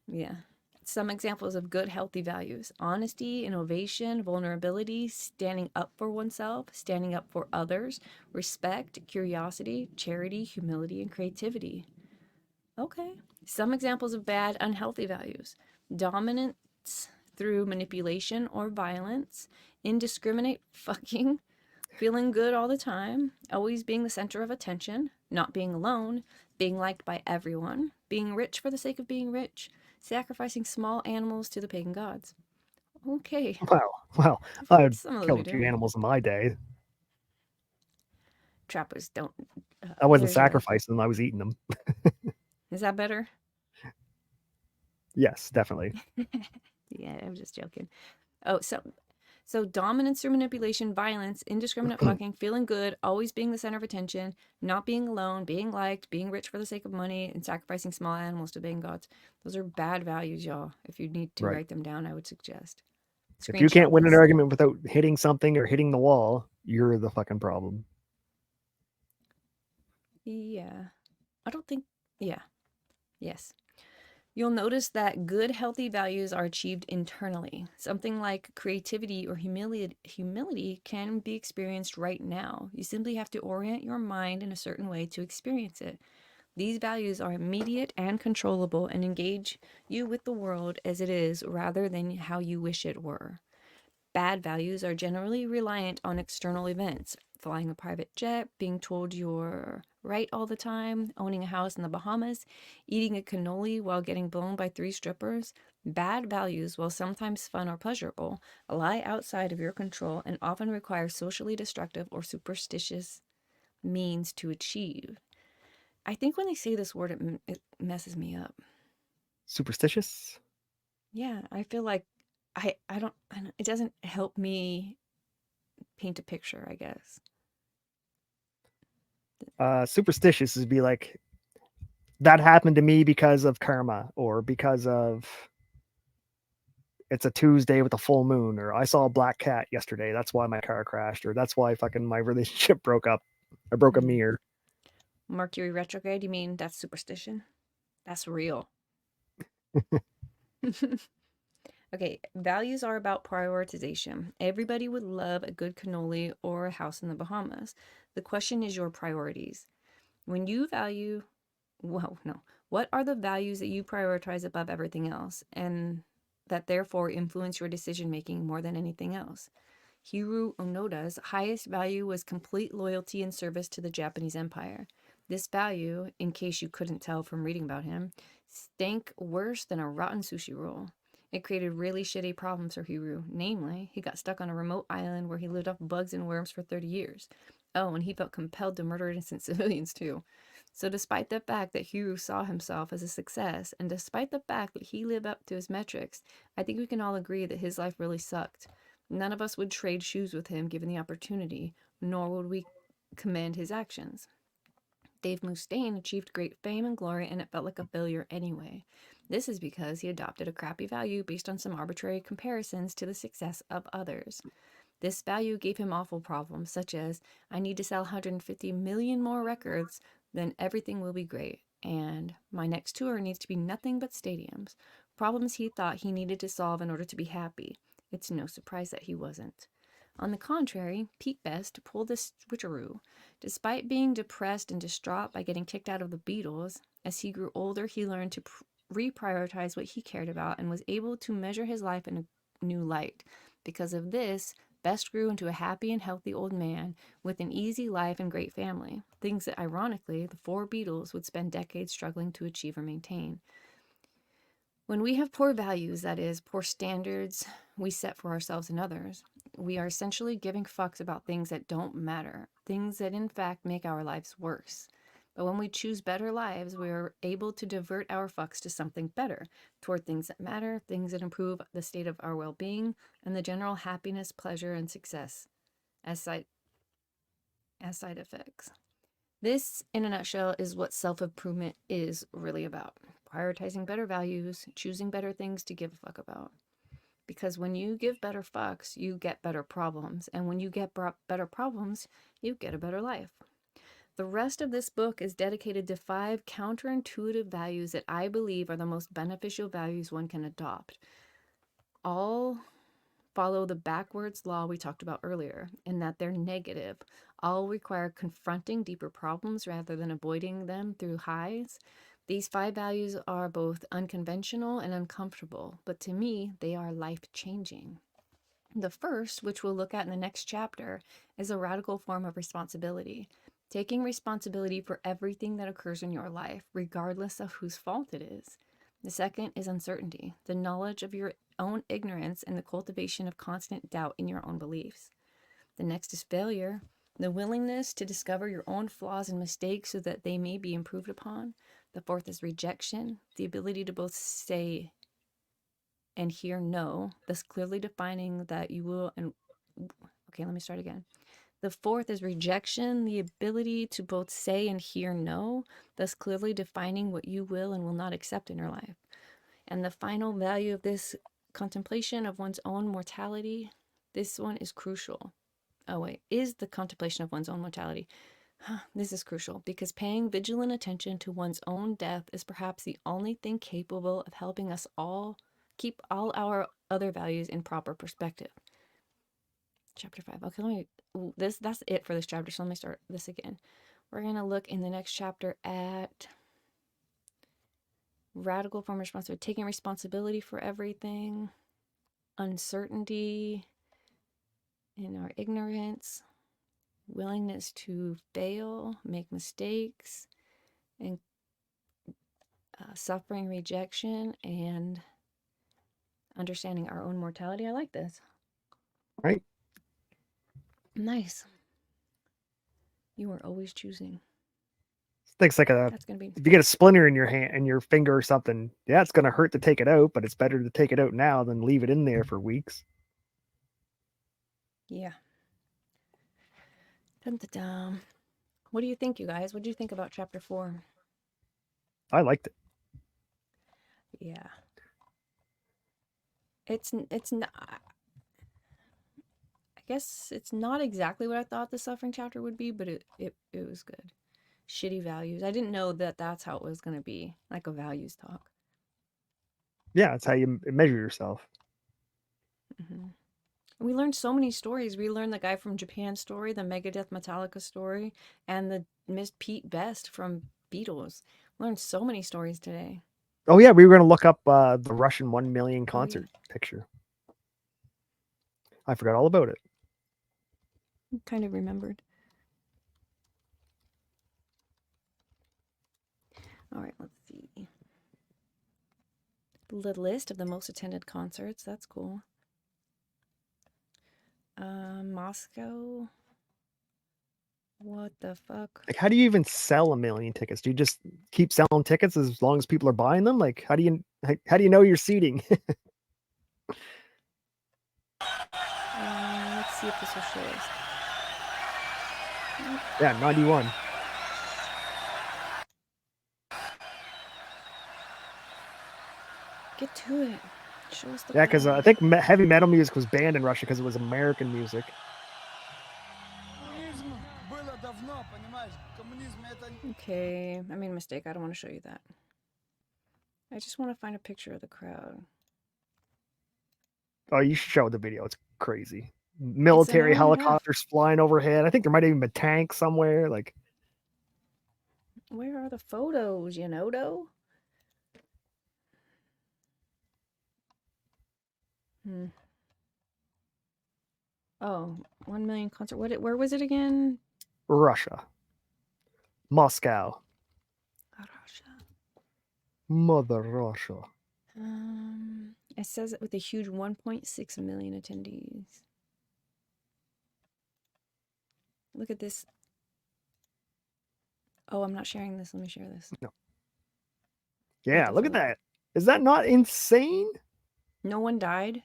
Speaker 1: yeah. Some examples of good, healthy values: honesty, innovation, vulnerability, standing up for oneself, standing up for others, respect, curiosity, charity, humility, and creativity. Okay. Some examples of bad, unhealthy values: dominance through manipulation or violence, indiscriminate fucking, feeling good all the time, always being the center of attention, not being alone, being liked by everyone, being rich for the sake of being rich, sacrificing small animals to the pagan gods. Okay.
Speaker 2: Wow. Wow. I'd
Speaker 1: Some of those
Speaker 2: kill
Speaker 1: we
Speaker 2: a few
Speaker 1: do.
Speaker 2: animals in my day.
Speaker 1: Trappers don't.
Speaker 2: I wasn't
Speaker 1: There's a.
Speaker 2: sacrificing them, I was eating them.
Speaker 1: Is that better?
Speaker 2: Yes, definitely.
Speaker 1: Yeah, I'm just joking. Oh, so dominance through manipulation, violence, indiscriminate fucking, feeling good, always being the center of attention, not being alone, being liked, being rich for the sake of money, and sacrificing small animals to pagan gods. Those are bad values, y'all. If you need to
Speaker 2: Right.
Speaker 1: write them down, I would suggest.
Speaker 2: If you
Speaker 1: Screenshot
Speaker 2: can't win an
Speaker 1: this.
Speaker 2: argument without hitting something or hitting the wall, you're the fucking problem.
Speaker 1: Yeah. I don't think. Yeah. Yes. You'll notice that good, healthy values are achieved internally. Something like creativity or humility can be experienced right now. You simply have to orient your mind in a certain way to experience it. These values are immediate and controllable and engage you with the world as it is rather than how you wish it were. Bad values are generally reliant on external events: flying a private jet, being told you're right all the time, owning a house in the Bahamas, eating a cannoli while getting blown by 3 strippers. Bad values, while sometimes fun or pleasurable, lie outside of your control and often require socially destructive or superstitious means to achieve. I think when they say this word, it messes me up.
Speaker 2: Superstitious?
Speaker 1: Yeah, I feel like I don't, it doesn't help me paint a picture, I guess.
Speaker 2: Superstitious would be like, that happened to me because of karma, or because of it's a Tuesday with a full moon, or I saw a black cat yesterday. That's why my car crashed, or that's why fucking my relationship broke up. I broke a
Speaker 1: Mm.
Speaker 2: mirror.
Speaker 1: Mercury retrograde, you mean that's superstition? That's real. Okay, values are about prioritization. Everybody would love a good cannoli or a house in the Bahamas. The question is your priorities. When you value, well, no, what are the values that you prioritize above everything else and that therefore influence your decision making more than anything else? Hiru Onoda's highest value was complete loyalty and service to the Japanese Empire. This value, in case you couldn't tell from reading about him, stank worse than a rotten sushi roll. It created really shitty problems for Hiru. Namely, he got stuck on a remote island where he lived off bugs and worms for 30 years. Oh, and he felt compelled to murder innocent civilians too. So, despite the fact that Hiru saw himself as a success, and despite the fact that he lived up to his metrics, I think we can all agree that his life really sucked. None of us would trade shoes with him given the opportunity, nor would we commend his actions. Dave Mustaine achieved great fame and glory, and it felt like a failure anyway. This is because he adopted a crappy value based on some arbitrary comparisons to the success of others. This value gave him awful problems, such as, I need to sell 150 million more records, then everything will be great, and my next tour needs to be nothing but stadiums. Problems he thought he needed to solve in order to be happy. It's no surprise that he wasn't. On the contrary, Pete Best pulled the switcheroo. Despite being depressed and distraught by getting kicked out of the Beatles, as he grew older, he learned to reprioritize what he cared about and was able to measure his life in a new light. Because of this, Best grew into a happy and healthy old man with an easy life and great family, things that ironically the 4 Beatles would spend decades struggling to achieve or maintain. When we have poor values, that is, poor standards we set for ourselves and others, we are essentially giving fucks about things that don't matter, things that in fact make our lives worse. But when we choose better lives, we are able to divert our fucks to something better, toward things that matter, things that improve the state of our well-being and the general happiness, pleasure, and success as side effects. This, in a nutshell, is what self-improvement is really about. Prioritizing better values, choosing better things to give a fuck about. Because when you give better fucks, you get better problems. And when you get better problems, you get a better life. The rest of this book is dedicated to 5 counterintuitive values that I believe are the most beneficial values one can adopt. All follow the backwards law we talked about earlier, in that they're negative. All require confronting deeper problems rather than avoiding them through highs. These 5 values are both unconventional and uncomfortable, but to me, they are life-changing. The first, which we'll look at in the next chapter, is a radical form of responsibility. Taking responsibility for everything that occurs in your life, regardless of whose fault it is. The second is uncertainty, the knowledge of your own ignorance and the cultivation of constant doubt in your own beliefs. The next is failure, the willingness to discover your own flaws and mistakes so that they may be improved upon. The fourth is rejection, the ability to both say and hear no, thus clearly defining that you will and okay, let me start again. The fourth is rejection, the ability to both say and hear no, thus clearly defining what you will and will not accept in your life. And the final value of this contemplation of one's own mortality, this one is crucial. Is the contemplation of one's own mortality. This is crucial because paying vigilant attention to one's own death is perhaps the only thing capable of helping us all keep all our other values in proper perspective. Chapter 5. Okay, that's it for this chapter, so let me start this again. We're going to look in the next chapter at radical form of responsibility, taking responsibility for everything, uncertainty in our ignorance, willingness to fail, make mistakes, and suffering rejection, and understanding our own mortality. I like this.
Speaker 2: Right.
Speaker 1: Nice. You are always choosing.
Speaker 2: Things like
Speaker 1: That's gonna be.
Speaker 2: if you get a splinter in your hand and your finger or something, yeah, it's gonna hurt to take it out, but it's better to take it out now than leave it in there for weeks.
Speaker 1: Yeah. Dun-dun-dun. What do you think, you guys? What do you think about chapter 4?
Speaker 2: I liked it.
Speaker 1: Yeah. It's not. I guess it's not exactly what I thought the suffering chapter would be, but it was good. Shitty values. I didn't know that that's how it was going to be, like a values talk.
Speaker 2: Yeah, it's how you measure yourself.
Speaker 1: Mm-hmm. We learned so many stories. We learned the guy from Japan story, the Megadeth Metallica story, and the Miss Pete Best from Beatles. Learned so many stories today.
Speaker 2: Oh yeah, we were gonna look up the Russian 1 million concert picture. I forgot all about it.
Speaker 1: Kind of remembered. All right, let's see. The list of the most attended concerts. That's cool. Moscow. What the fuck?
Speaker 2: Like, how do you even sell 1 million tickets? Do you just keep selling tickets as long as people are buying them? Like, how do you know your seating?
Speaker 1: Let's see if this will show us.
Speaker 2: Yeah, 91.
Speaker 1: Get to it. Show us the.
Speaker 2: Yeah, because I think heavy metal music was banned in Russia because it was American music.
Speaker 1: Okay, I made a mistake. I don't want to show you that. I just want to find a picture of the crowd.
Speaker 2: Oh, you should show the video. It's crazy. Military helicopters flying overhead. I think there might even be a tank somewhere. Like,
Speaker 1: where are the photos? You know, though. Oh, 1 million concert. Where was it again?
Speaker 2: Russia. Moscow.
Speaker 1: Russia.
Speaker 2: Mother Russia.
Speaker 1: It says it with a huge 1.6 million attendees. Look at this. Oh, I'm not sharing this. Let me share this.
Speaker 2: No. Yeah, look at that. Is that not insane?
Speaker 1: No one died.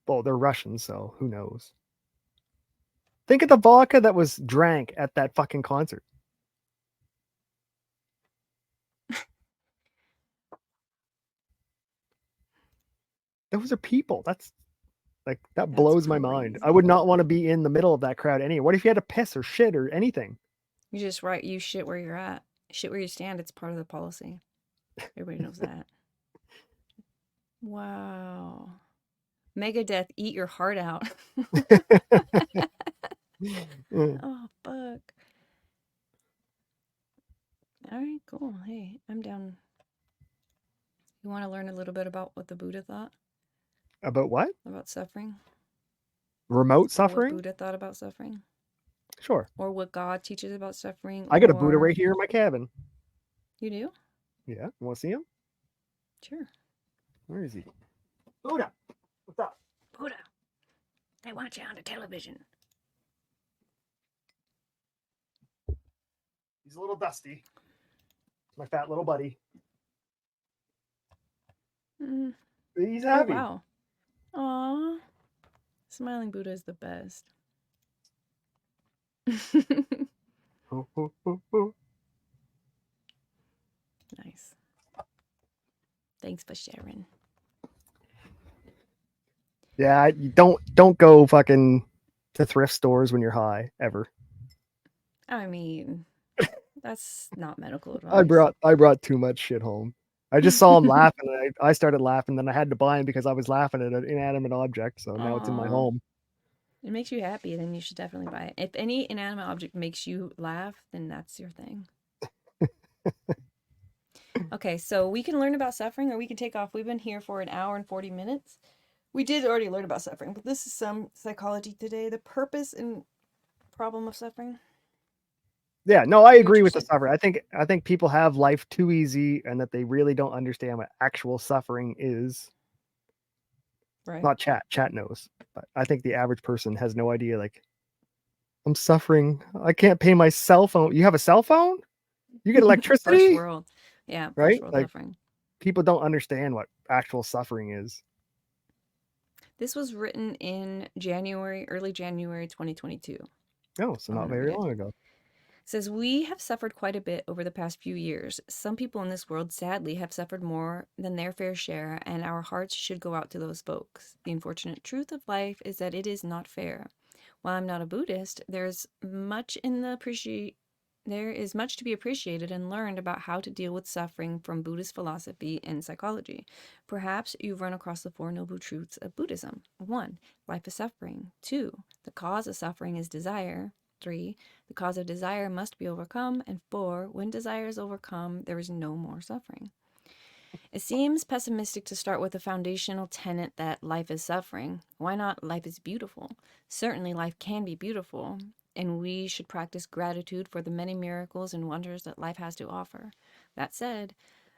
Speaker 2: Well, they're Russian, so who knows? Think of the vodka that was drank at that fucking concert. Those are people. That's blows my mind. I would not want to be in the middle of that crowd anyway. What if you had to piss or shit or anything?
Speaker 1: You just you shit where you're at. Shit where you stand. It's part of the policy. Everybody knows that. Wow. Megadeth, eat your heart out. Oh, fuck. All right, cool. Hey, I'm down. You want to learn a little bit about what the Buddha thought?
Speaker 2: About what?
Speaker 1: About suffering?
Speaker 2: Remote suffering?
Speaker 1: What Buddha thought about suffering?
Speaker 2: Sure.
Speaker 1: Or what God teaches about suffering?
Speaker 2: I got a Buddha right here in my cabin.
Speaker 1: You do?
Speaker 2: Yeah. You want to see him?
Speaker 1: Sure.
Speaker 2: Where is he? Buddha! What's up?
Speaker 1: Buddha! They want you on the television.
Speaker 2: He's a little dusty. My fat little buddy. He's happy.
Speaker 1: Oh, wow. Aww. Smiling Buddha is the best. Nice. Thanks for sharing.
Speaker 2: Yeah, you don't go fucking to thrift stores when you're high ever.
Speaker 1: I mean, that's not medical advice.
Speaker 2: I brought too much shit home. I just saw him laughing. And I started laughing. Then I had to buy him because I was laughing at an inanimate object. So now it's in my home.
Speaker 1: It makes you happy, then you should definitely buy it. If any inanimate object makes you laugh, then that's your thing. Okay, so we can learn about suffering or we can take off. We've been here for 1 hour and 40 minutes. We did already learn about suffering, but this is some psychology today. The purpose and problem of suffering.
Speaker 2: Yeah, no, I agree with the suffering. I think people have life too easy and that they really don't understand what actual suffering is.
Speaker 1: Right.
Speaker 2: Not chat. Chat knows. But I think the average person has no idea. Like, I'm suffering. I can't pay my cell phone. You have a cell phone? You get electricity?
Speaker 1: First world. Yeah, first
Speaker 2: right?
Speaker 1: World
Speaker 2: Like,
Speaker 1: suffering.
Speaker 2: People don't understand what actual suffering is.
Speaker 1: This was written in early January 2022.
Speaker 2: Oh, so not very long ago.
Speaker 1: It says, we have suffered quite a bit over the past few years. Some people in this world, sadly, have suffered more than their fair share, and our hearts should go out to those folks. The unfortunate truth of life is that it is not fair. While I'm not a Buddhist, there is much to be appreciated and learned about how to deal with suffering from Buddhist philosophy and psychology. Perhaps you've run across the Four Noble Truths of Buddhism. 1. Life is suffering. 2. The cause of suffering is desire. 3. The cause of desire must be overcome. And 4. When desire is overcome, there is no more suffering. It seems pessimistic to start with a foundational tenet that life is suffering. Why not life is beautiful? Certainly life can be beautiful, and we should practice gratitude for the many miracles and wonders that life has to offer. That said,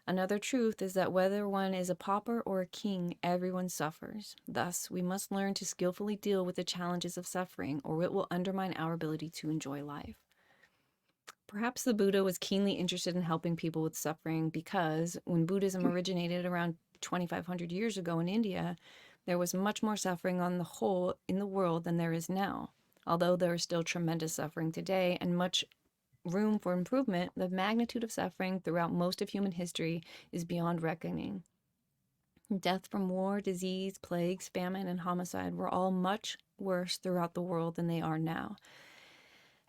Speaker 1: another truth is that whether one is a pauper or a king, everyone suffers. Thus, we must learn to skillfully deal with the challenges of suffering, or it will undermine our ability to enjoy life. Perhaps the Buddha was keenly interested in helping people with suffering because when Buddhism originated around 2,500 years ago in India, there was much more suffering on the whole in the world than there is now. Although there is still tremendous suffering today and much room for improvement, the magnitude of suffering throughout most of human history is beyond reckoning. Death from war, disease, plagues, famine, and homicide were all much worse throughout the world than they are now.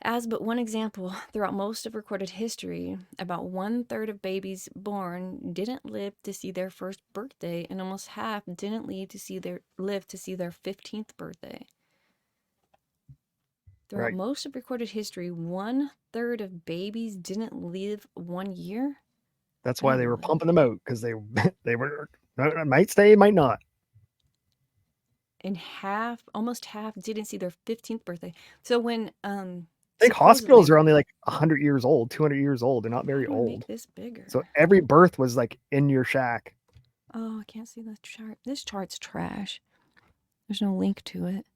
Speaker 1: As but one example, throughout most of recorded history, about 1/3 of babies born didn't live to see their first birthday, and almost half didn't live to see their 15th birthday. Throughout most of recorded history, 1/3 of babies didn't live 1 year.
Speaker 2: That's why they were pumping them out, because they were might stay, might not.
Speaker 1: And almost half didn't see their 15th birthday. So when
Speaker 2: I think hospitals are only like 100 years old, 200 years old. They're not very old.
Speaker 1: Make this bigger.
Speaker 2: So every birth was like in your shack.
Speaker 1: Oh, I can't see the chart. This chart's trash. There's no link to it.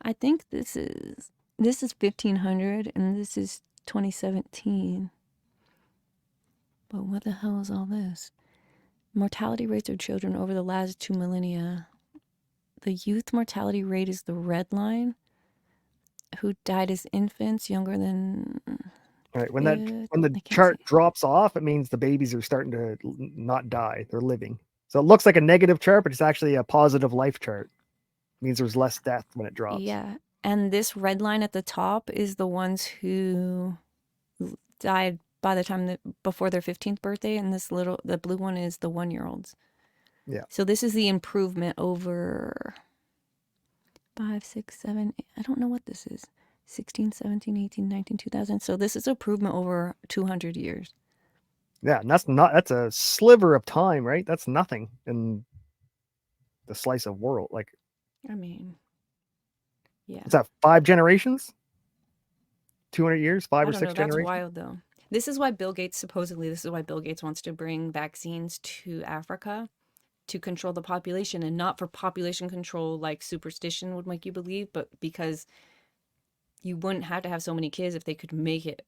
Speaker 1: I think this is This is 1500 and this is 2017. But what the hell is all this? Mortality rates of children over the last 2 millennia. The youth mortality rate is the red line. Who died as infants younger than
Speaker 2: All right, when the
Speaker 1: I can't
Speaker 2: chart
Speaker 1: see.
Speaker 2: drops off, it means the babies are starting to not die; they're living. So it looks like a negative chart, but it's actually a positive life chart. It means there's less death when it drops.
Speaker 1: Yeah. And this red line at the top is the ones who died by the time that before their 15th birthday, and the blue one is the 1-year-olds.
Speaker 2: Yeah.
Speaker 1: So this is the improvement over 5, 6, 7, 8, I don't know what this is. 16, 17, 18, 19, 2000. So this is improvement over 200 years.
Speaker 2: Yeah, and that's a sliver of time, right? That's nothing in the slice of world. Like,
Speaker 1: I mean, yeah.
Speaker 2: is that 5 generations? 200 years, 5
Speaker 1: I
Speaker 2: or
Speaker 1: don't know.
Speaker 2: 6
Speaker 1: That's
Speaker 2: generations?
Speaker 1: wild, though. This is why Bill Gates, supposedly, this is why Bill Gates wants to bring vaccines to Africa to control the population, and not for population control like superstition would make you believe, but because you wouldn't have to have so many kids if they could make it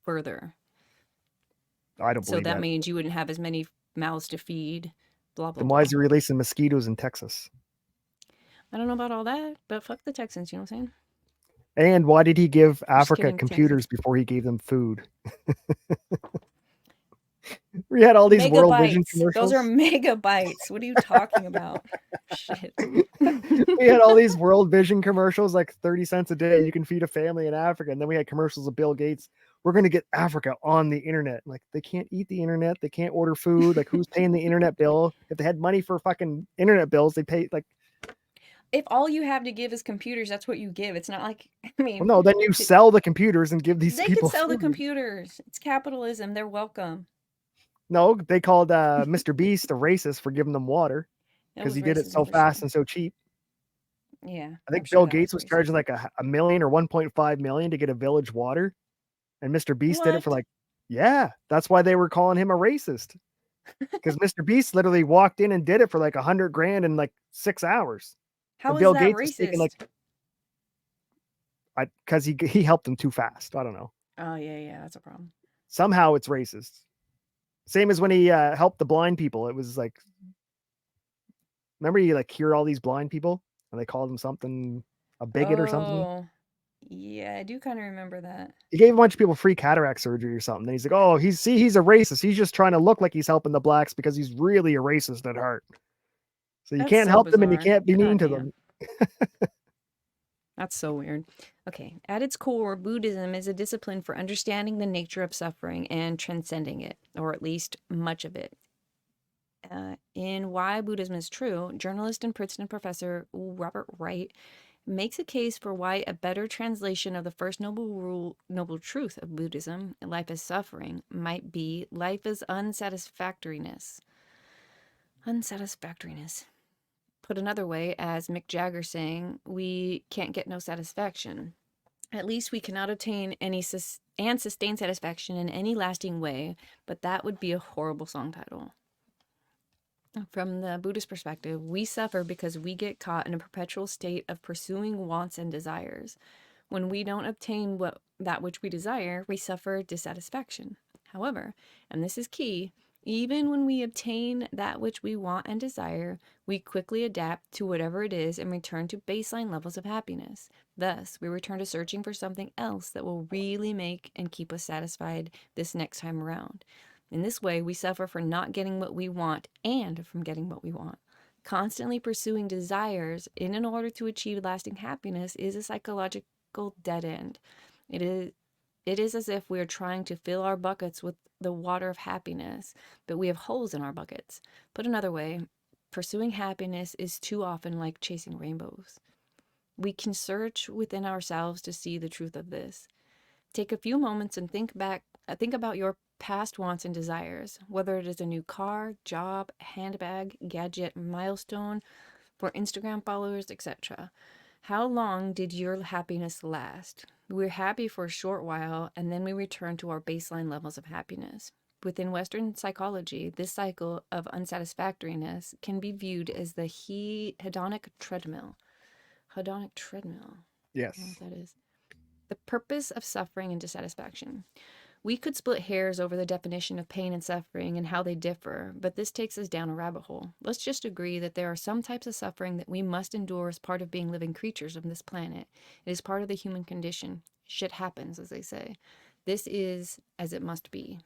Speaker 1: further.
Speaker 2: I don't
Speaker 1: So
Speaker 2: believe
Speaker 1: that
Speaker 2: that.
Speaker 1: means you wouldn't have as many mouths to feed, blah, blah,
Speaker 2: Then why is
Speaker 1: blah.
Speaker 2: he releasing mosquitoes in Texas?
Speaker 1: I don't know about all that, but fuck the Texans, you know what I'm saying?
Speaker 2: And why did he give
Speaker 1: Just
Speaker 2: Africa
Speaker 1: kidding, Texans.
Speaker 2: computers before he gave them food? We had all these World Vision
Speaker 1: Megabytes. Those are
Speaker 2: commercials.
Speaker 1: megabytes. What are you talking about? Shit.
Speaker 2: We had all these World Vision commercials, like 30 cents a day. You can feed a family in Africa. And then we had commercials of Bill Gates. We're going to get Africa on the internet. Like, they can't eat the internet. They can't order food. Like, who's paying the internet bill? If they had money for fucking internet bills, they pay like,
Speaker 1: If all you have to give is computers, that's what you give. It's not like, I
Speaker 2: well,
Speaker 1: mean,
Speaker 2: no, then you sell the computers and give these
Speaker 1: they could
Speaker 2: people
Speaker 1: sell the
Speaker 2: food.
Speaker 1: computers. It's capitalism. They're welcome.
Speaker 2: No, they called Mr. Beast a racist for giving them water
Speaker 1: It
Speaker 2: because
Speaker 1: was
Speaker 2: he did it
Speaker 1: racism
Speaker 2: so
Speaker 1: for sure.
Speaker 2: fast and so cheap.
Speaker 1: Yeah,
Speaker 2: I
Speaker 1: I'm
Speaker 2: think
Speaker 1: sure
Speaker 2: Bill
Speaker 1: that was
Speaker 2: Gates was charging
Speaker 1: racism.
Speaker 2: like a million or 1.5 million to get a village water, and Mr. Beast did it for
Speaker 1: What?
Speaker 2: like, yeah, that's why they were calling him a racist. Because Mr. Beast literally walked in and did it for like 100 grand in like 6 hours.
Speaker 1: How
Speaker 2: And
Speaker 1: is
Speaker 2: Bill
Speaker 1: that
Speaker 2: Gates was taking like,
Speaker 1: racist?
Speaker 2: because he helped him too fast. I don't know.
Speaker 1: Oh, yeah, yeah, that's a problem.
Speaker 2: Somehow it's racist. Same as when he helped the blind people. It was like, remember he like cured all these blind people and they called him something, a bigot or something.
Speaker 1: Oh, yeah, I do kind of remember that.
Speaker 2: He gave a bunch of people free cataract surgery or something. Then he's like, oh, he's a racist. He's just trying to look like he's helping the blacks because he's really a racist at heart. So you
Speaker 1: That's
Speaker 2: can't
Speaker 1: so
Speaker 2: help them and you
Speaker 1: bizarre.
Speaker 2: can't be mean
Speaker 1: God
Speaker 2: to
Speaker 1: damn.
Speaker 2: them.
Speaker 1: That's so weird. Okay, at its core, Buddhism is a discipline for understanding the nature of suffering and transcending it, or at least much of it. In Why Buddhism is True, journalist and Princeton professor Robert Wright makes a case for why a better translation of the first noble truth of Buddhism, life is suffering, might be life is unsatisfactoriness. Unsatisfactoriness. Put another way, as Mick Jagger saying, we can't get no satisfaction. At least we cannot obtain any and sustain satisfaction in any lasting way, but that would be a horrible song title. From the Buddhist perspective, we suffer because we get caught in a perpetual state of pursuing wants and desires. When we don't obtain that which we desire, we suffer dissatisfaction. However, and this is key, even when we obtain that which we want and desire, we quickly adapt to whatever it is and return to baseline levels of happiness. Thus, we return to searching for something else that will really make and keep us satisfied this next time around. In this way, we suffer for not getting what we want and from getting what we want. Constantly pursuing desires in order to achieve lasting happiness is a psychological dead end. It is as if we are trying to fill our buckets with the water of happiness, but we have holes in our buckets. Put another way, pursuing happiness is too often like chasing rainbows. We can search within ourselves to see the truth of this. Take a few moments and think about your past wants and desires, whether it is a new car, job, handbag, gadget, milestone for Instagram followers, etc. How long did your happiness last? We're happy for a short while and then we return to our baseline levels of happiness. Within Western psychology, this cycle of unsatisfactoriness can be viewed as the hedonic treadmill. Hedonic treadmill. I don't know
Speaker 2: Yes.
Speaker 1: what that is. The purpose of suffering and dissatisfaction. We could split hairs over the definition of pain and suffering and how they differ, but this takes us down a rabbit hole. Let's just agree that there are some types of suffering that we must endure as part of being living creatures of this planet. It is part of the human condition. Shit happens, as they say. This is as it must be.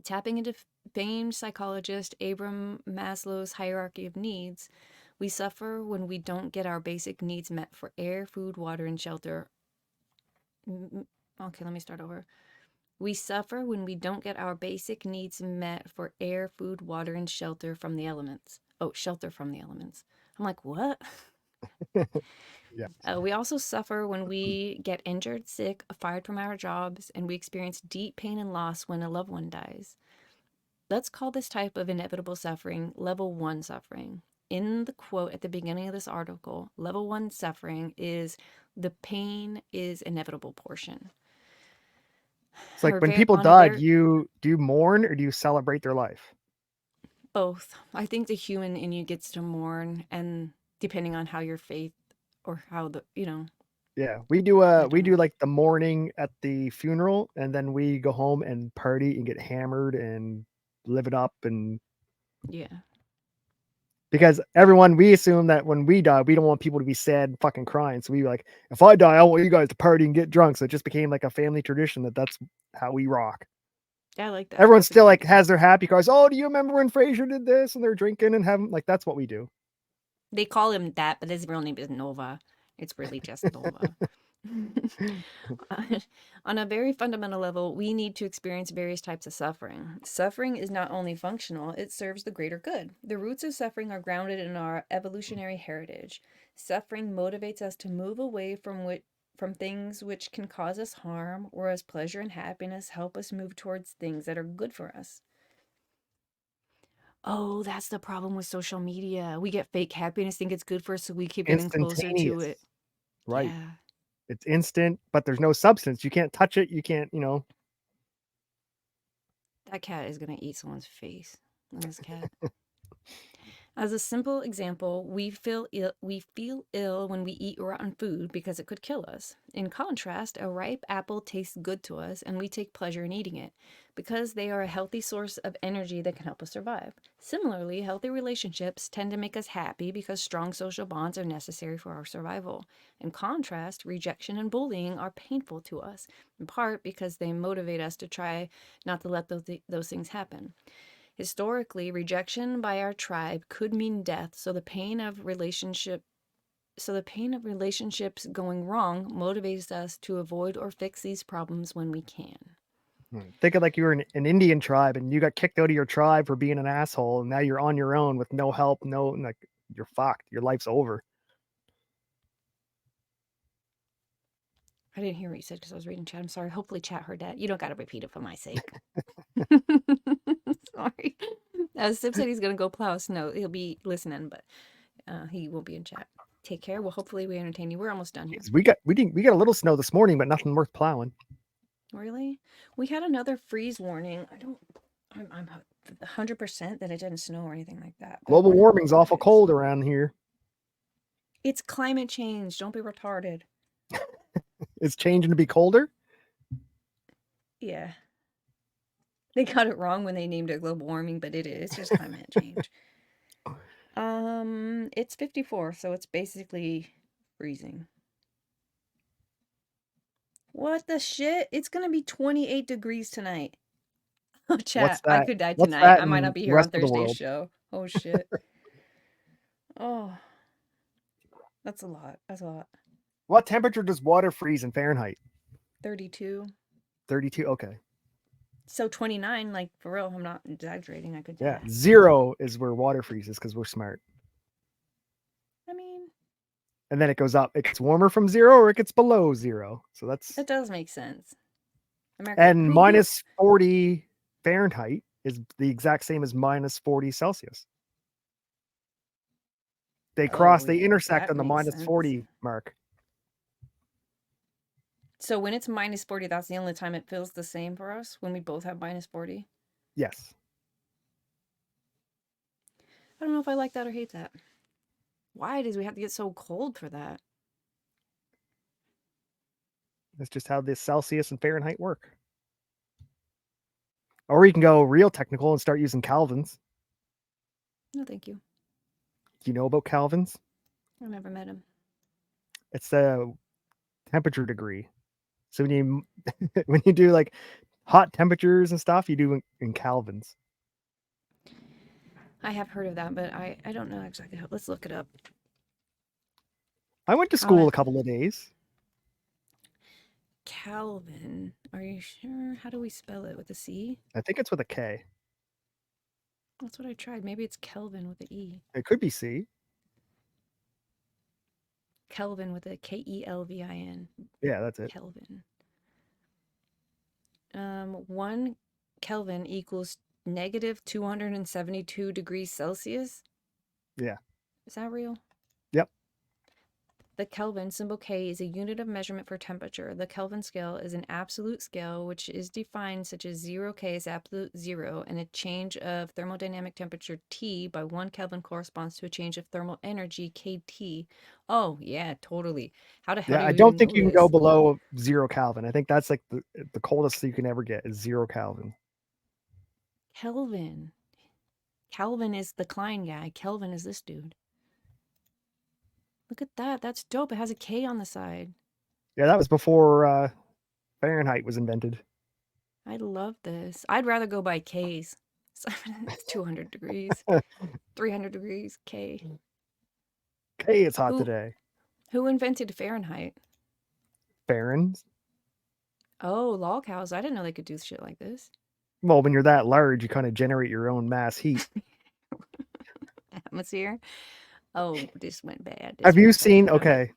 Speaker 1: Tapping into famed psychologist Abraham Maslow's hierarchy of needs, we suffer when we don't get our basic needs met for air, food, water, and shelter. Okay, let me start over. We suffer when we don't get our basic needs met for air, food, water, and shelter from the elements. Oh, shelter from the elements. I'm like, what?
Speaker 2: Yeah.
Speaker 1: We also suffer when we get injured, sick, fired from our jobs, and we experience deep pain and loss when a loved one dies. Let's call this type of inevitable suffering level 1 suffering. In the quote at the beginning of this article, level 1 suffering is the pain is inevitable portion.
Speaker 2: It's like when people die, do you mourn or do you celebrate their life?
Speaker 1: Both. I think the human in you gets to mourn, and depending on how your faith or how
Speaker 2: Yeah,
Speaker 1: I
Speaker 2: we
Speaker 1: don't
Speaker 2: do
Speaker 1: know.
Speaker 2: like the mourning at the funeral, and then we go home and party and get hammered and live it up. And
Speaker 1: Yeah.
Speaker 2: because everyone, we assume that when we die, we don't want people to be sad and fucking crying. So we like, if I die, I want you guys to party and get drunk. So it just became like a family tradition that's how we rock.
Speaker 1: Yeah, I like that.
Speaker 2: Everyone
Speaker 1: That's a
Speaker 2: still
Speaker 1: good
Speaker 2: like
Speaker 1: idea.
Speaker 2: has their happy cars. Oh, do you remember when Frasier did this? And they're drinking and having like that's what we do.
Speaker 1: They call him that, but his real name is Nova. It's really just Nova. On a very fundamental level, we need to experience various types of suffering. Suffering is not only functional, it serves the greater good. The roots of suffering are grounded in our evolutionary heritage. Suffering motivates us to move away from things which can cause us harm, whereas pleasure and happiness help us move towards things that are good for us. Oh, that's the problem with social media. We get fake happiness, think it's good for us, so we keep getting closer to it.
Speaker 2: Instantaneous, right?
Speaker 1: Yeah.
Speaker 2: It's instant, but there's no substance. You can't touch it. You can't, you know.
Speaker 1: That cat is gonna eat someone's face. This cat. As a simple example, we feel ill when we eat rotten food because it could kill us. In contrast, a ripe apple tastes good to us and we take pleasure in eating it because they are a healthy source of energy that can help us survive. Similarly, healthy relationships tend to make us happy because strong social bonds are necessary for our survival. In contrast, rejection and bullying are painful to us, in part because they motivate us to try not to let those things happen. Historically, rejection by our tribe could mean death, so the pain of relationships going wrong motivates us to avoid or fix these problems when we can.
Speaker 2: Think of like you were an Indian tribe and you got kicked out of your tribe for being an asshole, and now you're on your own with no help, no like you're fucked. Your life's over.
Speaker 1: I didn't hear what you said because I was reading chat. I'm sorry. Hopefully, chat heard that. You don't got to repeat it for my sake. Sorry. Sip said he's going to go plow snow. He'll be listening, but he won't be in chat. Take care. Well, hopefully, we entertain you. We're almost done here.
Speaker 2: We got a little snow this morning, but nothing worth plowing.
Speaker 1: Really? We had another freeze warning. I'm 100% that it didn't snow or anything like that. But
Speaker 2: Global
Speaker 1: we're not
Speaker 2: warming's
Speaker 1: looking at
Speaker 2: awful
Speaker 1: it.
Speaker 2: cold around here.
Speaker 1: It's climate change. Don't be retarded.
Speaker 2: It's changing to be colder.
Speaker 1: Yeah. They got it wrong when they named it global warming, but it is. It's just climate change. It's 54, so it's basically freezing. What the shit? It's gonna be 28 degrees tonight. Oh,
Speaker 2: What's
Speaker 1: chat. I
Speaker 2: that?
Speaker 1: could die
Speaker 2: What's
Speaker 1: tonight.
Speaker 2: that
Speaker 1: I might
Speaker 2: in
Speaker 1: not be
Speaker 2: the
Speaker 1: here on
Speaker 2: rest of the
Speaker 1: Thursday's
Speaker 2: world?
Speaker 1: show. Oh, shit. Oh, that's a lot. That's a lot.
Speaker 2: What temperature does water freeze in Fahrenheit?
Speaker 1: 32.
Speaker 2: 32. Okay.
Speaker 1: So 29, like for real, I'm not exaggerating. I could
Speaker 2: Yeah.
Speaker 1: die.
Speaker 2: 0 is where water freezes because we're smart.
Speaker 1: I mean,
Speaker 2: And then it goes up. It gets warmer from 0 or it gets below 0. So that's
Speaker 1: that does make sense. America,
Speaker 2: and
Speaker 1: who
Speaker 2: minus 40 Fahrenheit is the exact same as minus 40 Celsius.
Speaker 1: Oh,
Speaker 2: They
Speaker 1: yeah,
Speaker 2: intersect
Speaker 1: that
Speaker 2: on the
Speaker 1: makes
Speaker 2: minus
Speaker 1: sense.
Speaker 2: 40 mark.
Speaker 1: So when it's minus 40, that's the only time it feels the same for us when we both have minus 40.
Speaker 2: Yes.
Speaker 1: I don't know if I like that or hate that. Why does we have to get so cold for that?
Speaker 2: That's just how the Celsius and Fahrenheit work. Or you can go real technical and start using Kelvins.
Speaker 1: No, thank you.
Speaker 2: Do you know about Kelvins?
Speaker 1: I never met him.
Speaker 2: It's the temperature degree. So when you when you do like hot temperatures and stuff, you do in Kelvins.
Speaker 1: I have heard of that, but I don't know exactly how. Let's look it up.
Speaker 2: I went to school a couple of days.
Speaker 1: Kelvin. Are you sure? How do we spell it? With a C?
Speaker 2: I think it's with a K.
Speaker 1: That's what I tried. Maybe it's Kelvin with an E.
Speaker 2: It could be C.
Speaker 1: Kelvin with a Kelvin.
Speaker 2: Yeah, that's it.
Speaker 1: Kelvin. 1 Kelvin equals negative 272 degrees Celsius.
Speaker 2: Yeah.
Speaker 1: Is that real?
Speaker 2: Yep.
Speaker 1: The Kelvin, symbol K, is a unit of measurement for temperature. The Kelvin scale is an absolute scale, which is defined such as 0K is absolute 0, and a change of thermodynamic temperature T by 1 Kelvin corresponds to a change of thermal energy KT. Oh, yeah, totally. How the hell
Speaker 2: Yeah,
Speaker 1: do
Speaker 2: I
Speaker 1: you
Speaker 2: don't
Speaker 1: even
Speaker 2: think
Speaker 1: know
Speaker 2: you can go
Speaker 1: this?
Speaker 2: below 0 Kelvin. I think that's like the coldest you can ever get is 0 Kelvin.
Speaker 1: Kelvin. Calvin is the Klein guy. Kelvin is this dude. Look at that. That's dope. It has a K on the side.
Speaker 2: Yeah, that was before Fahrenheit was invented.
Speaker 1: I love this. I'd rather go by Ks. It's 200 degrees, 300 degrees, K.
Speaker 2: Hey, it's hot
Speaker 1: Who
Speaker 2: today.
Speaker 1: who invented Fahrenheit?
Speaker 2: Farrens.
Speaker 1: Oh, log cows. I didn't know they could do shit like this.
Speaker 2: Well, when you're that large, you kind of generate your own mass heat.
Speaker 1: Atmosphere. Oh, this went bad. This
Speaker 2: Have you
Speaker 1: went
Speaker 2: seen?
Speaker 1: bad.
Speaker 2: Okay,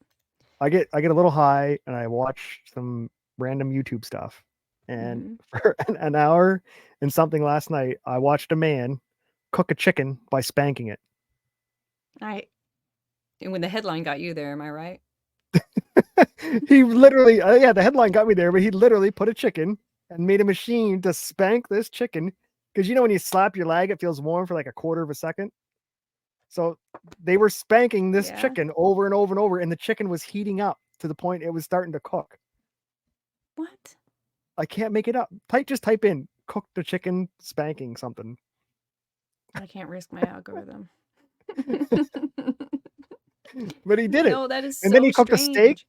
Speaker 2: I get a little high and I watch some random YouTube stuff. And
Speaker 1: Mm-hmm.
Speaker 2: for an hour and something last night, I watched a man cook a chicken by spanking it.
Speaker 1: And when the headline got you there, am I right?
Speaker 2: He literally, yeah, the headline got me there, but he literally put a chicken and made a machine to spank this chicken. Because you know, when you slap your leg, it feels warm for like a quarter of a second. So they were spanking this
Speaker 1: Yeah.
Speaker 2: chicken over and over and over, and the chicken was heating up to the point it was starting to cook.
Speaker 1: What?
Speaker 2: I can't make it up. Just type in cook the chicken spanking something.
Speaker 1: I can't risk my algorithm.
Speaker 2: But he did it.
Speaker 1: No, that is
Speaker 2: And then
Speaker 1: so
Speaker 2: he cooked a steak.
Speaker 1: strange.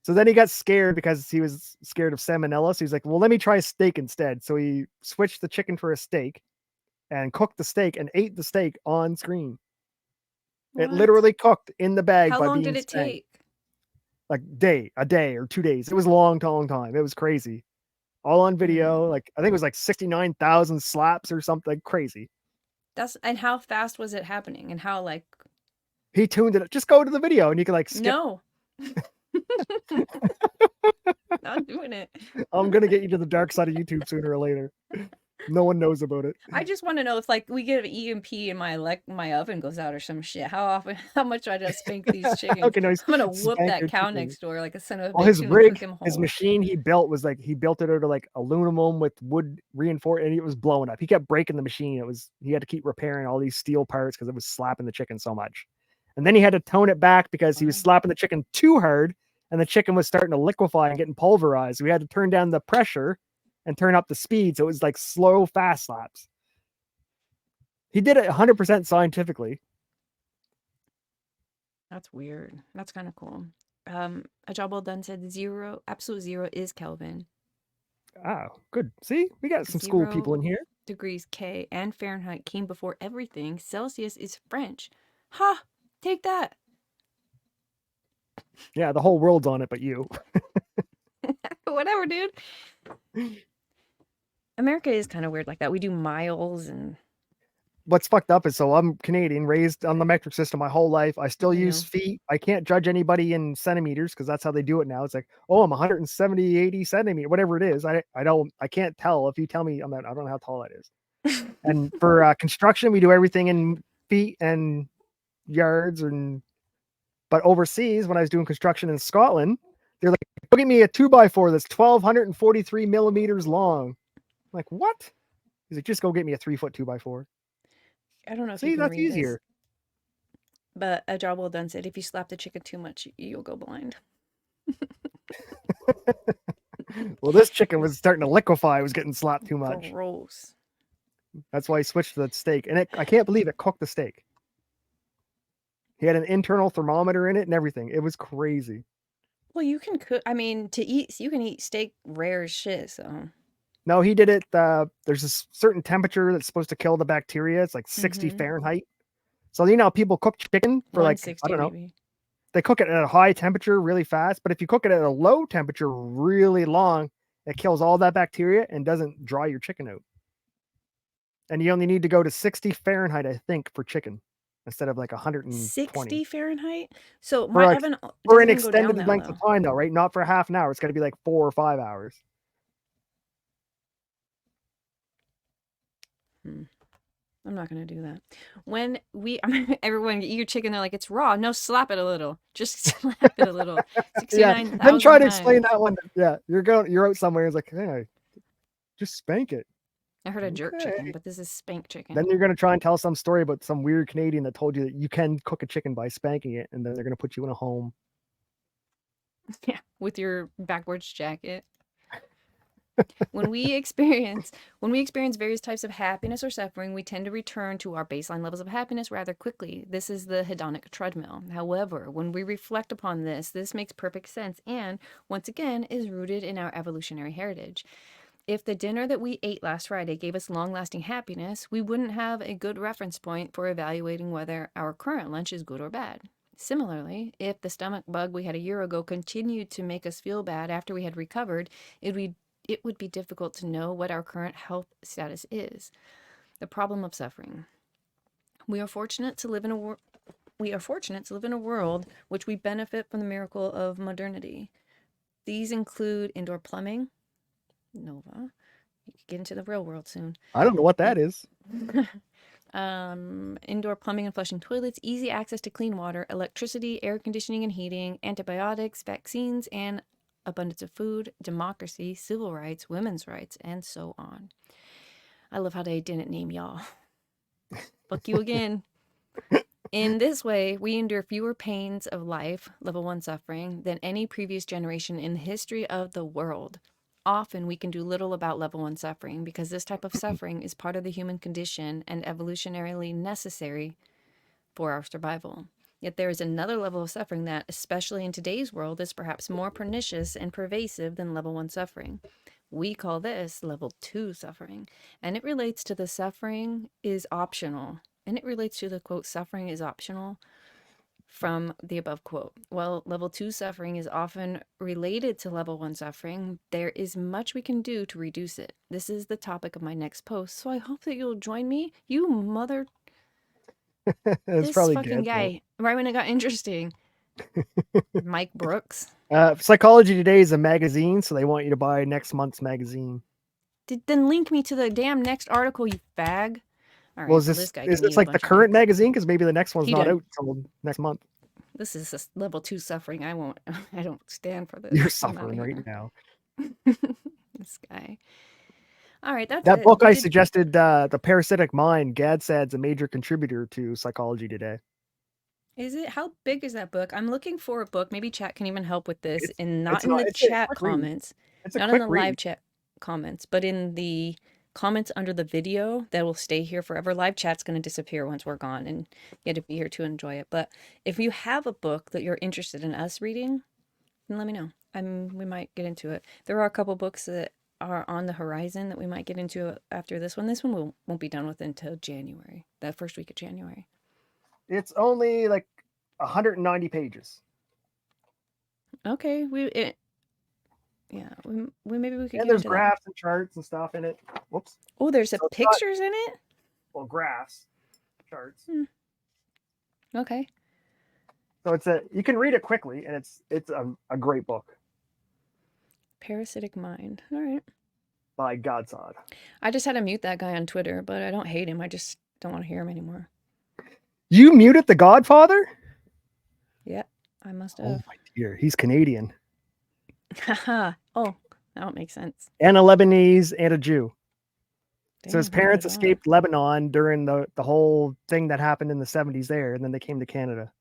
Speaker 2: So then he got scared because he was scared of salmonella. So he's like, well, let me try a steak instead. So he switched the chicken for a steak and cooked the steak and ate the steak on screen. It
Speaker 1: What?
Speaker 2: literally cooked in the bag
Speaker 1: How
Speaker 2: by
Speaker 1: long
Speaker 2: being
Speaker 1: did it
Speaker 2: spanked.
Speaker 1: take?
Speaker 2: Like a day or 2 days. It was a long time. It was crazy. All on video. Like I think it was like 69,000 slaps or something crazy.
Speaker 1: And how fast was it happening? And how like
Speaker 2: He tuned it. Just go to the video and you can like skip.
Speaker 1: no. Not doing it.
Speaker 2: I'm gonna get you to the dark side of YouTube sooner or later. No one knows about it.
Speaker 1: I just want to know if like we get an EMP and my oven goes out or some shit. How much do I just spank these chickens?
Speaker 2: Okay, no,
Speaker 1: I'm gonna whoop
Speaker 2: spank
Speaker 1: that
Speaker 2: your
Speaker 1: cow
Speaker 2: chicken.
Speaker 1: next door like a son of a
Speaker 2: Well,
Speaker 1: bitch
Speaker 2: his
Speaker 1: and cook him
Speaker 2: his
Speaker 1: whole.
Speaker 2: machine he built was like he built it out of like aluminum with wood reinforced, and it was blowing up. He kept breaking the machine. He had to keep repairing all these steel parts because it was slapping the chicken so much. And then he had to tone it back because he was slapping the chicken too hard, and the chicken was starting to liquefy and getting pulverized. So we had to turn down the pressure and turn up the speed, so it was like slow, fast slaps. He did it 100% scientifically.
Speaker 1: That's weird. That's kind of cool. A job well done said absolute zero is Kelvin.
Speaker 2: Oh, good. See, we got some school people in here.
Speaker 1: Degrees K and Fahrenheit came before everything. Celsius is French. Ha! Take that.
Speaker 2: Yeah, the whole world's on it, but you.
Speaker 1: Whatever, dude. America is kind of weird like that. We do miles and.
Speaker 2: What's fucked up is, so I'm Canadian, raised on the metric system my whole life. I still use feet. I can't judge anybody in centimeters because that's how they do it now. It's like, oh, I'm 170, 80 centimeter, whatever it is. I can't tell. If you tell me, I don't know how tall that is. And for construction, we do everything in feet and yards. But overseas, when I was doing construction in Scotland, they're like, go get me a 2x4 that's 1,243 millimeters long. I'm like, what? He's like, just go get me a 3-foot 2x4.
Speaker 1: I don't know if
Speaker 2: See,
Speaker 1: you can
Speaker 2: that's
Speaker 1: read
Speaker 2: easier.
Speaker 1: this, but a job well done said if you slap the chicken too much, you'll go blind.
Speaker 2: Well, this chicken was starting to liquefy. It was getting slapped too much.
Speaker 1: Gross.
Speaker 2: That's why he switched to the steak. And I can't believe it cooked the steak. He had an internal thermometer in it and everything. It was crazy.
Speaker 1: Well, you can cook. I mean, you can eat steak rare as shit. So.
Speaker 2: No, he did it. There's a certain temperature that's supposed to kill the bacteria. It's like 60 Fahrenheit. So you know, people cook chicken for like, I don't know.
Speaker 1: Maybe.
Speaker 2: They cook it at a high temperature really fast, but if you cook it at a low temperature really long, it kills all that bacteria and doesn't dry your chicken out. And you only need to go to 60 Fahrenheit, I think, for chicken instead of like 120.
Speaker 1: 60 Fahrenheit? So
Speaker 2: for
Speaker 1: my
Speaker 2: like,
Speaker 1: oven
Speaker 2: for an
Speaker 1: doesn't go down
Speaker 2: extended
Speaker 1: that
Speaker 2: length
Speaker 1: low.
Speaker 2: of time, though, right? Not for half an hour. It's got to be like 4 or 5 hours.
Speaker 1: I'm not gonna do that. When everyone eat your chicken, they're like, it's raw. No, slap it a little. Just slap it a little. 69,000
Speaker 2: Then try to
Speaker 1: times.
Speaker 2: explain that one. Yeah, you're out somewhere. It's like, hey, just spank it.
Speaker 1: I heard a jerk chicken, but this is spank chicken.
Speaker 2: Then you're gonna try and tell some story about some weird Canadian that told you that you can cook a chicken by spanking it, and then they're gonna put you in a home.
Speaker 1: Yeah, with your backwards jacket. When we experience various types of happiness or suffering, we tend to return to our baseline levels of happiness rather quickly. This is the hedonic treadmill. However, when we reflect upon this makes perfect sense and, once again, is rooted in our evolutionary heritage. If the dinner that we ate last Friday gave us long-lasting happiness, we wouldn't have a good reference point for evaluating whether our current lunch is good or bad. Similarly, if the stomach bug we had a year ago continued to make us feel bad after we had recovered, it would be difficult to know what our current health status is. The problem of suffering. We are fortunate to live in a world which we benefit from the miracle of modernity. These include indoor plumbing, Nova. You could get into the real world soon.
Speaker 2: I don't know what that is.
Speaker 1: Indoor plumbing and flushing toilets, easy access to clean water, electricity, air conditioning and heating, antibiotics, vaccines, and abundance of food, democracy, civil rights, women's rights, and so on. I love how they didn't name y'all. Fuck you again. In this way, we endure fewer pains of life, level 1 suffering, than any previous generation in the history of the world. Often we can do little about level 1 suffering because this type of suffering is part of the human condition and evolutionarily necessary for our survival. Yet there is another level of suffering that, especially in today's world, is perhaps more pernicious and pervasive than level 1 suffering. We call this level 2 suffering, and it relates to the suffering is optional. And it relates to the quote, suffering is optional from the above quote. Well, level 2 suffering is often related to level 1 suffering. There is much we can do to reduce it. This is the topic of my next post, so I hope that you'll join me. You mother...
Speaker 2: It's
Speaker 1: this
Speaker 2: probably
Speaker 1: fucking
Speaker 2: dead,
Speaker 1: guy, right when it got interesting. Mike Brooks.
Speaker 2: Psychology Today is a magazine, so they want you to buy next month's magazine.
Speaker 1: Then link me to the damn next article, you fag. All right,
Speaker 2: Well,
Speaker 1: is this
Speaker 2: like the current magazine? Because maybe the next one's not out until next month.
Speaker 1: This is a level 2 suffering. I don't stand for this.
Speaker 2: You're suffering right now.
Speaker 1: This guy. All right, that's
Speaker 2: that book I suggested, The Parasitic Mind. Gad said's a major contributor to Psychology Today.
Speaker 1: Is it? How big is that book? I'm looking for a book. Maybe chat can even help with this, and not in the chat comments, not in the live chat comments, but in the comments under the video that will stay here forever. Live chat's going to disappear once we're gone, and you have to be here to enjoy it. But if you have a book that you're interested in us reading, then let me know. We might get into it. There are a couple books that are on the horizon that we might get into after this one. This one won't be done with until January, that first week of January.
Speaker 2: It's only like 190 pages.
Speaker 1: Okay, maybe we could.
Speaker 2: And there's graphs and charts and stuff in it. Whoops.
Speaker 1: Oh, there's pictures in it.
Speaker 2: Well, graphs, charts.
Speaker 1: Okay.
Speaker 2: So you can read it quickly, and it's a great book.
Speaker 1: Parasitic Mind. All right.
Speaker 2: By Godsod.
Speaker 1: I just had to mute that guy on Twitter, but I don't hate him. I just don't want to hear him anymore.
Speaker 2: You muted the Godfather?
Speaker 1: Yeah, I must have.
Speaker 2: Oh my dear, he's Canadian.
Speaker 1: Haha. Oh, that makes sense.
Speaker 2: And a Lebanese and a Jew. Damn, so his parents escaped Lebanon during the whole thing that happened in the 70s there, and then they came to Canada.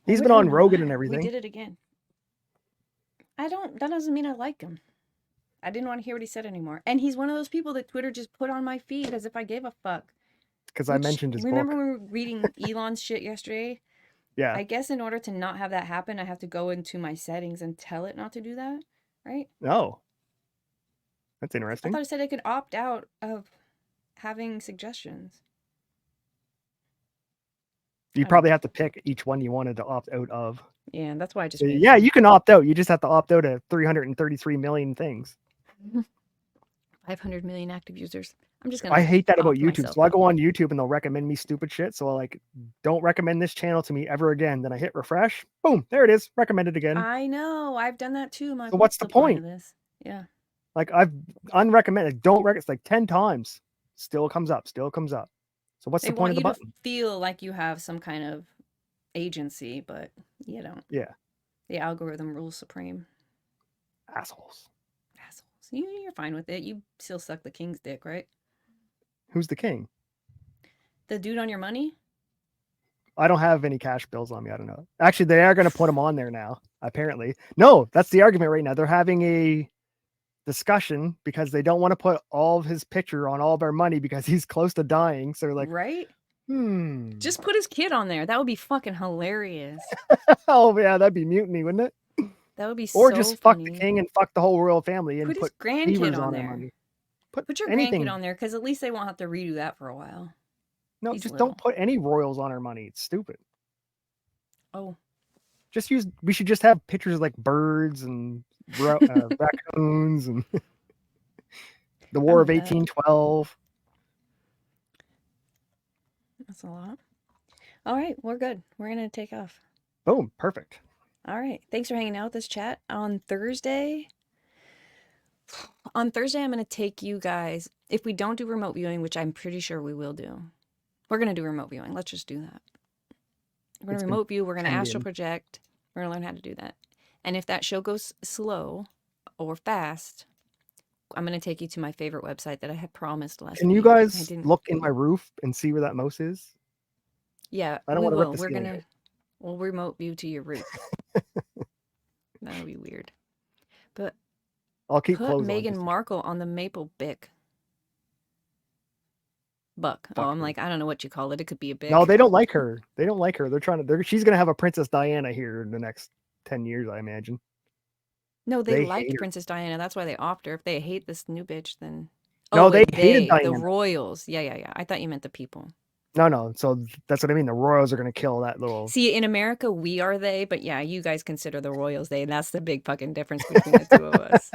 Speaker 2: He's been on Rogan and
Speaker 1: We
Speaker 2: everything.
Speaker 1: did it again. That doesn't mean I like him. I didn't want to hear what he said anymore. And he's one of those people that Twitter just put on my feed as if I gave a fuck.
Speaker 2: Because I mentioned his
Speaker 1: remember
Speaker 2: book.
Speaker 1: when we were reading Elon's shit yesterday?
Speaker 2: Yeah.
Speaker 1: I guess in order to not have that happen, I have to go into my settings and tell it not to do that, right?
Speaker 2: Oh. That's
Speaker 1: I
Speaker 2: interesting.
Speaker 1: thought it said I could opt out of having suggestions.
Speaker 2: You probably have to pick each one you wanted to opt out of.
Speaker 1: Yeah, that's why I just
Speaker 2: Yeah, you can opt out. You just have to opt out of 333 million things.
Speaker 1: 500 million active users. I'm just gonna.
Speaker 2: I hate that about
Speaker 1: opt
Speaker 2: YouTube.
Speaker 1: myself
Speaker 2: So I
Speaker 1: out.
Speaker 2: go on YouTube and they'll recommend me stupid shit. So I like, don't recommend this channel to me ever again. Then I hit refresh. Boom, there it is. Recommended again.
Speaker 1: I know. I've done that too.
Speaker 2: So what's the point
Speaker 1: of this? Yeah.
Speaker 2: Like I've unrecommended. Don't recommend. It's like 10 times. Still comes up. Still comes up. So what's
Speaker 1: They
Speaker 2: the point
Speaker 1: want
Speaker 2: of the
Speaker 1: you
Speaker 2: button?
Speaker 1: to feel like you have some kind of agency, but you don't.
Speaker 2: Yeah.
Speaker 1: The algorithm rules supreme.
Speaker 2: Assholes.
Speaker 1: You're fine with it. You still suck the king's dick, right?
Speaker 2: Who's the king?
Speaker 1: The dude on your money?
Speaker 2: I don't have any cash bills on me. I don't know. Actually, they are going to put them on there now, apparently. No, that's the argument right now. They're having a discussion because they don't want to put all of his picture on all of our money because he's close to dying. So they're like,
Speaker 1: right?
Speaker 2: Just
Speaker 1: put his kid on there. That would be fucking hilarious.
Speaker 2: Oh, yeah, that'd be mutiny, wouldn't it?
Speaker 1: That would be
Speaker 2: or
Speaker 1: so
Speaker 2: just
Speaker 1: funny.
Speaker 2: fuck the king and fuck the whole royal family and
Speaker 1: Put his
Speaker 2: put
Speaker 1: grandkid on
Speaker 2: their
Speaker 1: there.
Speaker 2: money.
Speaker 1: Put your
Speaker 2: anything
Speaker 1: grandkid on there because at least they won't have to redo that for a while.
Speaker 2: No, just don't put any royals on our money. It's stupid.
Speaker 1: Oh.
Speaker 2: We should just have pictures of like birds and raccoons and the War of 1812.
Speaker 1: That's a lot. All right, we're good. We're gonna take off.
Speaker 2: Boom, perfect.
Speaker 1: All right, thanks for hanging out with this chat on Thursday. On Thursday, I'm gonna take you guys. If we don't do remote viewing, which I'm pretty sure we will do, we're gonna do remote viewing. Let's just do that. We're gonna remote view. We're gonna astral project. We're gonna learn how to do that. And if that show goes slow or fast, I'm gonna take you to my favorite website that I had promised last week.
Speaker 2: Can you guys look in my roof and see where that mouse is?
Speaker 1: Yeah,
Speaker 2: I don't want to rip the ceiling.
Speaker 1: We'll remote view to your roof. That would be weird. But
Speaker 2: I'll keep
Speaker 1: put Meghan Markle on the Maple Bick. Buck. Oh, I'm like, I don't know what you call it. It could be a bick.
Speaker 2: No, they don't like her. They don't like her. She's gonna have a Princess Diana here in the next 10 years, I imagine.
Speaker 1: No, they liked Princess Diana. That's why they opt her. If they hate this new bitch, then
Speaker 2: no, they hated Diana.
Speaker 1: The royals. Yeah. I thought you meant the people.
Speaker 2: No. So that's what I mean. The royals are gonna kill that little.
Speaker 1: See, in America, we are they, but yeah, you guys consider the royals they, and that's the big fucking difference between the two of us.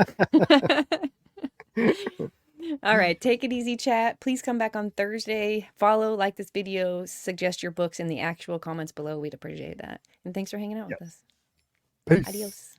Speaker 1: All right, take it easy, chat. Please come back on Thursday. Follow, like this video, suggest your books in the actual comments below. We'd appreciate that. And thanks for hanging out with us.
Speaker 2: Peace.
Speaker 1: Adios.